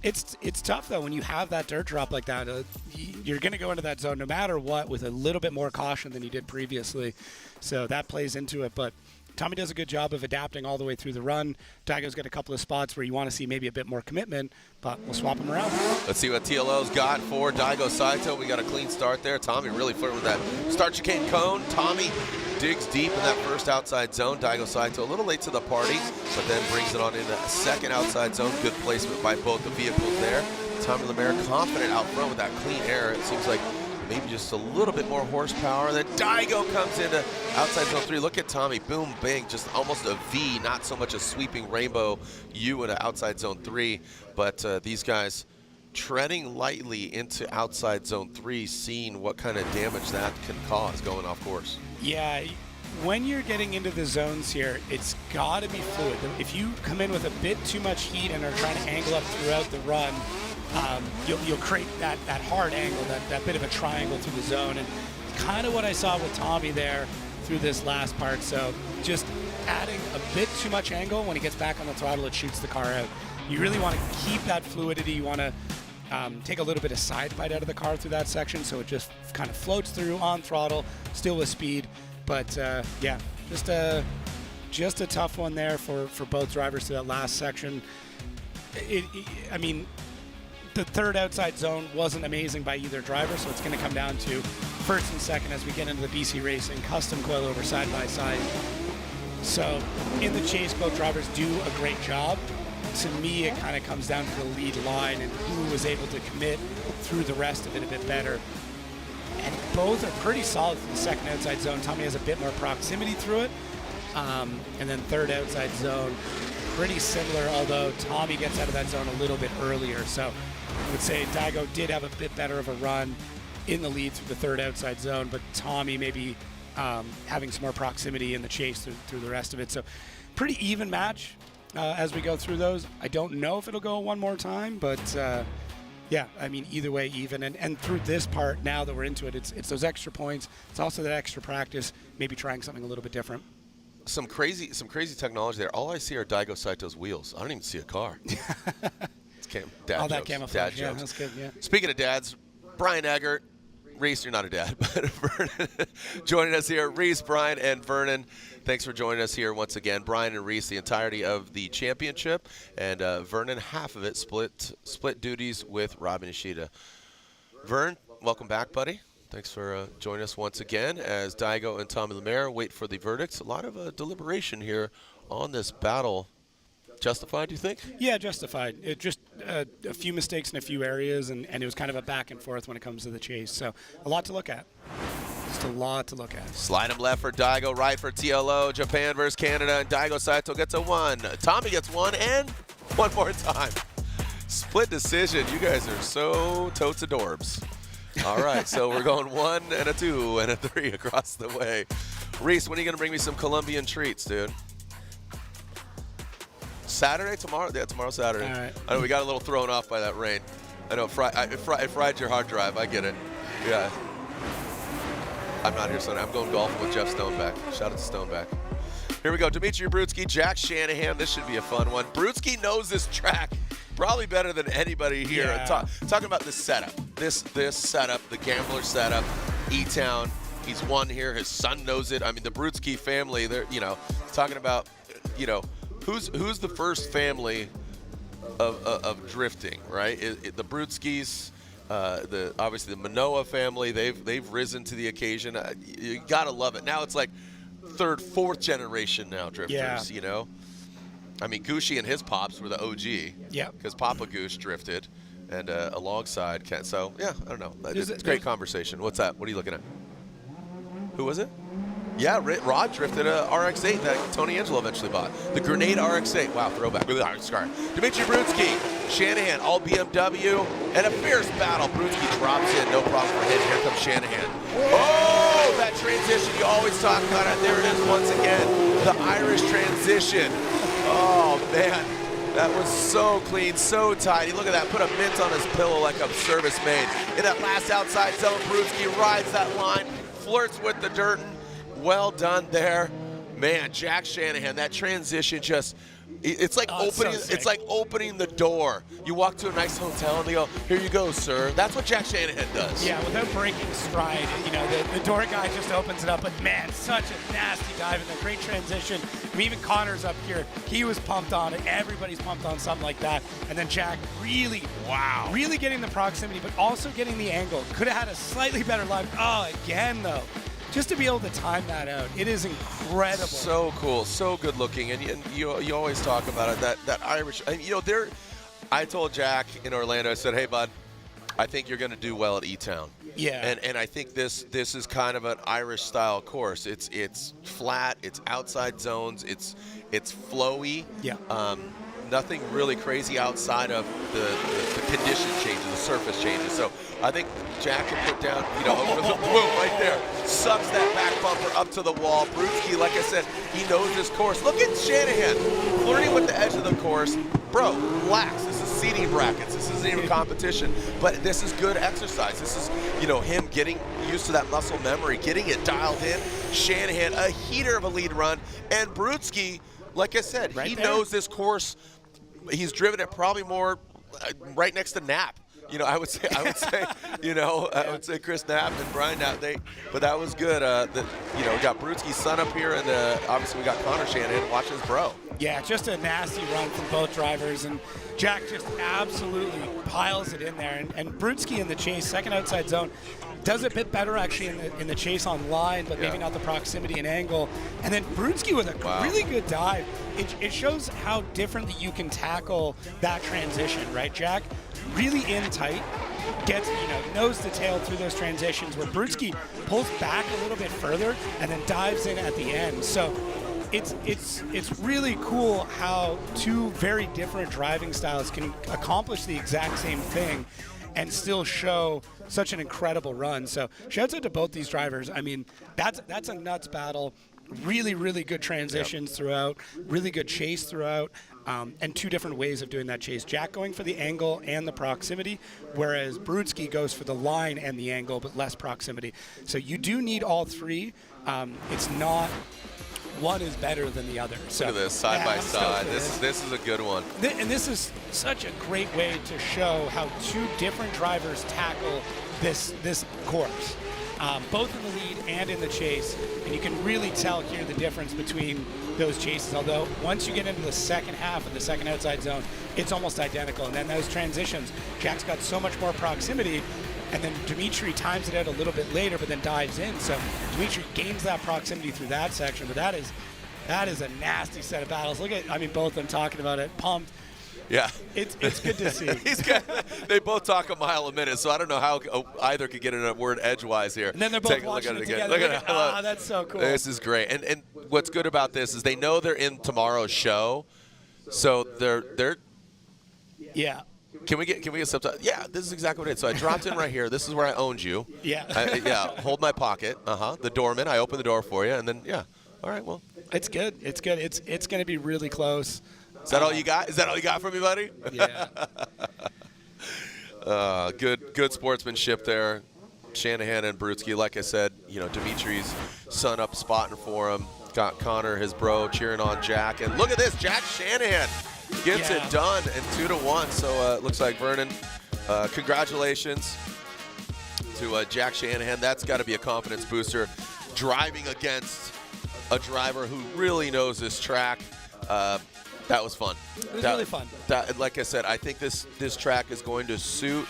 [SPEAKER 12] it's tough though when you have that dirt drop like that. You're going to go into that zone no matter what with a little bit more caution than you did previously. So that plays into it, but Tommy does a good job of adapting all the way through the run. Daigo's got a couple of spots where you want to see maybe a bit more commitment, but we'll swap them around.
[SPEAKER 9] Let's see what TLO's got for Daigo Saito. We got a clean start there. Tommy really flirting with that start chicane cone. Tommy digs deep in that first outside zone. Daigo Saito a little late to the party, but then brings it on into a second outside zone. Good placement by both the vehicles there. Tommy Lemaire confident out front with that clean air. It seems like maybe just a little bit more horsepower. Then Daigo comes into outside zone 3. Look at Tommy, boom, bang, just almost a V, not so much a sweeping rainbow U into outside zone 3. But these guys treading lightly into outside zone 3, seeing what kind of damage that can cause going off course.
[SPEAKER 12] Yeah, when you're getting into the zones here, it's got to be fluid. If you come in with a bit too much heat and are trying to angle up throughout the run, you'll create that hard angle, that bit of a triangle through the zone. And kind of what I saw with Tommy there through this last part. So just adding a bit too much angle, when he gets back on the throttle, it shoots the car out. You really want to keep that fluidity. You want to take a little bit of side bite out of the car through that section so it just kind of floats through on throttle, still with speed. But yeah, just a tough one there for both drivers to that last section. I mean, the third outside zone wasn't amazing by either driver, so it's going to come down to first and second as we get into the BC Racing custom coilover side by side. So in the chase, both drivers do a great job. To me, it kind of comes down to the lead line and who was able to commit through the rest of it a bit better. And both are pretty solid for the second outside zone. Tommy has a bit more proximity through it. And then third outside zone, pretty similar, although Tommy gets out of that zone a little bit earlier. So I would say Daigo did have a bit better of a run in the lead through the third outside zone, but Tommy maybe having some more proximity in the chase through the rest of it. So pretty even match as we go through those. I don't know if it'll go one more time, but yeah, I mean, either way, even. And through this part, now that we're into it, it's those extra points. It's also that extra practice, maybe trying something a little bit different.
[SPEAKER 9] Some crazy technology there. All I see are Daigo Saito's wheels. I don't even see a car. It's dad
[SPEAKER 12] that
[SPEAKER 9] jokes.
[SPEAKER 12] camouflage.
[SPEAKER 9] Dad
[SPEAKER 12] yeah,
[SPEAKER 9] jokes.
[SPEAKER 12] That's good. Yeah.
[SPEAKER 9] Speaking of dads, Brian Eggert, Reese, you're not a dad, but Vernon joining us here. Reese, Brian, and Vernon, thanks for joining us here once again. Brian and Reese, the entirety of the championship, and Vernon, half of it, split duties with Robin Ishida. Vern, welcome back, buddy. Thanks for joining us once again as Daigo and Tommy Lemaire wait for the verdicts. A lot of deliberation here on this battle. Justified, do you think?
[SPEAKER 12] Yeah, justified. It just a few mistakes in a few areas, and it was kind of a back and forth when it comes to the chase. So a lot to look at. Just a lot to look at.
[SPEAKER 9] Slide him left for Daigo, right for TLO. Japan versus Canada, and Daigo Saito gets a 1. Tommy gets 1, and one more time. Split decision. You guys are so totes adorbs. All right, so we're going 1 and a 2 and a 3 across the way. Reese, when are you going to bring me some Colombian treats, dude? Saturday? Tomorrow? Yeah, tomorrow Saturday.
[SPEAKER 12] All right.
[SPEAKER 9] I know we got a little thrown off by that rain. I know it fried your hard drive. I get it. Yeah. I'm not here Sunday. I'm going golfing with Jeff Stoneback. Shout out to Stoneback. Here we go. Dimitri Brudski, Jack Shanahan. This should be a fun one. Brudski knows this track probably better than anybody here.
[SPEAKER 12] Yeah.
[SPEAKER 9] Talking about this setup. This setup, the Gambler setup, E-Town. He's won here. His son knows it. I mean, the Brudski family, they're, talking about, who's the first family of drifting, right? The Brudskis, obviously the Manoa family, they've risen to the occasion. You gotta love it. Now it's like third, fourth generation now drifters.
[SPEAKER 12] Yeah.
[SPEAKER 9] I mean, Gucci and his pops were the OG.
[SPEAKER 12] Yeah.
[SPEAKER 9] Because Papa Goose drifted, and alongside Ken. So yeah, I don't know. It's a great conversation. What's that? What are you looking at? Who was it? Yeah, Rod drifted a RX-8 that Tony Angelo eventually bought. The Grenade RX-8. Wow, throwback. Scar. Dimitri Brudski, Shanahan, all BMW, and a fierce battle. Brudski drops in, no problem for him. Here comes Shanahan. Oh, that transition. You always talk about it. There it is once again. The Irish transition. Oh, man. That was so clean, so tidy. Look at that. Put a mint on his pillow like a service maid. In that last outside zone, Brudski rides that line, flirts with the dirt. Well done there. Man, Jack Shanahan, that transition just, it's like opening the door. You walk to a nice hotel and they go, here you go, sir. That's what Jack Shanahan does.
[SPEAKER 12] Yeah, without breaking stride, the door guy just opens it up, but man, such a nasty dive and a great transition. I mean, even Connor's up here. He was pumped on it. Everybody's pumped on something like that. And then Jack really getting the proximity, but also getting the angle. Could have had a slightly better line. Oh, again, though. Just to be able to time that out, it is incredible.
[SPEAKER 9] So cool, so good looking, and you always talk about it. That Irish, I told Jack in Orlando, I said, hey bud, I think you're going to do well at E-Town.
[SPEAKER 12] Yeah.
[SPEAKER 9] And I think this is kind of an Irish style course. It's flat, it's outside zones, it's flowy.
[SPEAKER 12] Yeah.
[SPEAKER 9] Nothing really crazy outside of the condition changes, the surface changes. So I think Jack can put down, over the boom right there. Sucks that back bumper up to the wall. Brudski, like I said, he knows this course. Look at Shanahan flirting with the edge of the course. Bro, relax. This is seating brackets. This isn't even competition. But this is good exercise. This is, him getting used to that muscle memory, getting it dialed in. Shanahan, a heater of a lead run. And Brudski, like I said, he knows this course. He's driven it probably more right next to Knapp. I would say, I would say Chris Knapp and Brian Knapp. But that was good. We got Brudski's son up here, and obviously we got Connor Shanahan watching his bro.
[SPEAKER 12] Yeah, just a nasty run from both drivers, and Jack just absolutely piles it in there. And Brudski in the chase, second outside zone, does a bit better actually in the chase on line, but maybe not the proximity and angle. And then Brudski with a really good dive. It shows how differently you can tackle that transition, right, Jack? Really in tight, gets, nose to tail through those transitions, where Brudski pulls back a little bit further and then dives in at the end. So it's really cool how two very different driving styles can accomplish the exact same thing and still show such an incredible run. So shouts out to both these drivers. I mean, that's a nuts battle. Really, really good transitions throughout, really good chase throughout, and two different ways of doing that chase. Jack going for the angle and the proximity, whereas Brudski goes for the line and the angle, but less proximity. So you do need all three. It's not one is better than the other. So,
[SPEAKER 9] look at this, side by side. This is a good one.
[SPEAKER 12] And this is such a great way to show how two different drivers tackle this course. Both in the lead and in the chase, and you can really tell here the difference between those chases, although once you get into the second half of the second outside zone, it's almost identical. And then those transitions, Jack's got so much more proximity, and then Dimitri times it out a little bit later, but then dives in. So Dimitri gains that proximity through that section, but that is a nasty set of battles. Look at, both of them talking about it, pumped.
[SPEAKER 9] Yeah.
[SPEAKER 12] It's good to see.
[SPEAKER 9] They both talk a mile a minute, so I don't know how either could get in a word edgewise here.
[SPEAKER 12] And then they're both
[SPEAKER 9] Take a look
[SPEAKER 12] watching
[SPEAKER 9] at
[SPEAKER 12] it
[SPEAKER 9] again.
[SPEAKER 12] together.
[SPEAKER 9] Look at it.
[SPEAKER 12] That's so cool.
[SPEAKER 9] This is great. And what's good about this is they know they're in tomorrow's show, so they're.
[SPEAKER 12] Yeah.
[SPEAKER 9] Can we get subtitles? Yeah, this is exactly what it is. So I dropped in right here. This is where I owned you.
[SPEAKER 12] Yeah.
[SPEAKER 9] Yeah. Hold my pocket. The doorman. I opened the door for you, and then yeah. All right. Well.
[SPEAKER 12] It's good. It's good. It's going to be really close.
[SPEAKER 9] Is that all you got? Is that all you got from me, buddy?
[SPEAKER 12] Yeah.
[SPEAKER 9] Good sportsmanship there. Shanahan and Brutsky, like I said, Dimitri's son up spotting for him. Got Connor, his bro, cheering on Jack. And look at this, Jack Shanahan gets it done and 2-1. So it looks like Vernon, congratulations to Jack Shanahan. That's got to be a confidence booster. Driving against a driver who really knows this track. That was fun.
[SPEAKER 12] It was really fun.
[SPEAKER 9] Like I said, I think this track is going to suit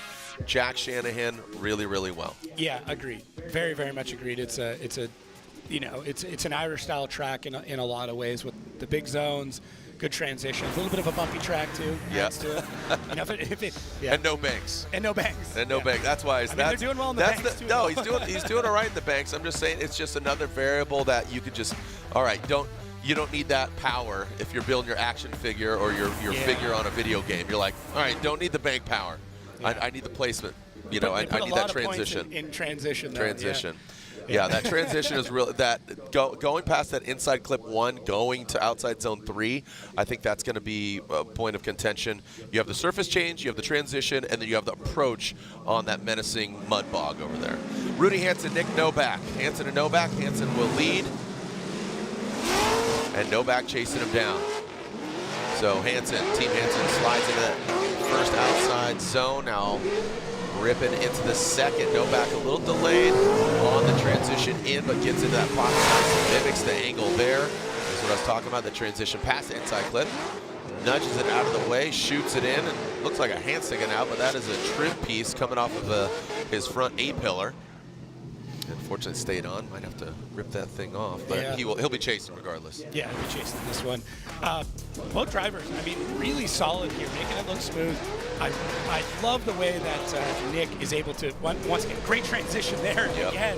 [SPEAKER 9] Jack Shanahan really, really well.
[SPEAKER 12] Yeah, agreed. Very, very much agreed. It's an Irish style track in a lot of ways with the big zones, good transition, a little bit of a bumpy track too.
[SPEAKER 9] Yeah.
[SPEAKER 12] Yeah.
[SPEAKER 9] And no banks.
[SPEAKER 12] And no banks.
[SPEAKER 9] Banks. That's why
[SPEAKER 12] they're doing well in the banks too.
[SPEAKER 9] No, he's doing all right in the banks. I'm just saying it's just another variable that you could just. All right, you don't need that power if you're building your action figure or your figure on a video game. You're like, all right, don't need the bank power. Yeah. I need the placement. I need that transition.
[SPEAKER 12] In transition. Though,
[SPEAKER 9] transition. Yeah, that transition is real. That going past that inside clip 1, going to outside zone 3, I think that's going to be a point of contention. You have the surface change, you have the transition, and then you have the approach on that menacing mud bog over there. Rudy Hansen, Nick Novak. Hansen and Novak. Hansen will lead. And Novak chasing him down. So Team Hansen slides into that first outside zone. Now ripping into the second. Novak a little delayed on the transition in, but gets into that pocket. Mimics the angle there. That's what I was talking about, the transition past the inside clip. Nudges it out of the way, shoots it in, and looks like a hand sticking out, but that is a trim piece coming off of his front A-pillar. Unfortunately stayed on. Might have to rip that thing off, but yeah. He'll be chasing regardless.
[SPEAKER 12] Yeah, he'll be chasing this one. Both drivers, really solid here, making it look smooth. I love the way that Nick is able to, once again, great transition there again.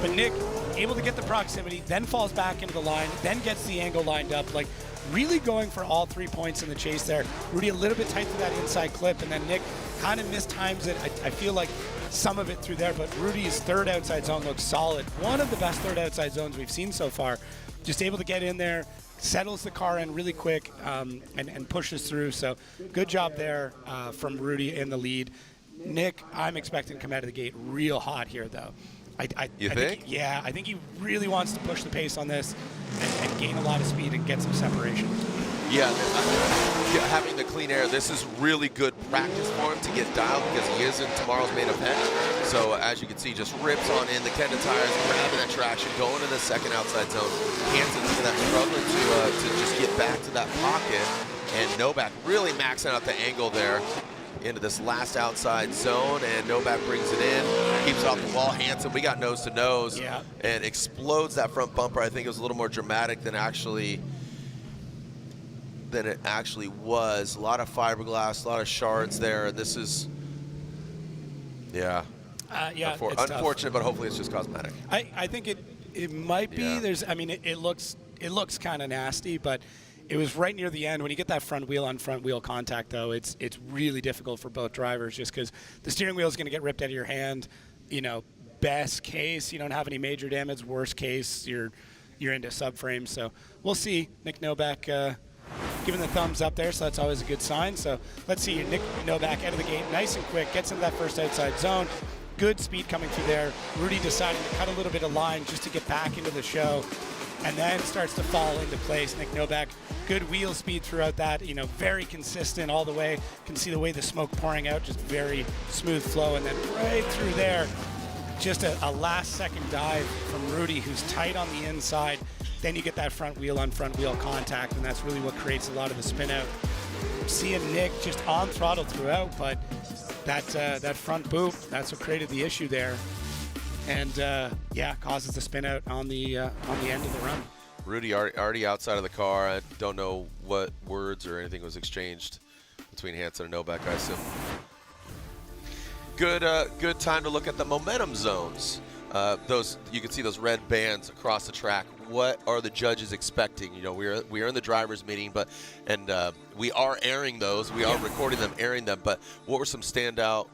[SPEAKER 12] But Nick able to get the proximity, then falls back into the line, then gets the angle lined up, like really going for all 3 points in the chase there. Rudy a little bit tight to that inside clip, and then Nick kind of mistimes it. I feel like some of it through there, but Rudy's third outside zone looks solid. One of the best third outside zones we've seen so far. Just able to get in there, settles the car in really quick, and pushes through. So good job there from Rudy in the lead. Nick, I'm expecting to come out of the gate real hot here, though.
[SPEAKER 9] You think?
[SPEAKER 12] Yeah, I think he really wants to push the pace on this and gain a lot of speed and get some separation.
[SPEAKER 9] Yeah, having the clean air, this is really good practice for him to get dialed because he is in tomorrow's main event. So as you can see, just rips on in the Kenda tires, grabbing that traction, going to the second outside zone. Hansen's struggling to just get back to that pocket, and Novak really maxing out the angle there into this last outside zone, and Novak brings it in, keeps it off the wall. Hansen, we got nose to nose, and explodes that front bumper. I think it was a little more dramatic than it actually was. A lot of fiberglass, a lot of shards there. This is, unfortunate, but hopefully it's just cosmetic.
[SPEAKER 12] I think it might be. Yeah. It looks kind of nasty, but it was right near the end. When you get that front wheel contact, though, it's really difficult for both drivers just because the steering wheel is going to get ripped out of your hand. Best case, you don't have any major damage. Worst case, you're into subframes. So we'll see. Nick Novak giving the thumbs up there, so that's always a good sign. So let's see. Nick Novak out of the gate, nice and quick, gets into that first outside zone. Good speed coming through there. Rudy deciding to cut a little bit of line just to get back into the show, and then starts to fall into place. Nick Novak, good wheel speed throughout that, very consistent all the way. Can see the way the smoke pouring out, just very smooth flow. And then right through there, just a last-second dive from Rudy, who's tight on the inside. Then you get that front wheel contact, and that's really what creates a lot of the spin out. Seeing Nick just on throttle throughout, but that front boot, that's what created the issue there. And causes the spin out on the end of the run.
[SPEAKER 9] Rudy already outside of the car. I don't know what words or anything was exchanged between Hansen and Novak, I assume. Good time to look at the momentum zones. Those, you can see those red bands across the track. What are the judges expecting? You know, we are in the drivers' meeting, and we are airing those. We are recording them, airing them. But what were some standout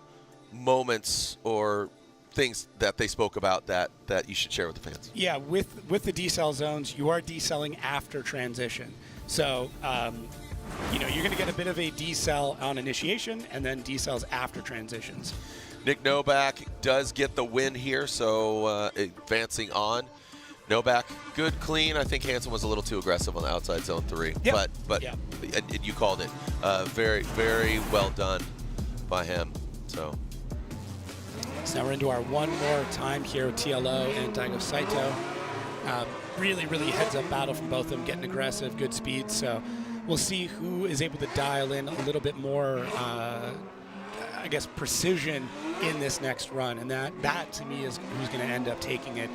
[SPEAKER 9] moments or things that they spoke about that you should share with the fans?
[SPEAKER 12] Yeah, with the decel zones, you are decelling after transition. So, you know, you're going to get a bit of a decel on initiation and then decels after transitions.
[SPEAKER 9] Nick Novak does get the win here, so advancing on. Novak, good, clean. I think Hansen was a little too aggressive on the outside zone 3, but and you called it. Very, very well done by him. So
[SPEAKER 12] now we're into our one more time here with TLO and Daigo Saito. Really, really heads-up battle from both of them, getting aggressive, good speed. So we'll see who is able to dial in a little bit more, I guess, precision in this next run, and that to me is who's going to end up taking it.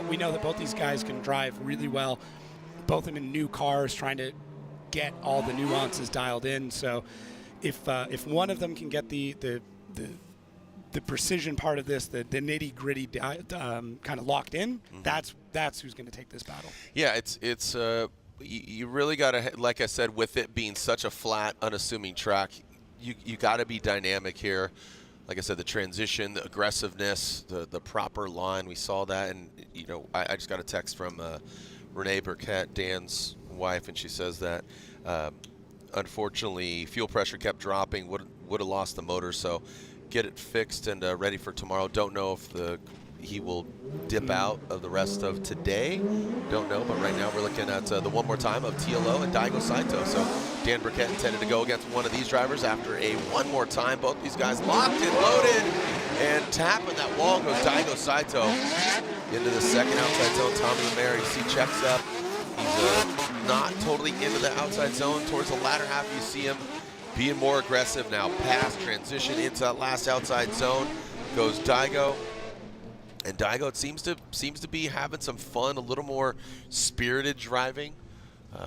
[SPEAKER 12] We know that both these guys can drive really well, both of them in new cars, trying to get all the nuances dialed in. So if one of them can get the precision part of this, the nitty gritty kind of locked in, that's who's going to take this battle.
[SPEAKER 9] Yeah, it's you really got to, like I said, with it being such a flat, unassuming track, you got to be dynamic here. Like I said, the transition, the aggressiveness, the proper line, we saw that. And, you know, I just got a text from Renee Burkett, Dan's wife, and she says that, unfortunately, fuel pressure kept dropping, would have lost the motor. So get it fixed and ready for tomorrow. Don't know if he will dip out of the rest of today. Don't know, but right now we're looking at the one more time of TLO and Daigo Saito. So Dan Burkett intended to go against one of these drivers after a one more time. Both these guys locked and loaded, and tapping that wall goes Daigo Saito into the second outside zone. Tommy Lemaire, you see, checks up. He's not totally into the outside zone. Towards the latter half, you see him being more aggressive now. Pass, transition into that last outside zone goes Daigo. And Daigo seems to be having some fun, a little more spirited driving,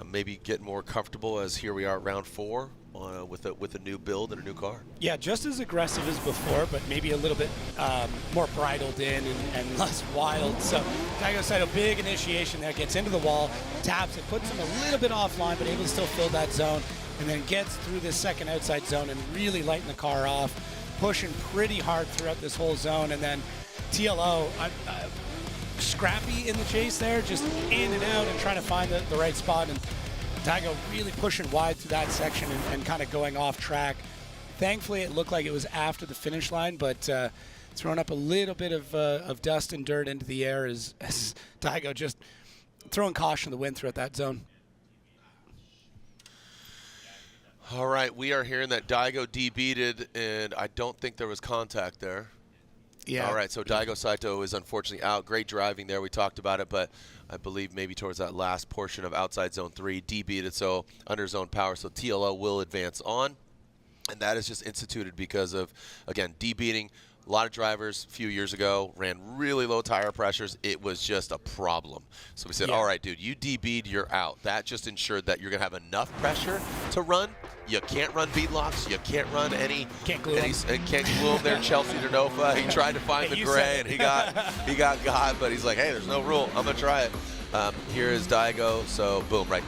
[SPEAKER 9] maybe getting more comfortable as here we are at round 4 with a new build and a new car.
[SPEAKER 12] Yeah, just as aggressive as before, but maybe a little bit more bridled in and less wild. So Daigo Saito, big initiation there, gets into the wall, taps it, puts him a little bit offline, but able to still fill that zone, and then gets through this second outside zone and really lighten the car off, pushing pretty hard throughout this whole zone, and then TLO, scrappy in the chase there, just in and out and trying to find the right spot. And Daigo really pushing wide through that section and kind of going off track. Thankfully, it looked like it was after the finish line, but throwing up a little bit of dust and dirt into the air as Daigo just throwing caution to the wind throughout that zone.
[SPEAKER 9] All right, we are hearing that Daigo DB'd, and I don't think there was contact there.
[SPEAKER 12] Yeah.
[SPEAKER 9] All right, so Daigo Saito is unfortunately out. Great driving there. We talked about it, but I believe maybe towards that last portion of outside zone 3, DB'd it, so under zone power. So TLO will advance on, and that is just instituted because of, again, DB'ing. A lot of drivers a few years ago ran really low tire pressures. It was just a problem. So we said, all right, dude, you DB'd, you're out. That just ensured that you're going to have enough pressure to run. You can't run bead locks. You can't run any.
[SPEAKER 12] Can't glue him.
[SPEAKER 9] Can't glue him there, Chelsea Denofa. He tried to find the gray, and he got, but he's like, hey, there's no rule. I'm going to try it. Here is Daigo. So, boom, right.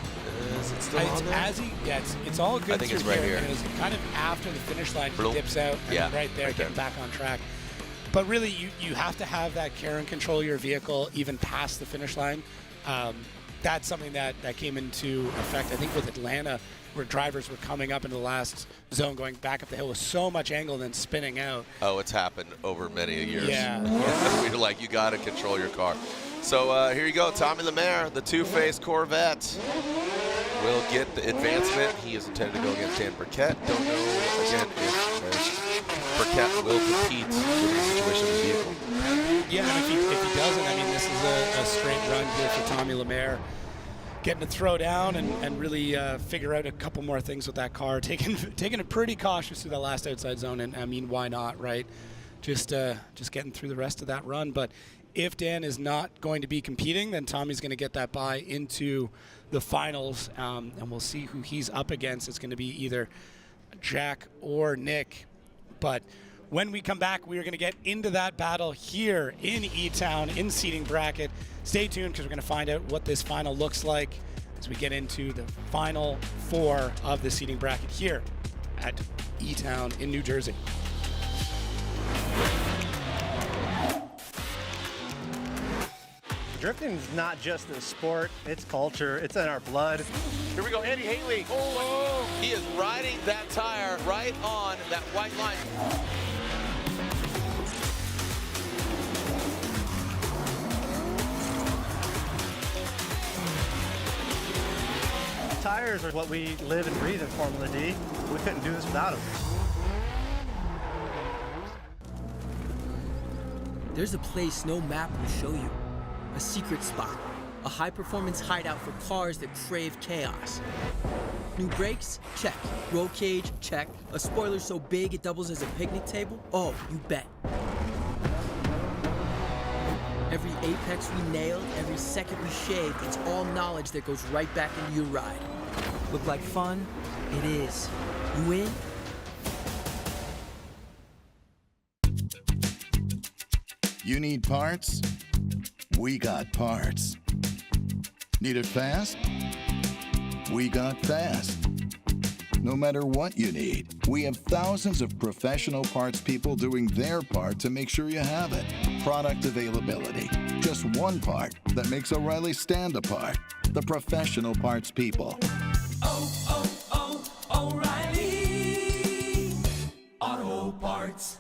[SPEAKER 9] Is it still on there?
[SPEAKER 12] As he gets, it's all good.
[SPEAKER 9] I think it's right here.
[SPEAKER 12] It was kind of after the finish line, he dips out, and right there, getting back on track. But really, you have to have that care and control your vehicle even past the finish line. That's something that came into effect, I think, with Atlanta, where drivers were coming up into the last zone, going back up the hill with so much angle and then spinning out.
[SPEAKER 9] Oh, it's happened over many years.
[SPEAKER 12] Yeah.
[SPEAKER 9] We're like, you got to control your car. So here you go, Tommy Lemaire, the two-faced Corvette, will get the advancement. He is intended to go against Dan Burkett. Don't know, again, if Burkett will compete with the situation of the vehicle.
[SPEAKER 12] Yeah, and if he doesn't, I mean, this is a straight run here for Tommy Lemaire. Getting to throw down and really figure out a couple more things with that car. Taking it pretty cautious through that last outside zone, and I mean, why not, right? Just getting through the rest of that run. But If Dan is not going to be competing, then Tommy's going to get that bye into the finals, and we'll see who he's up against. It's going to be either Jack or Nick. But when we come back, we are going to get into that battle here in E-Town in seating bracket. Stay tuned because we're going to find out what this final looks like as we get into the final 4 of the seating bracket here at E-Town in New Jersey.
[SPEAKER 19] Drifting is not just a sport, it's culture, it's in our blood.
[SPEAKER 1] Here we go, Andy Haley. Oh, he is riding that tire right on that white line.
[SPEAKER 19] Tires are what we live and breathe in Formula D. We couldn't do this without them.
[SPEAKER 20] There's a place no map will show you. A secret spot. A high-performance hideout for cars that crave chaos. New brakes? Check. Roll cage? Check. A spoiler so big it doubles as a picnic table? Oh, you bet. Every apex we nailed, every second we shaved, it's all knowledge that goes right back into your ride. Look like fun? It is. You in?
[SPEAKER 21] You need parts? We got parts. Need it fast? We got fast. No matter what you need, we have thousands of professional parts people doing their part to make sure you have it. Product availability. Just one part that makes O'Reilly stand apart. The professional parts people.
[SPEAKER 5] O'Reilly Auto Parts.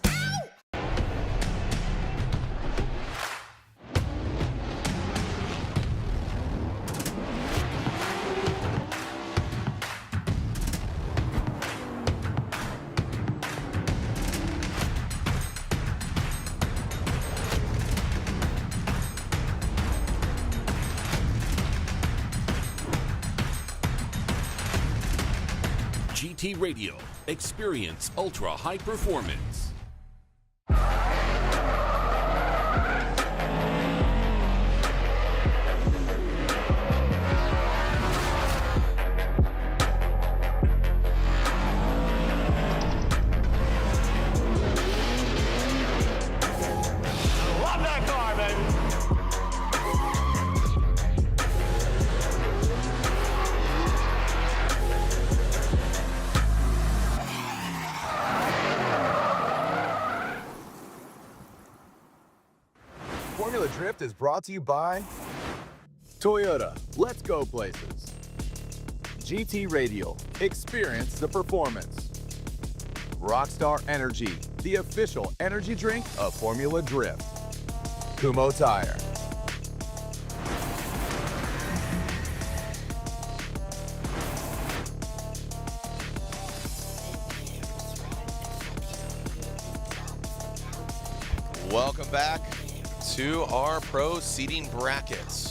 [SPEAKER 22] GT Radio. Experience ultra high performance.
[SPEAKER 19] Love that car, baby.
[SPEAKER 23] Formula Drift is brought to you by Toyota, let's go places. GT Radial, experience the performance. Rockstar Energy, the official energy drink of Formula Drift. Kumho Tire.
[SPEAKER 9] Welcome back to our pro seating brackets.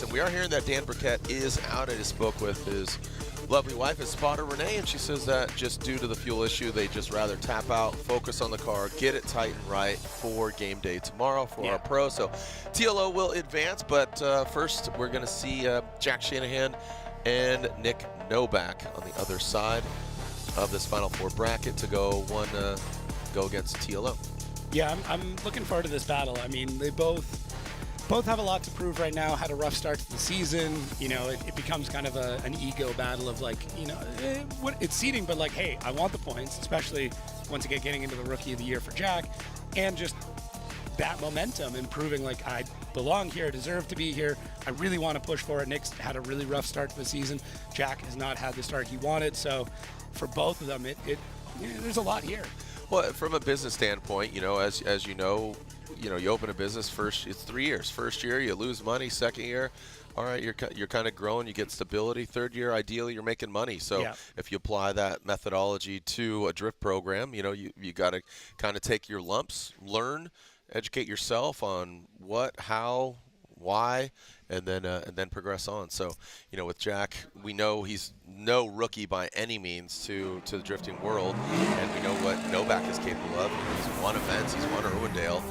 [SPEAKER 9] And we are hearing that Dan Burkett is out. I just spoke with his lovely wife, his spotter Renee, and she says that just due to the fuel issue, they just rather tap out, focus on the car, get it tight and right for game day tomorrow for our pro. So TLO will advance, but first we're going to see Jack Shanahan and Nick Novak on the other side of this Final Four bracket to go against TLO.
[SPEAKER 12] Yeah, I'm looking forward to this battle. I mean, they both have a lot to prove right now. Had a rough start to the season. You know, it becomes kind of an ego battle of like, you know, it's seeding, but like, hey, I want the points, especially once again getting into the Rookie of the Year for Jack, and just that momentum and proving like I belong here, deserve to be here. I really want to push for it. Nick's had a really rough start to the season. Jack has not had the start he wanted. So for both of them, there's a lot here.
[SPEAKER 9] Well, from a business standpoint, you know, as you know, you open a business first, it's 3 years. First year, you lose money. Second year, all right, you're kind of growing, you get stability. Third year, ideally, you're making money. So if you apply that methodology to a drift program, you know, you got to kind of take your lumps, learn, educate yourself on what, how, why, and then progress on. So, you know, with Jack, we know he's no rookie by any means to the drifting world, and we know what Novak is capable of. He's won events, he's won Irwindale,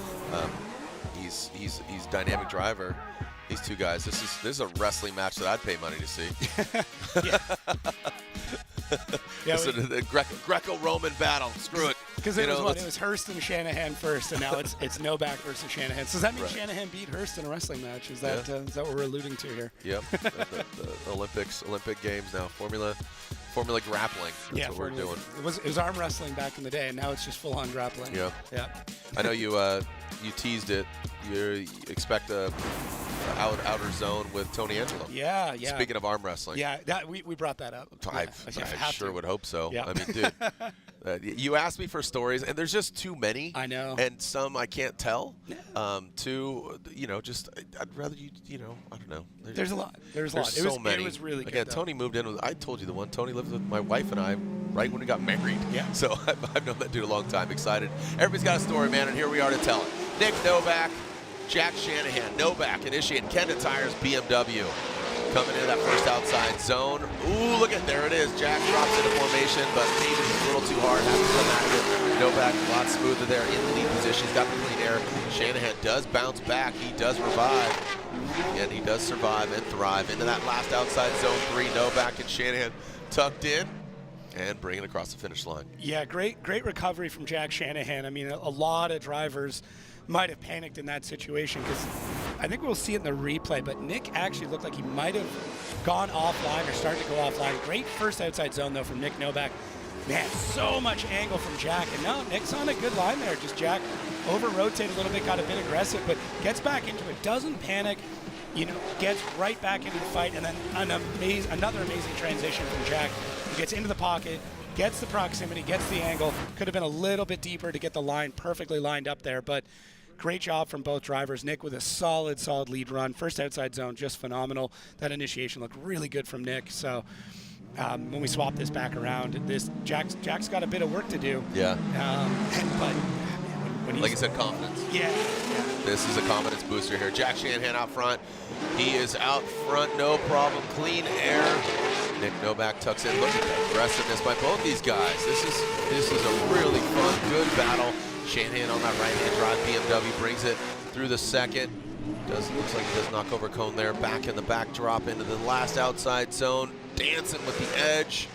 [SPEAKER 9] He's dynamic driver. These two guys. This is a wrestling match that I'd pay money to see. This is the Greco-Roman battle. Screw it.
[SPEAKER 12] Because it was Hurst and Shanahan first, and now it's Novak versus Shanahan. So does that mean Shanahan beat Hurst in a wrestling match? Is that what we're alluding to here?
[SPEAKER 9] Yep. the Olympic Games now. Formula grappling. That's what we're doing.
[SPEAKER 12] It was arm wrestling back in the day, and now it's just full-on grappling.
[SPEAKER 9] Yeah.
[SPEAKER 12] Yeah.
[SPEAKER 9] I know you teased it. You expect a outer zone with Tony Angelo.
[SPEAKER 12] Yeah.
[SPEAKER 9] Speaking of arm wrestling.
[SPEAKER 12] Yeah, we brought that up.
[SPEAKER 9] I sure would hope so.
[SPEAKER 12] Yeah.
[SPEAKER 9] I mean, dude, you asked me for stories, and there's just too many.
[SPEAKER 12] I know.
[SPEAKER 9] And some I can't tell. Just I'd rather I don't know.
[SPEAKER 12] There's a lot.
[SPEAKER 9] There's so many.
[SPEAKER 12] It was really good.
[SPEAKER 9] Again, Tony moved in with. I told you the one. Tony lived with my wife and I right when we got married.
[SPEAKER 12] Yeah.
[SPEAKER 9] So I've known that dude a long time. Excited. Everybody's got a story, man, and here we are to tell it. Nick Novak, Jack Shanahan. Novak initiating Kenda Tires BMW. Coming into that first outside zone. Ooh, look at there it is. Jack drops into formation, but maybe just a little too hard. Has to come out of it. Novak a lot smoother there in the lead position. He's got the clean air. Shanahan does bounce back. He does revive. And he does survive and thrive into that last outside zone 3. Novak and Shanahan tucked in and bringing it across the finish line.
[SPEAKER 12] Yeah, great recovery from Jack Shanahan. I mean, a lot of drivers might have panicked in that situation because I think we'll see it in the replay, but Nick actually looked like he might have gone offline or started to go offline. Great first outside zone, though, from Nick Novak. Man, so much angle from Jack. And now Nick's on a good line there. Just Jack over-rotated a little bit, got a bit aggressive, but gets back into it, doesn't panic, gets right back into the fight, and then another amazing transition from Jack. He gets into the pocket, gets the proximity, gets the angle. Could have been a little bit deeper to get the line perfectly lined up there, but great job from both drivers. Nick with a solid lead run. First outside zone, just phenomenal. That initiation looked really good from Nick. So when we swap this back around, Jack's got a bit of work to do.
[SPEAKER 9] Yeah.
[SPEAKER 12] But when
[SPEAKER 9] like you said, confidence.
[SPEAKER 12] Yeah.
[SPEAKER 9] This is a confidence booster here. Jack Shanahan out front. He is out front, no problem. Clean air. Nick Novak tucks in. Look at the aggressiveness by both these guys. This is a really fun, good battle. Shanahan on that right-hand drive. BMW brings it through the second. Looks like he does knock over cone there. Back in the backdrop into the last outside zone. Dancing with the edge.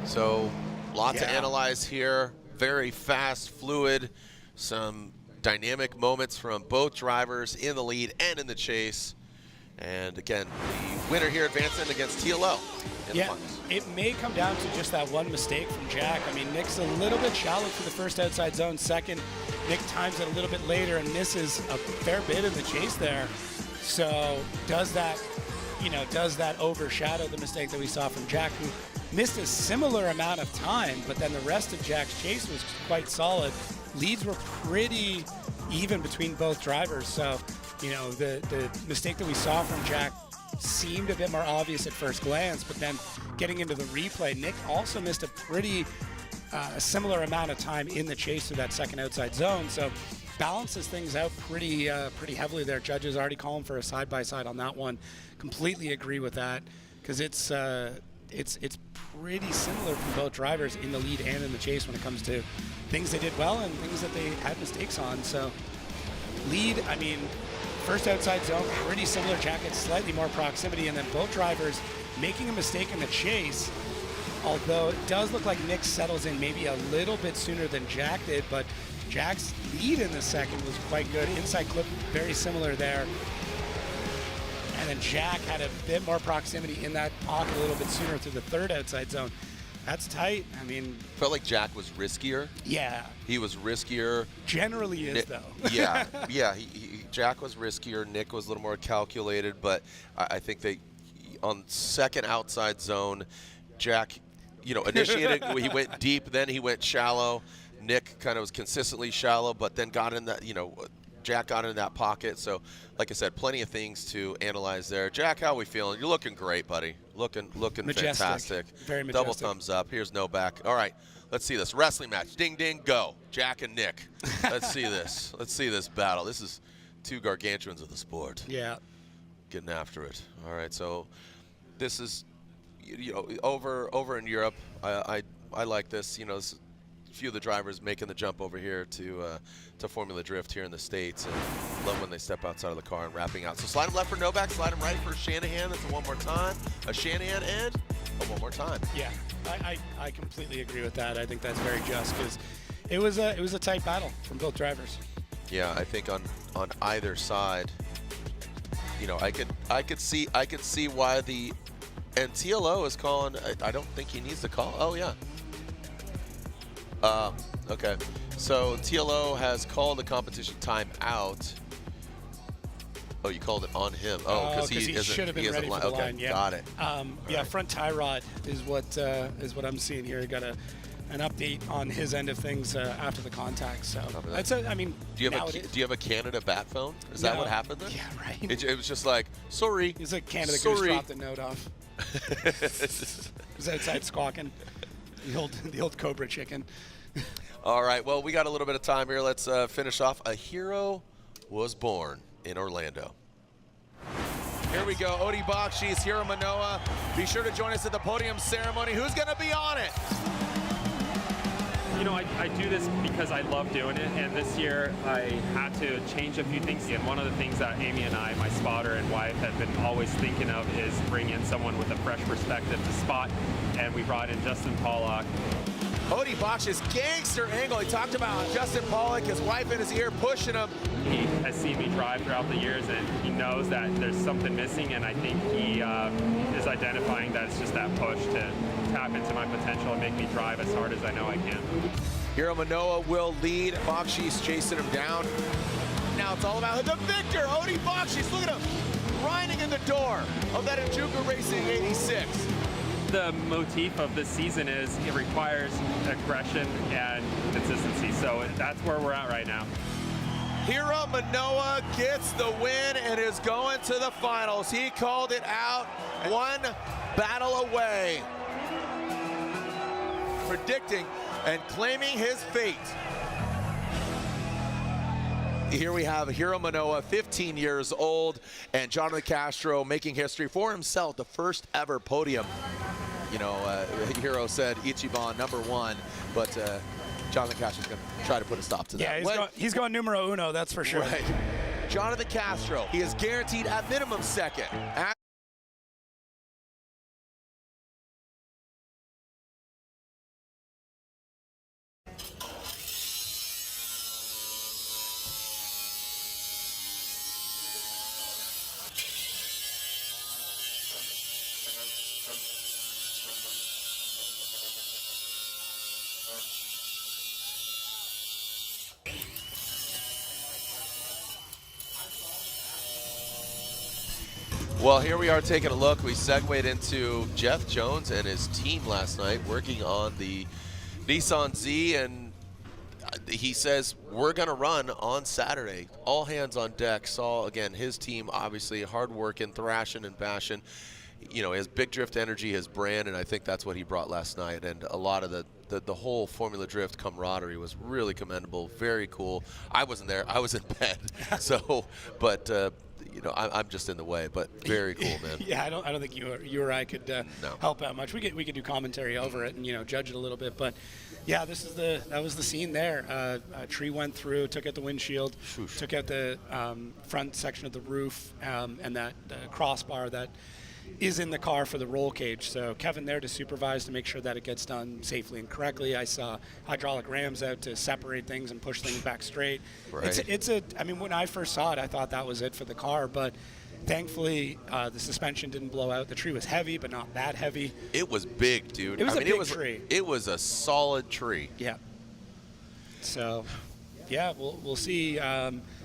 [SPEAKER 9] So, lot to analyze here. Very fast, fluid. Some dynamic moments from both drivers in the lead and in the chase. And again, the winner here advancing against TLO.
[SPEAKER 12] Yeah, it may come down to just that one mistake from Jack. I mean, Nick's a little bit shallow for the first outside zone. Second, Nick times it a little bit later and misses a fair bit in the chase there. So does that overshadow the mistake that we saw from Jack, who missed a similar amount of time, but then the rest of Jack's chase was quite solid. Leads were pretty even between both drivers. So, the mistake that we saw from Jack seemed a bit more obvious at first glance, but then getting into the replay, Nick also missed a pretty similar amount of time in the chase through that second outside zone. So balances things out pretty heavily there. Judges already calling for a side-by-side on that one. Completely agree with that because it's pretty similar from both drivers in the lead and in the chase when it comes to things they did well and things that they had mistakes on. So lead, I mean, first outside zone, pretty similar. Jack gets slightly more proximity, and then both drivers making a mistake in the chase, although it does look like Nick settles in maybe a little bit sooner than Jack did, but Jack's lead in the second was quite good. Inside clip, very similar there. And then Jack had a bit more proximity in that pocket a little bit sooner through the third outside zone. That's tight. I mean,
[SPEAKER 9] felt like Jack was riskier.
[SPEAKER 12] Yeah.
[SPEAKER 9] He was riskier.
[SPEAKER 12] Generally is, though.
[SPEAKER 9] Yeah. Jack was riskier. Nick was a little more calculated, but I think they, on second outside zone, Jack, initiated. He went deep, then he went shallow. Nick kind of was consistently shallow, but then got in that, Jack got in that pocket. So, like I said, plenty of things to analyze there. Jack, how are we feeling? You're looking great, buddy. Looking
[SPEAKER 12] majestic.
[SPEAKER 9] Fantastic.
[SPEAKER 12] Very majestic.
[SPEAKER 9] Double thumbs up. Here's Novak. All right, let's see this wrestling match. Ding, ding, go. Jack and Nick. Let's see this. Let's see this battle. This is two gargantuans of the sport.
[SPEAKER 12] Yeah.
[SPEAKER 9] Getting after it. All right, so this is, over in Europe. I like this. few of the drivers making the jump over here to Formula Drift here in the States, and love when they step outside of the car and wrapping out. So slide him left for Novak, slide him right for Shanahan. That's a one more time. A Shanahan and a one more time.
[SPEAKER 12] Yeah, I completely agree with that. I think that's very just because it was a tight battle from both drivers.
[SPEAKER 9] Yeah, I think on either side, you know, I could see why the and TLO is calling. I don't think he needs to call. Oh yeah. Okay. So TLO has called the competition timeout. Oh, you called it on him. Oh, because he
[SPEAKER 12] should have been ready for the line. Yeah.
[SPEAKER 9] Got it.
[SPEAKER 12] Yeah, front tie rod is what I'm seeing here. Got an update on his end of things after the contact. So that's I mean,
[SPEAKER 9] do you have a Canada bat phone? Is that what happened then?
[SPEAKER 12] Yeah, right.
[SPEAKER 9] It was just like, sorry.
[SPEAKER 12] He's like Canada Goose dropped the note off. He's outside squawking. The old Cobra chicken.
[SPEAKER 9] All right. Well, we got a little bit of time here. Let's finish off. A hero was born in Orlando.
[SPEAKER 1] Here we go. Odi Bakshi's Hiro Manoa. Be sure to join us at the podium ceremony. Who's going to be on it?
[SPEAKER 3] You know, I do this because I love doing it, and this year I had to change a few things. And one of the things that Amy and I, my spotter and wife, have been always thinking of is bring in someone with a fresh perspective to spot, and we brought in Justin Pollock.
[SPEAKER 1] Odi Bakshi's gangster angle. He talked about Justin Pollock, his wife in his ear, pushing him.
[SPEAKER 3] He has seen me drive throughout the years, and he knows that there's something missing, and I think he is identifying that it's just that push to tap into my potential and make me drive as hard as I know I can.
[SPEAKER 1] Hiro Manoa will lead. Bakshi's chasing him down. Now it's all about the victor, Odi Bakshi's. Look at him, grinding in the door of that Ajuku Racing 86.
[SPEAKER 3] The motif of this season is it requires aggression and consistency, so that's where we're at right now.
[SPEAKER 1] Hiro Manoa gets the win and is going to the finals. He called it out, one battle away. Predicting and claiming his fate. Here we have Hiro Manoa, 15 years old, and Jonathan Castro making history for himself, the first ever podium. You know, Hiro said Ichiban #1, but Jonathan Castro's going to try to put a stop to that.
[SPEAKER 12] Yeah, he's going numero uno, that's for sure.
[SPEAKER 1] Right. Jonathan Castro, he is guaranteed at minimum second. Well, here we are taking a look. We segued into Jeff Jones and his team last night working on the Nissan Z, and he says we're going to run on Saturday. All hands on deck. Saw, again, his team obviously hard working, thrashing and bashing. You know, his big drift energy, his brand, and I think that's what he brought last night. And a lot of the whole Formula Drift camaraderie was really commendable, very cool. I wasn't there. I was in bed. So, but you know, I'm just in the way, but very cool, man.
[SPEAKER 12] Yeah, I don't think you or I could help out much. We could do commentary over it and, you know, judge it a little bit. But yeah, that was the scene there. A tree went through, took out the windshield, took out the front section of the roof, and that crossbar that is in the car for the roll cage. So Kevin there to supervise to make sure that it gets done safely and correctly. I saw hydraulic rams out to separate things and push things back straight.
[SPEAKER 9] Right.
[SPEAKER 12] I mean, when I first saw it, I thought that was it for the car, but thankfully the suspension didn't blow out. The tree was heavy, but not that heavy.
[SPEAKER 9] It was big, dude.
[SPEAKER 12] It was a big tree.
[SPEAKER 9] It was a solid tree.
[SPEAKER 12] Yeah. So, yeah, we'll see.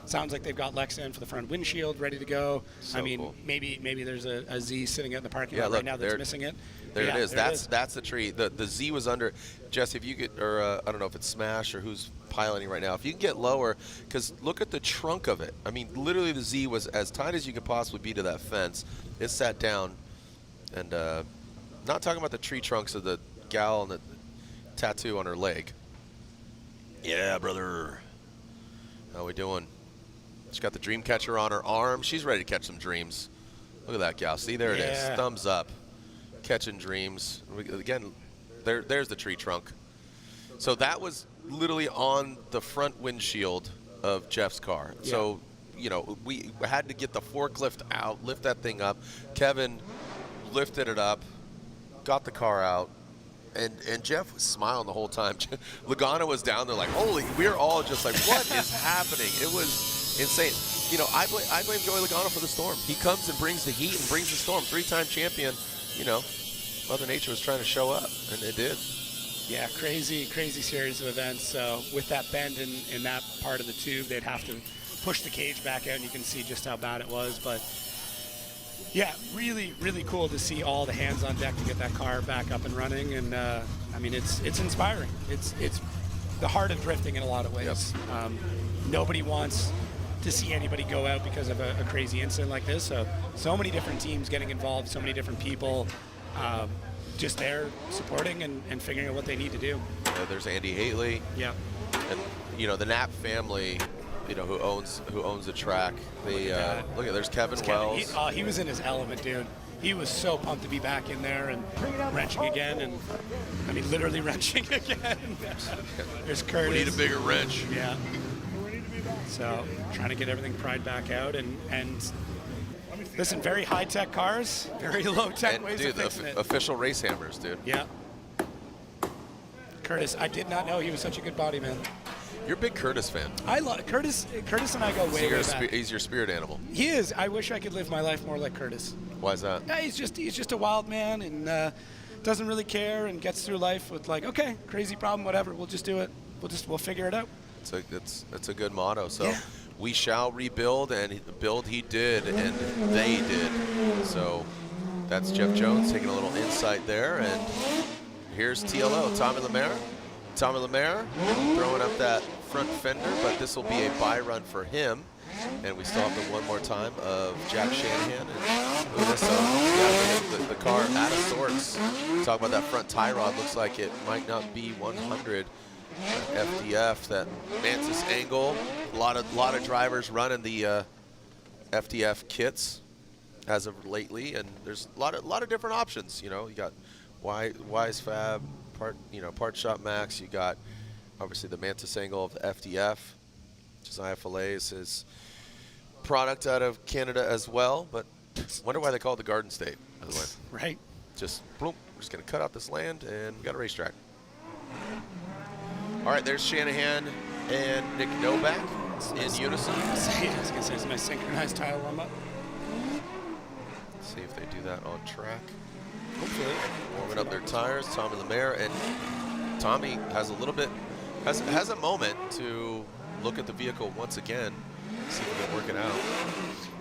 [SPEAKER 12] Sounds like they've got Lex in for the front windshield ready to go.
[SPEAKER 9] So
[SPEAKER 12] I mean,
[SPEAKER 9] cool.
[SPEAKER 12] maybe there's a Z sitting out in the parking lot right now that's missing it.
[SPEAKER 9] There it is. That's the tree. The Z was under. Jesse, if you could, or I don't know if it's Smash or who's piloting right now. If you can get lower, because look at the trunk of it. I mean, literally the Z was as tight as you could possibly be to that fence. It sat down, and not talking about the tree trunks of the gal and the tattoo on her leg. Yeah, brother. How we doing? She's got the dream catcher on her arm. She's ready to catch some dreams. Look at that gal. See, there it is. Thumbs up. Catching dreams. Again, there's the tree trunk. So that was literally on the front windshield of Jeff's car.
[SPEAKER 12] Yeah.
[SPEAKER 9] So, you know, we had to get the forklift out, lift that thing up. Kevin lifted it up, got the car out, and Jeff was smiling the whole time. Logano was down there like, holy, we're all just like, what is happening? It was insane. You know, I blame Joey Logano for the storm. He comes and brings the heat and brings the storm. 3-time champion. You know, Mother Nature was trying to show up, and it did.
[SPEAKER 12] Yeah, crazy series of events. So with that bend in that part of the tube, they'd have to push the cage back out, and you can see just how bad it was. But yeah, really cool to see all the hands on deck to get that car back up and running. And I mean, it's inspiring. It's the heart of drifting in a lot of ways.
[SPEAKER 9] Yep.
[SPEAKER 12] Nobody wants to see anybody go out because of a crazy incident like this. So many different teams getting involved, so many different people just there supporting and figuring out what they need to do.
[SPEAKER 9] There's Andy Haley.
[SPEAKER 12] Yeah.
[SPEAKER 9] And, you know, the Knapp family, you know, who owns the track. They look at there's Kevin Wells.
[SPEAKER 12] He was in his element, dude. He was so pumped to be back in there and wrenching again, and I mean literally wrenching again. There's Curtis.
[SPEAKER 9] We need a bigger wrench.
[SPEAKER 12] Yeah. So trying to get everything pried back out and listen, very high tech cars, very low tech ways of fixing it.
[SPEAKER 9] Official race hammers, dude.
[SPEAKER 12] Yeah. Curtis, I did not know he was such a good body man.
[SPEAKER 9] You're a big Curtis fan.
[SPEAKER 12] I love Curtis. Curtis and I go way back.
[SPEAKER 9] He's your spirit animal.
[SPEAKER 12] He is. I wish I could live my life more like Curtis.
[SPEAKER 9] Why is that?
[SPEAKER 12] Yeah, he's just a wild man and doesn't really care and gets through life with like, okay, crazy problem, whatever. We'll just do it. We'll figure it out.
[SPEAKER 9] It's a good motto. So
[SPEAKER 12] yeah.
[SPEAKER 9] We shall rebuild, and build he did, and they did. So that's Jeff Jones taking a little insight there, and here's TLO, Tommy Lemaire. Tommy Lemaire throwing up that front fender, but this will be a buy run for him. And we still have the one more time of Jack Shanahan. And the car out of sorts. Talk about that front tie rod. Looks like it might not be 100. FDF, that Mantis angle. A lot of drivers running the FDF kits as of lately, and there's a lot of different options. You know, you got Wise Fab, Part Shop Max. You got obviously the Mantis angle of the FDF. Josiah Fillets his product out of Canada as well, but wonder why they call it the Garden State, by the way.
[SPEAKER 12] Right.
[SPEAKER 9] Just boom, we're just gonna cut out this land and we got a racetrack. All right, there's Shanahan and Nick Novak in unison.
[SPEAKER 12] I was gonna say it's my synchronized tire warm up.
[SPEAKER 9] See if they do that on track.
[SPEAKER 12] Hopefully.
[SPEAKER 9] Warming up their tires, Tommy Lemaire, and Tommy has a little bit, has a moment to look at the vehicle once again, see if we can work it out.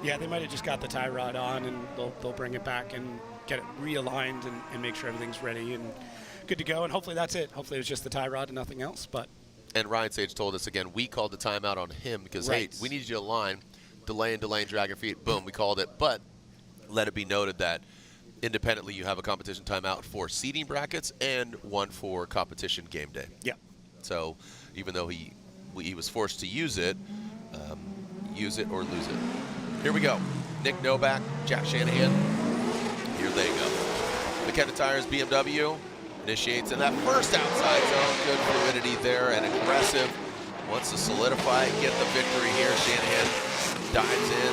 [SPEAKER 12] Yeah, they might have just got the tie rod on, and they'll bring it back and get it realigned and make sure everything's ready and good to go. And hopefully that's it. Hopefully it was just the tie rod and nothing else. But
[SPEAKER 9] and Ryan Sage told us again, we called the timeout on him because
[SPEAKER 12] right.
[SPEAKER 9] Hey, we need you to align, delay and drag your feet. Boom, we called it. But let it be noted that independently you have a competition timeout for seating brackets and one for competition game day.
[SPEAKER 12] Yeah.
[SPEAKER 9] So even though he was forced to use it or lose it. Here we go. Nick Novak, Jack Shanahan. Here they go. McKenna Tires BMW initiates in that first outside zone. Good fluidity there and aggressive. Wants to solidify, get the victory here. Shanahan dives in.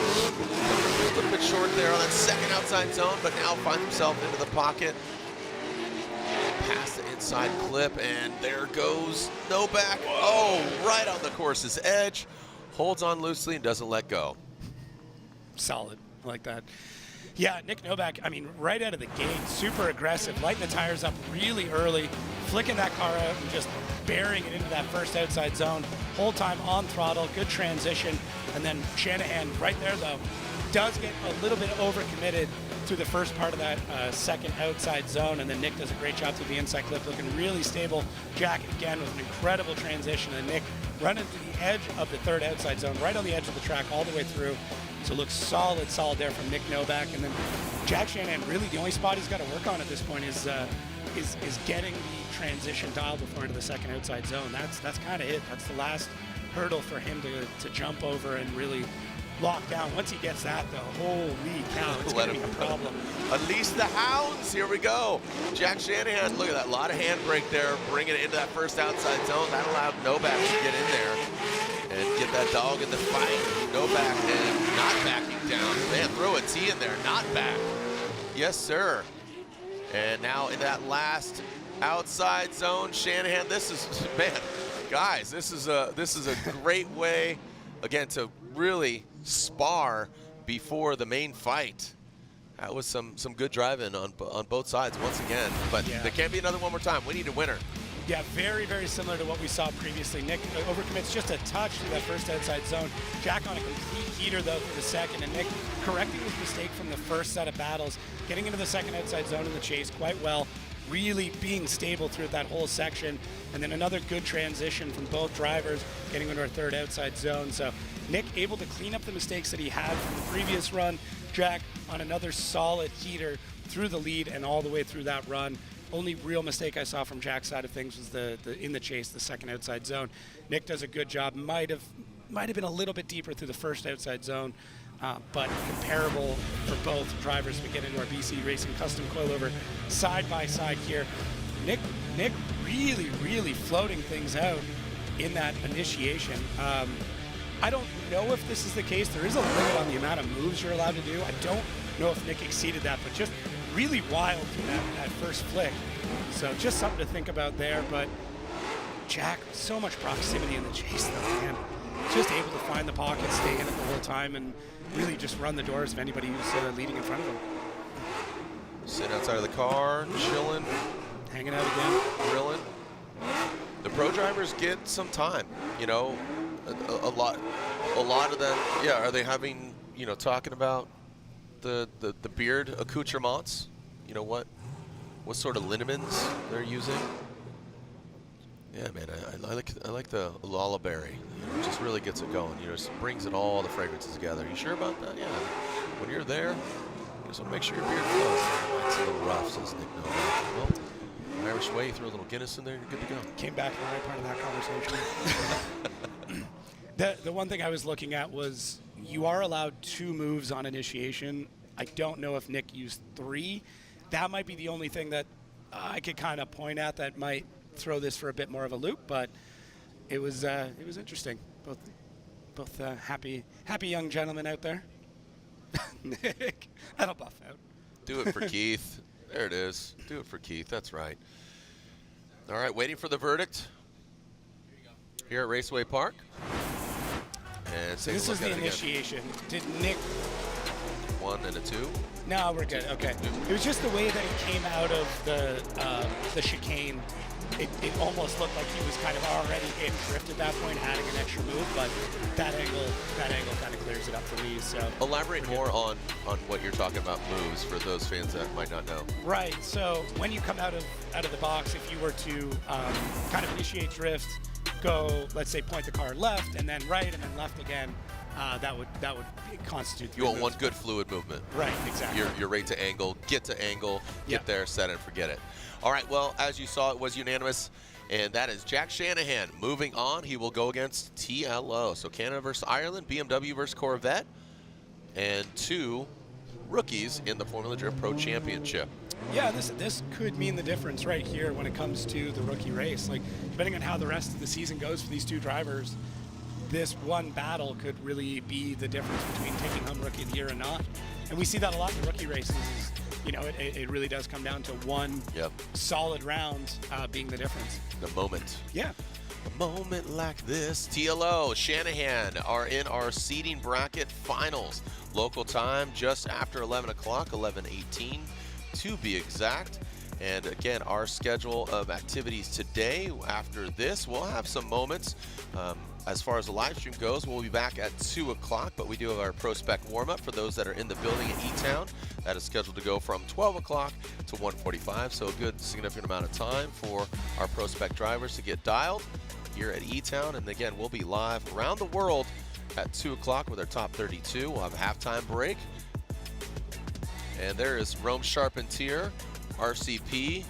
[SPEAKER 9] A little bit short there on that second outside zone, but now finds himself into the pocket. Past the inside clip, and there goes Novak. Oh, right on the course's edge. Holds on loosely and doesn't let go.
[SPEAKER 12] Solid. I like that. Yeah, Nick Novak, I mean, right out of the gate, super aggressive, lighting the tires up really early, flicking that car out and just burying it into that first outside zone. Whole time on throttle, good transition. And then Shanahan right there, though, does get a little bit overcommitted through the first part of that second outside zone. And then Nick does a great job through the inside clip, looking really stable. Jack, again, with an incredible transition. And Nick running to the edge of the third outside zone, right on the edge of the track, all the way through. So looks solid there from Nick Novak. And then Jack Shanahan, really the only spot he's got to work on at this point is getting the transition dialed before into the second outside zone. That's kind of it. That's the last hurdle for him to jump over and really locked down. Once he gets that, though, holy cow, it's going to be a problem.
[SPEAKER 9] Unleash the hounds. Here we go. Jack Shanahan, look at that. A lot of handbrake there, bringing it into that first outside zone. That allowed Novak to get in there and get that dog in the fight. Novak and not backing down. Man, throw a T in there, not back. Yes, sir. And now in that last outside zone, Shanahan, this is, man, guys, this is a great way, again, to really spar before the main fight. That was some good driving on both sides once again, but there can't be another one more time. We need a winner.
[SPEAKER 12] Yeah, very, very similar to what we saw previously. Nick overcommits just a touch through that first outside zone. Jack on a complete heater, though, for the second, and Nick correcting his mistake from the first set of battles, getting into the second outside zone in the chase quite well, really being stable through that whole section, and then another good transition from both drivers, getting into our third outside zone. So Nick able to clean up the mistakes that he had from the previous run. Jack on another solid heater through the lead and all the way through that run. Only real mistake I saw from Jack's side of things was the in the chase, the second outside zone. Nick does a good job. Might have been a little bit deeper through the first outside zone, but comparable for both drivers. We get into our BC Racing custom coilover side by side here. Nick really floating things out in that initiation. I don't know if this is the case. There is a limit on the amount of moves you're allowed to do. I don't know if Nick exceeded that, but just really wild through that first flick. So just something to think about there. But Jack, so much proximity in the chase, though, man. Just able to find the pocket, stay in it the whole time, and really just run the doors of anybody who's leading in front of him.
[SPEAKER 9] Sitting outside of the car, chilling,
[SPEAKER 12] hanging out again,
[SPEAKER 9] grilling. The pro drivers get some time, you know. A lot of them, yeah. Are they having, you know, talking about the beard accoutrements? You know what sort of liniments they're using? Yeah, man, I like the lullaberry. You know, it just really gets it going. You know, just brings it all the fragrances together. You sure about that? Yeah. When you're there, you just want to make sure your beard flows. It's a little rough, says Nick Novak. Well, Irish way, you throw a little Guinness in there, you're good to go.
[SPEAKER 12] Came back in the right part of that conversation. The one thing I was looking at was you are allowed 2 moves on initiation. I don't know if Nick used 3. That might be the only thing that I could kind of point at that might throw this for a bit more of a loop, but it was interesting. Both happy young gentlemen out there. Nick, that'll buff out.
[SPEAKER 9] Do it for Keith. There it is. Do it for Keith. That's right. All right, waiting for the verdict here at Raceway Park. And
[SPEAKER 12] so this is the initiation. Did Nick
[SPEAKER 9] 1 and a 2?
[SPEAKER 12] No, we're good. Okay. It was just the way that he came out of the chicane. It almost looked like he was kind of already in drift at that point, adding an extra move, but that angle kind of clears it up for me. So
[SPEAKER 9] elaborate more on what you're talking about moves for those fans that might not know.
[SPEAKER 12] Right. So when you come out of the box, if you were to kind of initiate drift, go, let's say, point the car left and then right and then left again, that would constitute.
[SPEAKER 9] You want one good fluid movement.
[SPEAKER 12] Right, exactly.
[SPEAKER 9] You're right to angle, get there, set it, forget it. All right, well, as you saw, it was unanimous, and that is Jack Shanahan. Moving on, he will go against TLO. So Canada versus Ireland, BMW versus Corvette, and 2 rookies in the Formula Drift Pro Championship.
[SPEAKER 12] Yeah, this could mean the difference right here when it comes to the rookie race. Like, depending on how the rest of the season goes for these 2 drivers, this one battle could really be the difference between taking home Rookie of the Year or not. And we see that a lot in rookie races. You know, it really does come down to one solid round being the difference.
[SPEAKER 9] The moment.
[SPEAKER 12] Yeah.
[SPEAKER 9] A moment like this. TLO, Shanahan are in our seeding bracket finals. Local time just after 11 o'clock, 11:18 to be exact. And again, our schedule of activities today, after this, we'll have some moments. As far as the live stream goes, we'll be back at 2 o'clock, but we do have our Pro Spec warm-up for those that are in the building at E-Town. That is scheduled to go from 12 o'clock to 1:45, so a good significant amount of time for our Pro Spec drivers to get dialed here at E-Town. And again, we'll be live around the world at 2 o'clock with our top 32. We'll have a halftime break. And there is Rome Charpentier, RCP.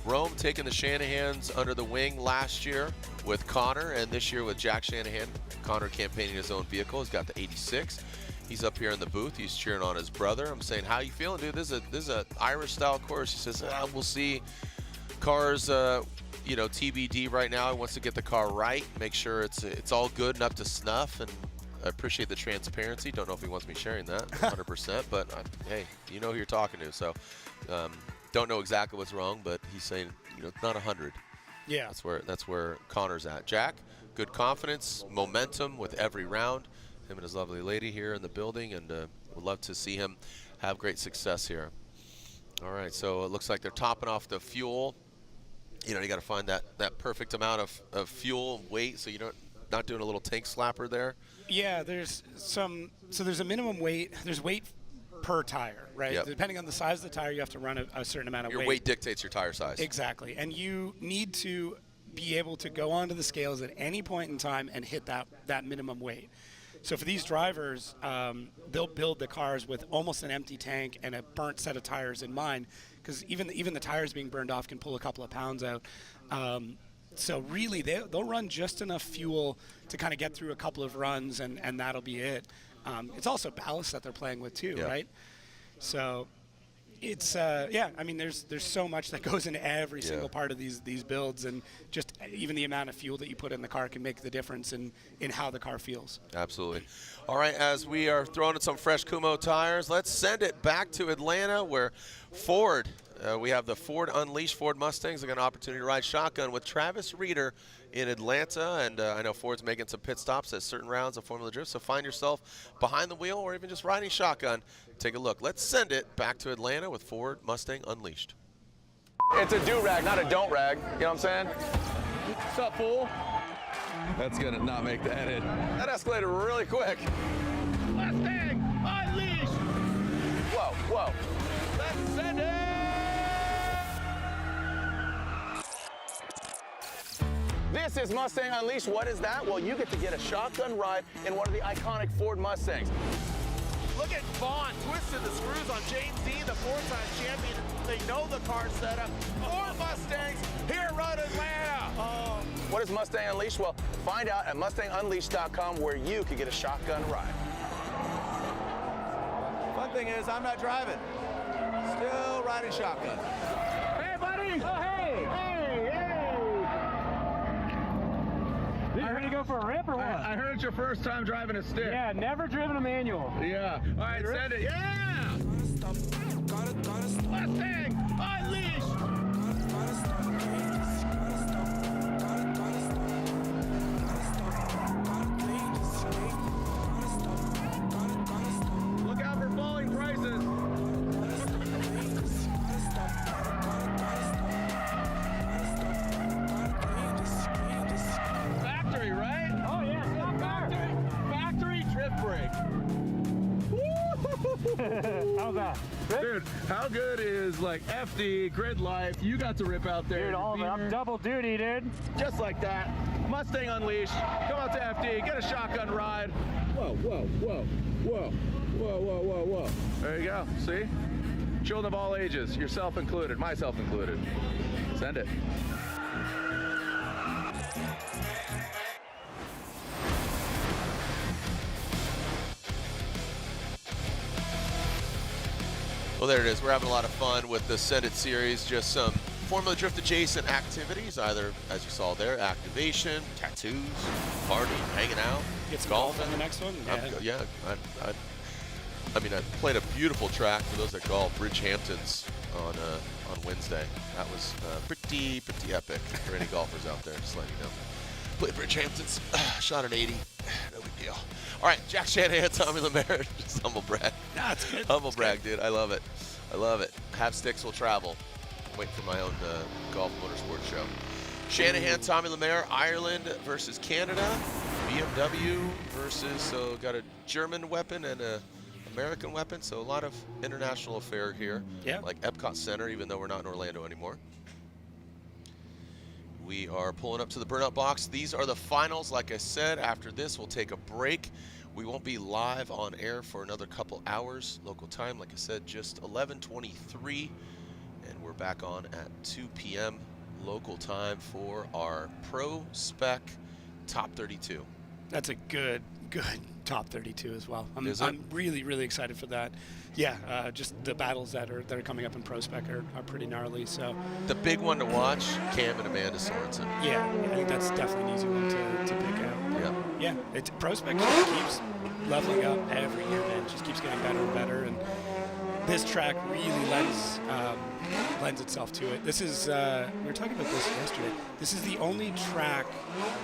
[SPEAKER 9] Rome taking the Shanahans under the wing last year with Connor, and this year with Jack Shanahan Connor campaigning his own vehicle. He's got the 86. He's up here in the booth. He's cheering on his brother. I'm saying, how you feeling, dude? This is a Irish-style course. He says, we'll see. Cars, TBD right now. He wants to get the car right, make sure it's all good and up to snuff. And I appreciate the transparency. Don't know if he wants me sharing that 100%, but hey, you know who you're talking to. So don't know exactly what's wrong, but he's saying, it's not 100.
[SPEAKER 12] Yeah.
[SPEAKER 9] That's where Connor's at. Jack, good confidence, momentum with every round. Him and his lovely lady here in the building, and would love to see him have great success here. All right, so it looks like they're topping off the fuel. You got to find that perfect amount of fuel and weight, so you're not doing a little tank slapper there.
[SPEAKER 12] Yeah, there's a minimum weight. There's weight per tire, right?
[SPEAKER 9] Yep.
[SPEAKER 12] Depending on the size of the tire, you have to run a certain amount of weight.
[SPEAKER 9] Your weight dictates your tire size.
[SPEAKER 12] Exactly, and you need to be able to go onto the scales at any point in time and hit that minimum weight. So for these drivers, they'll build the cars with almost an empty tank and a burnt set of tires in mind, because even the tires being burned off can pull a couple of pounds out. So really, they'll run just enough fuel to kind of get through a couple of runs, and that'll be it. It's also ballast that they're playing with too, right? So it's there's so much that goes into every single part of these builds, and just even the amount of fuel that you put in the car can make the difference in how the car feels.
[SPEAKER 9] Absolutely. All right, as we are throwing in some fresh Kumho tires, let's send it back to Atlanta, where Ford, we have the Ford Unleashed Ford Mustangs. They got an opportunity to ride shotgun with Travis Reeder in Atlanta, and I know Ford's making some pit stops at certain rounds of Formula Drift, so find yourself behind the wheel or even just riding shotgun. Take a look. Let's send it back to Atlanta with Ford Mustang Unleashed.
[SPEAKER 4] It's a do-rag, not a don't-rag. You know what I'm saying? What's up, fool? That's gonna not make the edit. That escalated really quick.
[SPEAKER 1] Mustang Unleashed!
[SPEAKER 4] Whoa, whoa.
[SPEAKER 1] Let's send it!
[SPEAKER 4] This is Mustang Unleashed. What is that? Well, you get to get a shotgun ride in one of the iconic Ford Mustangs.
[SPEAKER 1] Look at Vaughn twisting the screws on James Dean, the four-time champion. They know the car setup. Ford Mustangs here at Road Atlanta.
[SPEAKER 4] What is Mustang Unleashed? Well, find out at MustangUnleashed.com, where you can get a shotgun ride.
[SPEAKER 1] Fun thing is, I'm not driving. Still riding shotgun.
[SPEAKER 10] Hey, buddy! Oh, hey! Hey, hey! You ready to go for a rip or what?
[SPEAKER 4] I heard it's your first time driving a stick.
[SPEAKER 10] Yeah, never driven a manual.
[SPEAKER 4] Yeah. All right, send it.
[SPEAKER 1] Yeah! Mustang Unleashed!
[SPEAKER 4] Look out for falling prices.
[SPEAKER 1] Factory, right?
[SPEAKER 10] Oh, yeah,
[SPEAKER 1] Factory trip brake.
[SPEAKER 10] how's that?
[SPEAKER 4] Dude, how good is like FD, Grid Life? You got to rip out there.
[SPEAKER 10] Dude, all of it. I'm double duty, dude.
[SPEAKER 4] Just like that. Mustang Unleashed. Come out to FD, get a shotgun ride. Whoa, whoa, whoa, whoa, whoa, whoa, whoa, whoa. There you go. See? Children of all ages, yourself included, myself included. Send it.
[SPEAKER 9] Well, there it is. We're having a lot of fun with the Send It series. Just some Formula Drift adjacent activities, either, as you saw there, activation, tattoos, partying, hanging out,
[SPEAKER 12] Get some
[SPEAKER 9] golfing.
[SPEAKER 12] golf on the next one?
[SPEAKER 9] I mean, I played a beautiful track for those that golf, Bridgehamptons on Wednesday. That was pretty epic for any golfers out there, just letting you know. Played Bridgehamptons, shot an 80, no big deal. All right, Jack Shanahan, Tommy Lemaire, just humble brag.
[SPEAKER 12] Nah, it's good.
[SPEAKER 9] Humble brag, dude. I love it. I love it. Have sticks will travel. Waiting for my own golf motorsports show. Shanahan, Tommy Lemaire, Ireland versus Canada. BMW versus, so got a German weapon and a American weapon, so a lot of international affair here.
[SPEAKER 12] Yeah.
[SPEAKER 9] Like Epcot Center, even though we're not in Orlando anymore. We are pulling up to the burnout box. These are the finals. Like I said, after this, we'll take a break. We won't be live on air for another couple hours. Local time, like I said, just 11:23. And we're back on at 2 p.m. local time for our Pro Spec Top 32.
[SPEAKER 12] That's a good top 32 as well.
[SPEAKER 9] Is it?
[SPEAKER 12] I'm really, really excited for that. Yeah, just the battles that are coming up in Pro Spec are pretty gnarly. So
[SPEAKER 9] the big one to watch, Cam and Amanda Sorensen.
[SPEAKER 12] Yeah, I think that's definitely an easy one to pick out.
[SPEAKER 9] Yeah.
[SPEAKER 12] Yeah, Pro Spec just keeps leveling up every year, man. It just keeps getting better and better, and this track really lends itself to it. This is, we were talking about this yesterday. This is the only track,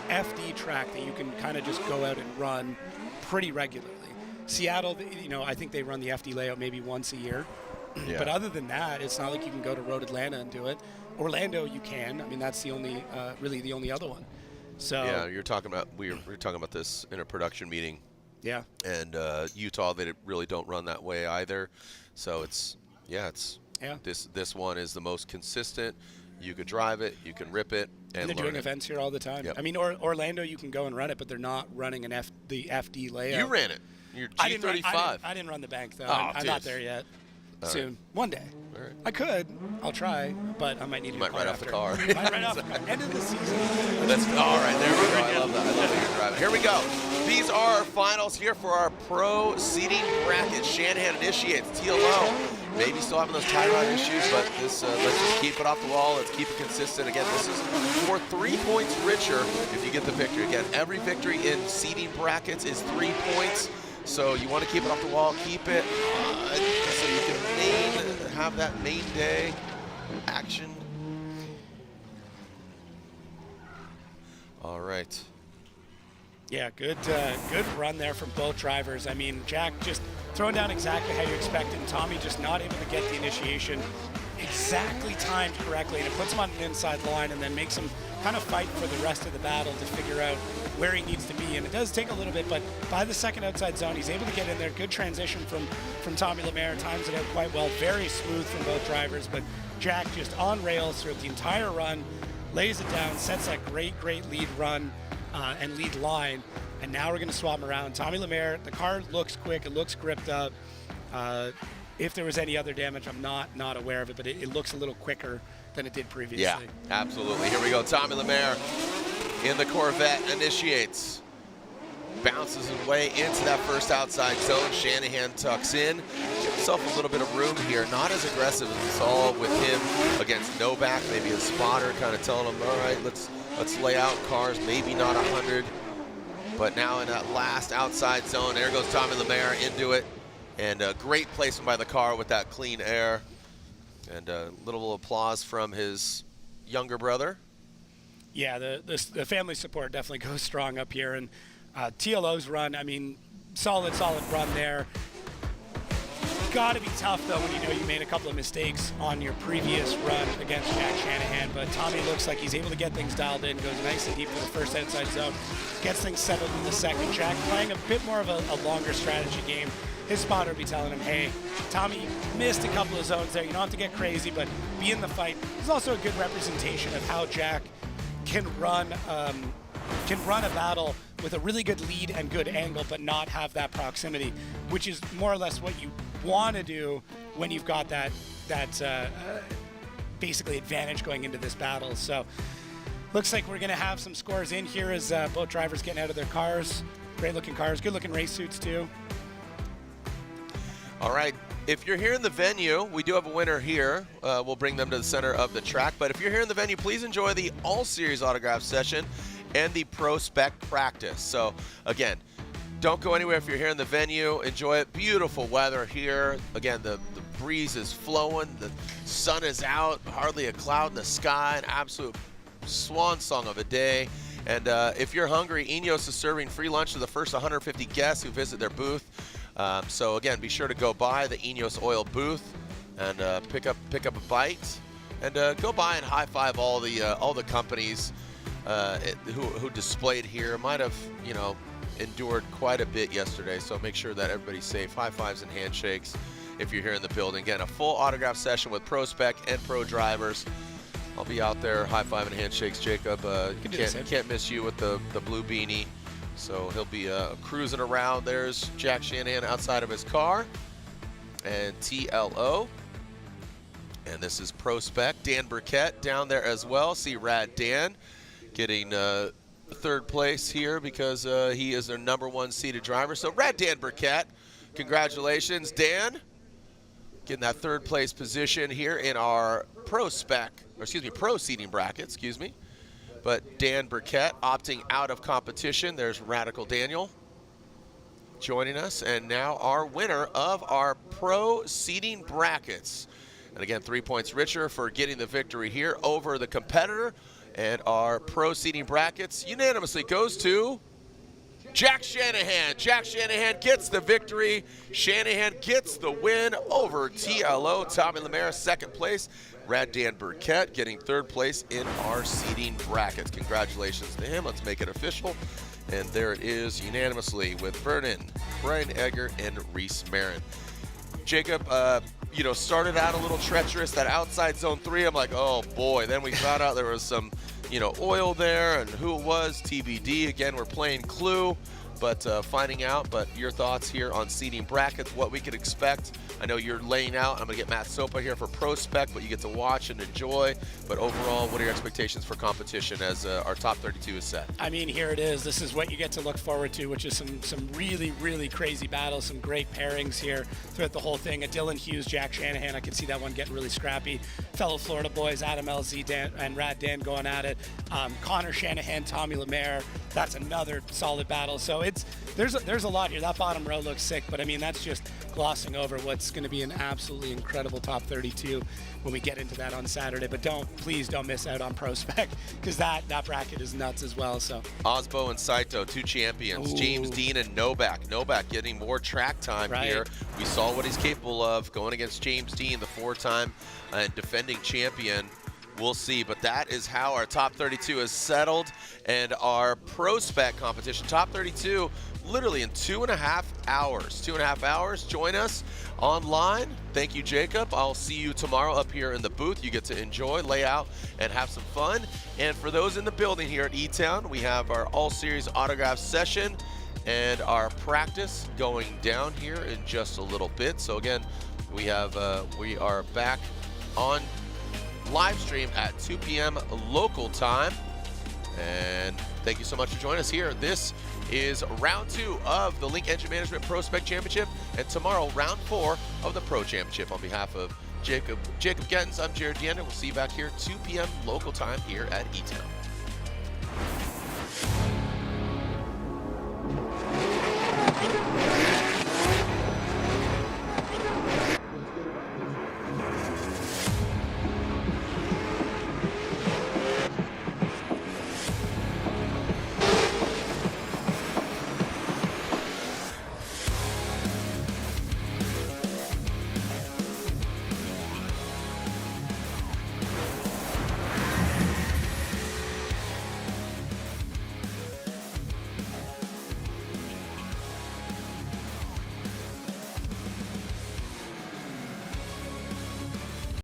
[SPEAKER 12] FD track, that you can kind of just go out and run pretty regularly. Seattle, I think they run the FD layout maybe once a year.
[SPEAKER 9] Yeah.
[SPEAKER 12] But other than that, it's not like you can go to Road Atlanta and do it. Orlando, you can. I mean, that's the only, really the only other one. So
[SPEAKER 9] yeah, we were talking about this in a production meeting.
[SPEAKER 12] Yeah.
[SPEAKER 9] And Utah, they really don't run that way either. So it's this one is the most consistent. You could drive it, you can rip it, and
[SPEAKER 12] they're doing events here all the time.
[SPEAKER 9] Yep.
[SPEAKER 12] I mean, Orlando, you can go and run it, but they're not running the FD layout.
[SPEAKER 9] You ran it. Your G35.
[SPEAKER 12] I didn't run the bank though.
[SPEAKER 9] Oh,
[SPEAKER 12] I'm not there yet.
[SPEAKER 9] All
[SPEAKER 12] Soon,
[SPEAKER 9] right.
[SPEAKER 12] one day.
[SPEAKER 9] All right.
[SPEAKER 12] I could. I'll try, but I might need.
[SPEAKER 9] You might ride off the car.
[SPEAKER 12] Might ride off the car. End of the season.
[SPEAKER 9] That's all right. There we go. I love that. I love that you're driving. Here we go. These are our finals here for our pro seating bracket. Shanahan initiates. TLO. Maybe still having those tie rod issues, but this let's just keep it off the wall. Let's keep it consistent. Again, this is for 3 points richer if you get the victory. Again, every victory in seating brackets is 3 points. So you want to keep it off the wall, keep it so you can have that main day action. All right.
[SPEAKER 12] Yeah, good run there from both drivers. I mean, Jack just throwing down exactly how you expected, and Tommy just not able to get the initiation exactly timed correctly, and it puts him on an inside line and then makes him kind of fight for the rest of the battle to figure out where he needs to be. And it does take a little bit, but by the second outside zone, he's able to get in there. Good transition from Tommy Lemaire, times it out quite well. Very smooth from both drivers, but Jack just on rails throughout the entire run, lays it down, sets that great lead run and lead line. And now we're going to swap them around. Tommy Lemaire, the car looks quick, it looks gripped up. If there was any other damage, I'm not aware of it, but it looks a little quicker than it did previously.
[SPEAKER 9] Yeah, absolutely. Here we go. Tommy Lemaire in the Corvette initiates. Bounces his way into that first outside zone. Shanahan tucks in. Gives himself a little bit of room here. Not as aggressive as we saw with him against Novak. Maybe a spotter kind of telling him, all right, let's lay out cars. Maybe not 100. But now in that last outside zone, there goes Tommy Lemaire into it. And a great placement by the car with that clean air. And a little applause from his younger brother.
[SPEAKER 12] Yeah, the family support definitely goes strong up here. And TLO's run, I mean, solid run there. Got to be tough, though, when you know you made a couple of mistakes on your previous run against Jack Shanahan. But Tommy looks like he's able to get things dialed in, goes nice and deep for the first outside zone, gets things settled in the second. Jack playing a bit more of a longer strategy game. His spotter would be telling him, hey, Tommy missed a couple of zones there. You don't have to get crazy, but be in the fight. This is also a good representation of how Jack can run a battle with a really good lead and good angle, but not have that proximity, which is more or less what you want to do when you've got that basically advantage going into this battle. So looks like we're going to have some scores in here as both drivers getting out of their cars. Great looking cars, good looking race suits too.
[SPEAKER 9] All right, if you're here in the venue, we do have a winner here. We'll bring them to the center of the track. But if you're here in the venue, please enjoy the All-Series autograph session and the Pro Spec practice. So, again, don't go anywhere if you're here in the venue. Enjoy it. Beautiful weather here. Again, the breeze is flowing. The sun is out. Hardly a cloud in the sky. An absolute swan song of a day. And if you're hungry, Ineos is serving free lunch to the first 150 guests who visit their booth. So again, be sure to go by the Ineos Oil booth and pick up a bite, and go by and high five all the companies who displayed here. Might have endured quite a bit yesterday, so make sure that everybody's safe. High fives and handshakes if you're here in the building. Again, a full autograph session with Pro Spec and Pro drivers. I'll be out there high five and handshakes. Jacob, can't miss you with the blue beanie. So he'll be cruising around. There's Jack Shanahan outside of his car, and TLO. And this is Pro Spec. Dan Burkett down there as well. See Rad Dan getting third place here because he is their #1 seeded driver. So Rad Dan Burkett, congratulations, Dan. Getting that third place position here in our pro seeding bracket, excuse me. But Dan Burkett opting out of competition. There's Radical Daniel joining us, and now our winner of our pro seeding brackets. And again, 3 points richer for getting the victory here over the competitor. And our pro seeding brackets unanimously goes to Jack Shanahan. Jack Shanahan gets the victory. Shanahan gets the win over TLO. Tommy Lemaire, second place. Rad Dan Burkett getting third place in our seeding brackets. Congratulations to him. Let's make it official. And there it is unanimously with Vernon, Brian Egger, and Reese Marin. Jacob, started out a little treacherous, that outside zone 3. I'm like, oh boy. Then we found out there was some, oil there, and who it was, TBD. Again, we're playing Clue, but finding out. But your thoughts here on seeding brackets, what we could expect. I know you're laying out. I'm going to get Matt Sopa here for Prospect, but you get to watch and enjoy. But overall, what are your expectations for competition as our top 32 is set?
[SPEAKER 12] I mean, here it is. This is what you get to look forward to, which is some really, really crazy battles, some great pairings here throughout the whole thing. A Dylan Hughes, Jack Shanahan, I can see that one getting really scrappy. Fellow Florida boys, Adam LZ and Rad Dan going at it. Connor Shanahan, Tommy Lemaire, that's another solid battle. So there's a lot here. That bottom row looks sick, but I mean, that's just glossing over what's going to be an absolutely incredible top 32 when we get into that on Saturday. But please don't miss out on Prospect, because that bracket is nuts as well. So
[SPEAKER 9] Osbo and Saito, 2 champions. Ooh. James Dean and Novak. Novak getting more track time here. We saw what he's capable of going against James Dean, the 4-time defending champion. We'll see, but that is how our top 32 is settled, and our Prospect competition, top 32, literally in 2.5 hours. 2.5 hours. Join us online. Thank you, Jacob. I'll see you tomorrow up here in the booth. You get to enjoy, lay out, and have some fun. And for those in the building here at E-Town, we have our all-series autograph session and our practice going down here in just a little bit. So again, we are back on live stream at 2 p.m. local time. And thank you so much for joining us here. This is round 2 of the Link Engine Management Prospect Championship, and tomorrow round 4 of the Pro Championship. On behalf of Jacob Gettens, I'm Jared Deanna. We'll see you back here 2 p.m. local time here at E-Town.